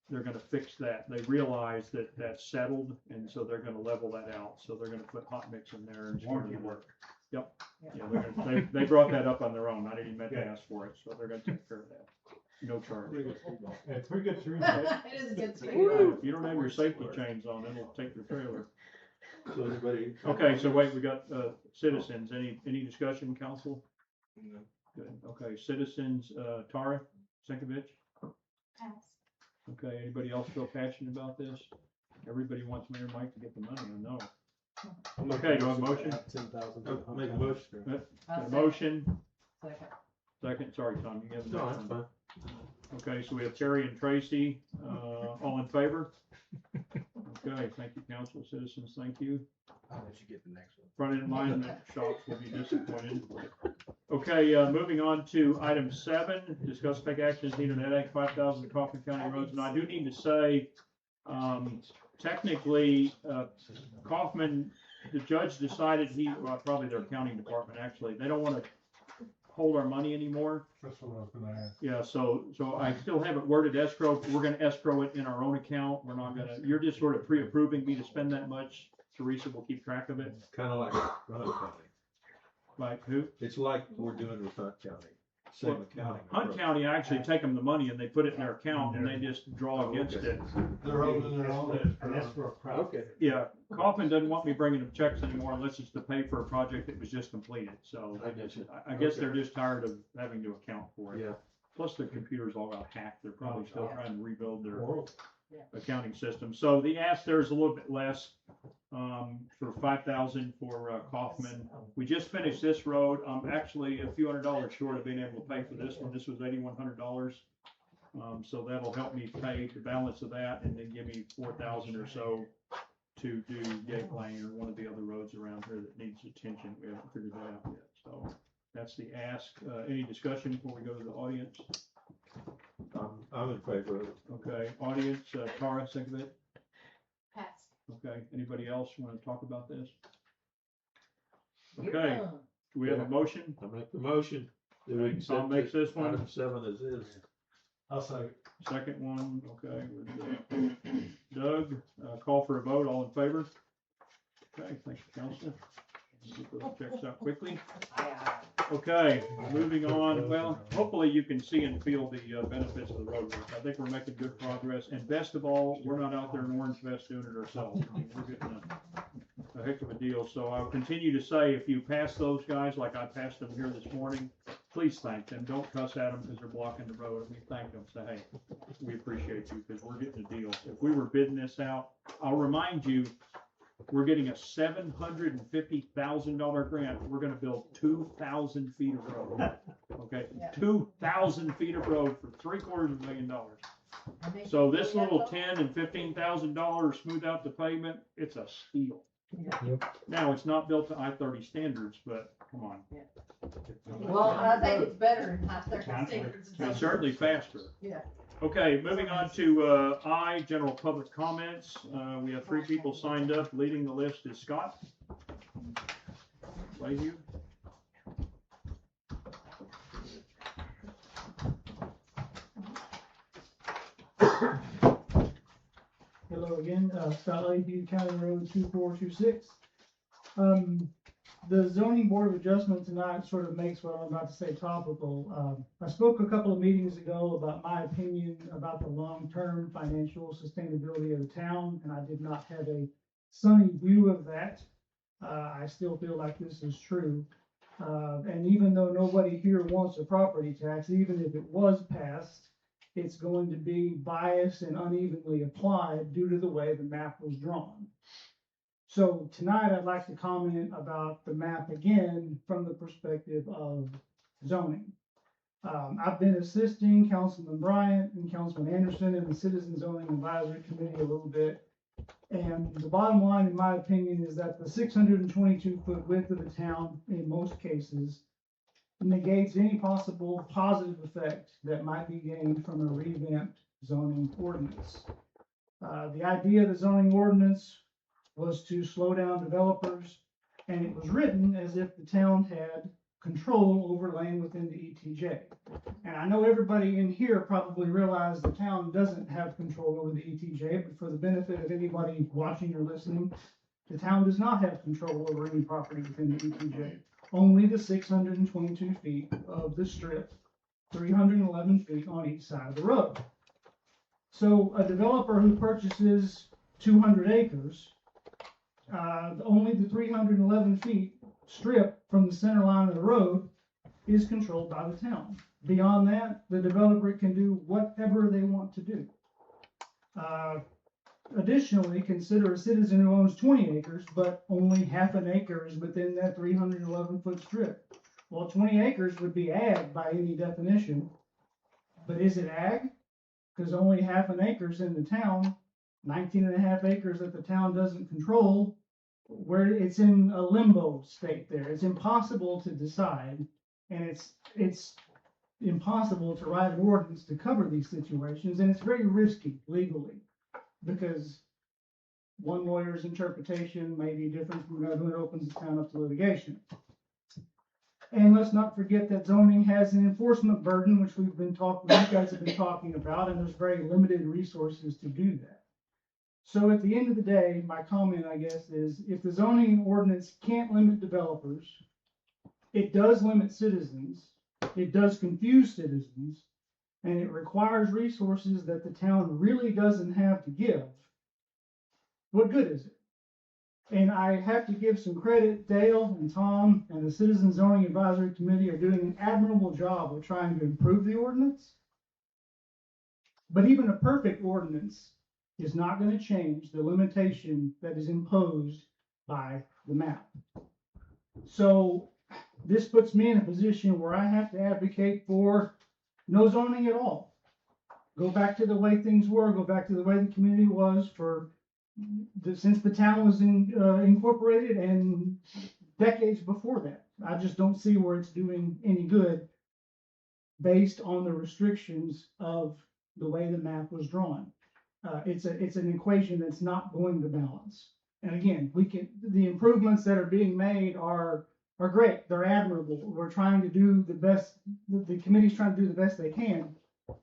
they're gonna fix that. They realize that that's settled, and so they're gonna level that out. So they're gonna put hot mix in there and Warranty work. Yep. Yeah, they brought that up on their own. I didn't even have to ask for it, so they're gonna take care of that. No charge. It's pretty good through. It is good to If you don't have your safety chains on, it'll take your trailer. So anybody? Okay, so wait, we got citizens. Any discussion, council? No. Good. Okay, citizens, Tara Sinkovich. Pass. Okay, anybody else feel passionate about this? Everybody wants Mayor Mike to get the money, I know. Okay, do I have a motion? 10,000. I'll make a motion. Got a motion, Second. second, sorry, Tom, you have the No, next that's one. fine. Okay, so we have Terry and Tracy, all in favor? Okay, thank you, council, citizens, thank you. I'll let you get the next one. Front-end alignment shops will be disappointed. Okay, moving on to item 7, discuss take actions needed on Ed 5,000 Kaufman County roads. And I do need to say, technically, Kaufman, the judge decided probably their accounting department, actually, they don't want to hold our money anymore. That's what I was gonna ask. Yeah, so I still haven't worded escrow. We're gonna escrow it in our own account. We're not gonna, you're just sort of pre-approving me to spend that much. Teresa will keep track of it. Kind of like Hunt County. Like who? It's like we're doing with Hunt County, same accounting. Hunt County, I actually take them the money and they put it in their account and they just draw against it. They're holding their own. And that's for a profit. Okay. Yeah, Kaufman doesn't want me bringing them checks anymore unless it's to pay for a project that was just completed. So I get you. I guess Okay. they're just tired of having to account for it. Yeah. Plus their computers all got hacked. They're probably still Yeah. trying to rebuild their Horrible. accounting system. So the ask there is a little bit less, for 5,000 for Kaufman. We just finished this road. I'm actually a few $100 short of being able to pay for this one. This was $8,100. So that'll help me pay the balance of that and then give me 4,000 or so to do Gate Lane or one of the other roads around here that needs attention. We haven't figured that out yet. So that's the ask. Any discussion before we go to the audience? I'm in favor of it. Okay, audience, Tara, second it. Pass. Okay, anybody else want to talk about this? Okay, do we have a motion? I make the motion. Do we Tom accept makes this one. Item 7 as is. I'll say. Second one, okay, with Doug, call for a vote, all in favor? Okay, thank you, Council. Get those checks out quickly. Okay, moving on, well, hopefully you can see and feel the benefits of the road work. I think we're making good progress, and best of all, we're not out there in Orange Vest doing it ourselves. I mean, we're getting a heck of a deal, so I'll continue to say, if you pass those guys like I passed them here this morning, please thank them. Don't cuss at them because they're blocking the road. I mean, thank them. Say, hey, we appreciate you because we're getting a deal. If we were bidding this out, I'll remind you, we're getting a $750,000 grant. We're gonna build 2,000 feet of road. Okay, 2,000 feet of road for $750,000. So this little $10,000 and $15,000 smooth out the pavement, it's a steal. Now, it's not built to I-30 standards, but come on. Well, I think it's better than high standards. It's certainly faster. Yeah. Okay, moving on to general public comments. We have 3 people signed up. Leading the list is Scott Layhew. Hello again, Scott Lakeview, County Road 2426. The zoning board of adjustment tonight sort of makes what I'm about to say topical. I spoke a couple of meetings ago about my opinion about the long-term financial sustainability of the town, and I did not have a sunny view of that. I still feel like this is true. And even though nobody here wants a property tax, even if it was passed, it's going to be biased and unevenly applied due to the way the map was drawn. So tonight I'd like to comment about the map again from the perspective of zoning. I've been assisting Councilman Bryant and Councilman Anderson in the Citizen Zoning Advisory Committee a little bit. And the bottom line, in my opinion, is that the 622-foot width of the town, in most cases, negates any possible positive effect that might be gained from a revamped zoning ordinance. The idea of the zoning ordinance was to slow down developers, and it was written as if the town had control over land within the ETJ. And I know everybody in here probably realized the town doesn't have control over the ETJ, but for the benefit of anybody watching or listening, the town does not have control over any property within the ETJ. Only the 622 feet of the strip, 311 feet on each side of the road. So a developer who purchases 200 acres, only the 311 feet strip from the center line of the road is controlled by the town. Beyond that, the developer can do whatever they want to do. Additionally, consider a citizen who owns 20 acres, but only half an acre is within that 311-foot strip. Well, 20 acres would be ag by any definition, but is it ag? Because only half an acre is in the town, 19 and a half acres that the town doesn't control, where it's in a limbo state there. It's impossible to decide, and it's impossible to write an ordinance to cover these situations, and it's very risky legally, because one lawyer's interpretation may be different from another, and it opens the town up to litigation. And let's not forget that zoning has an enforcement burden, which you guys have been talking about, and there's very limited resources to do that. So at the end of the day, my comment, I guess, is if the zoning ordinance can't limit developers, it does limit citizens, it does confuse citizens, and it requires resources that the town really doesn't have to give. What good is it? And I have to give some credit, Dale and Tom and the Citizen Zoning Advisory Committee are doing an admirable job of trying to improve the ordinance. But even a perfect ordinance is not going to change the limitation that is imposed by the map. So this puts me in a position where I have to advocate for no zoning at all. Go back to the way things were, go back to the way the community was since the town was incorporated and decades before that. I just don't see where it's doing any good based on the restrictions of the way the map was drawn. It's an equation that's not going to balance. And again, the improvements that are being made are great. They're admirable. We're trying to do the best. The committee's trying to do the best they can,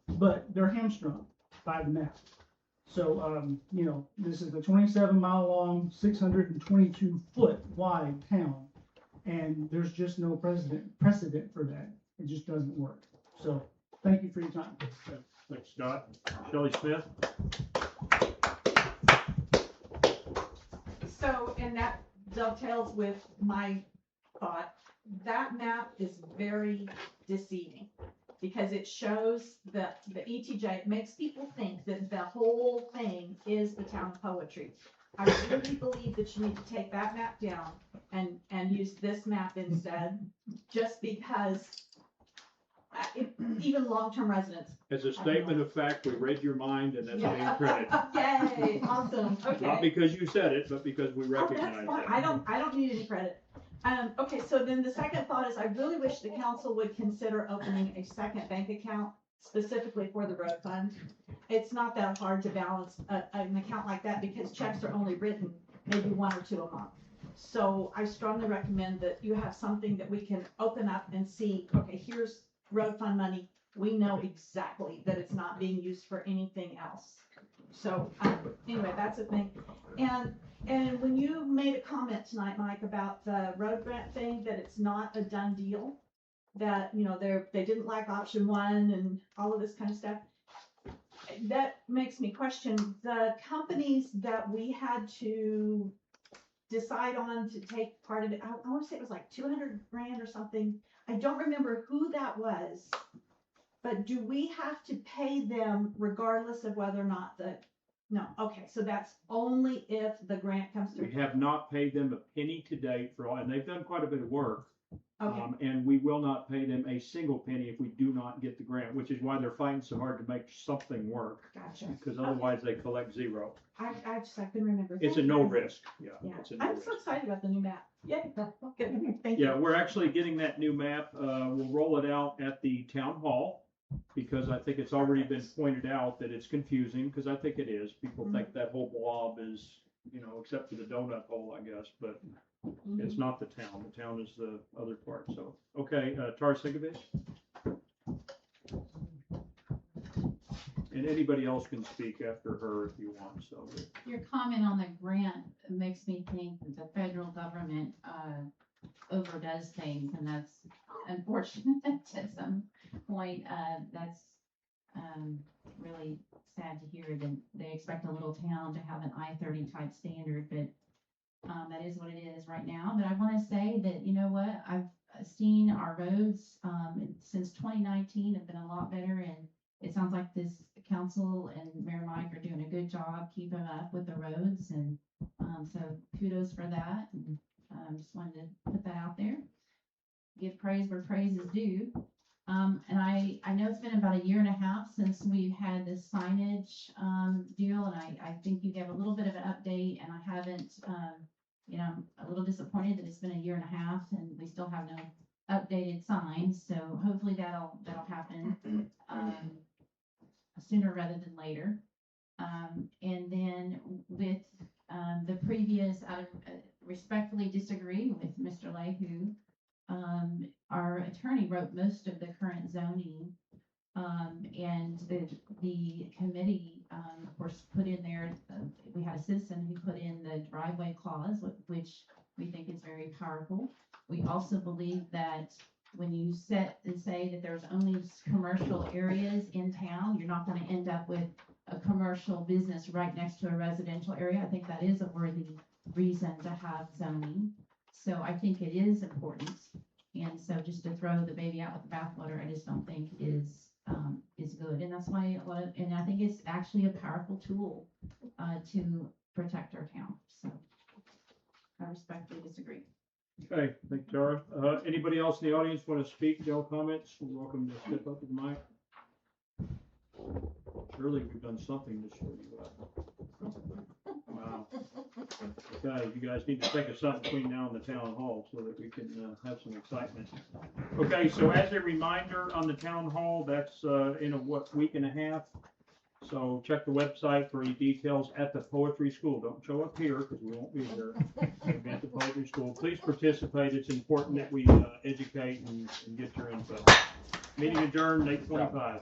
but they're hamstrung by the map. So, this is a 27-mile long, 622 foot wide town, and there's just no precedent for that. It just doesn't work. So, thank you for your time. Thanks, Scott. Shelley Smith? So, and that dovetails with my thought. That map is very deceiving because it shows the ETJ, it makes people think that the whole thing is the town of Poetry. I really believe that you need to take that map down and use this map instead, just because even long-term residents. As a statement of fact, we read your mind and that's being credited. Yay, awesome, okay. Not because you said it, but because we Oh, recognize that's fine. it. I don't need any credit. Okay, so then the second thought is I really wish the council would consider opening a second bank account specifically for the road fund. It's not that hard to balance an account like that because checks are only written maybe 1 or 2 a month. So I strongly recommend that you have something that we can open up and see, okay, here's road fund money. We know exactly that it's not being used for anything else. So anyway, that's a thing. And when you made a comment tonight, Mike, about the road grant thing, that it's not a done deal, that, they didn't like option 1 and all of this kind of stuff. That makes me question the companies that we had to decide on to take part of it. I want to say it was like $200 grand or something. I don't remember who that was, but do we have to pay them regardless of whether or not no, okay, so that's only if the grant comes through. We have not paid them a penny to date and they've done quite a bit of work. Okay. And we will not pay them a single penny if we do not get the grant, which is why they're fighting so hard to make something work. Gotcha. Because otherwise they collect zero. I couldn't remember. It's a no risk. Yeah. It's a no I'm risk. so excited about the new map. Yeah, good. Thank you. Yeah, we're actually getting that new map. We'll roll it out at the town hall because I think it's already been pointed out that it's confusing, because I think it is. People think that whole blob is, except for the donut hole, I guess, but it's not the town. The town is the other part. So, okay, Tar Sigovich. And anybody else can speak after her if you want, so. Your comment on the grant makes me think that the federal government overdoes things, and that's unfortunate to some point. That's really sad to hear that they expect a little town to have an I-30 type standard, but that is what it is right now. But I want to say that, you know what, I've seen our roads since 2019 have been a lot better, and it sounds like this council and Mayor Mike are doing a good job keeping up with the roads, and so kudos for that. And just wanted to put that out there. Give praise where praise is due. And I know it's been about 1.5 years since we've had this signage deal, and I think you gave a little bit of an update, and I haven't, I'm a little disappointed that it's been 1.5 years and we still have no updated signs. So hopefully that'll happen sooner rather than later. And then with the previous, I respectfully disagree with Mr. Leahy. Our attorney wrote most of the current zoning, and the committee, of course, put in there, we had a citizen who put in the driveway clause, which we think is very powerful. We also believe that when you say that there's only commercial areas in town, you're not going to end up with a commercial business right next to a residential area. I think that is a worthy reason to have zoning. So I think it is important. And so just to throw the baby out with the bathwater, I just don't think is good. And that's why and I think it's actually a powerful tool, to protect our town. So I respectfully disagree. Okay, thank you, Tara. Anybody else in the audience want to speak, no comments? You're welcome to step up to the mic. Surely we've done something to show you that. Wow. Okay, you guys need to think of something between now and the town hall so that we can have some excitement. Okay, so as a reminder on the town hall, that's in a week and a half. So check the website for any details at the poetry school. Don't show up here because we won't be here. At the poetry school, please participate. It's important that we educate and get your info. Meeting adjourned, 8:25.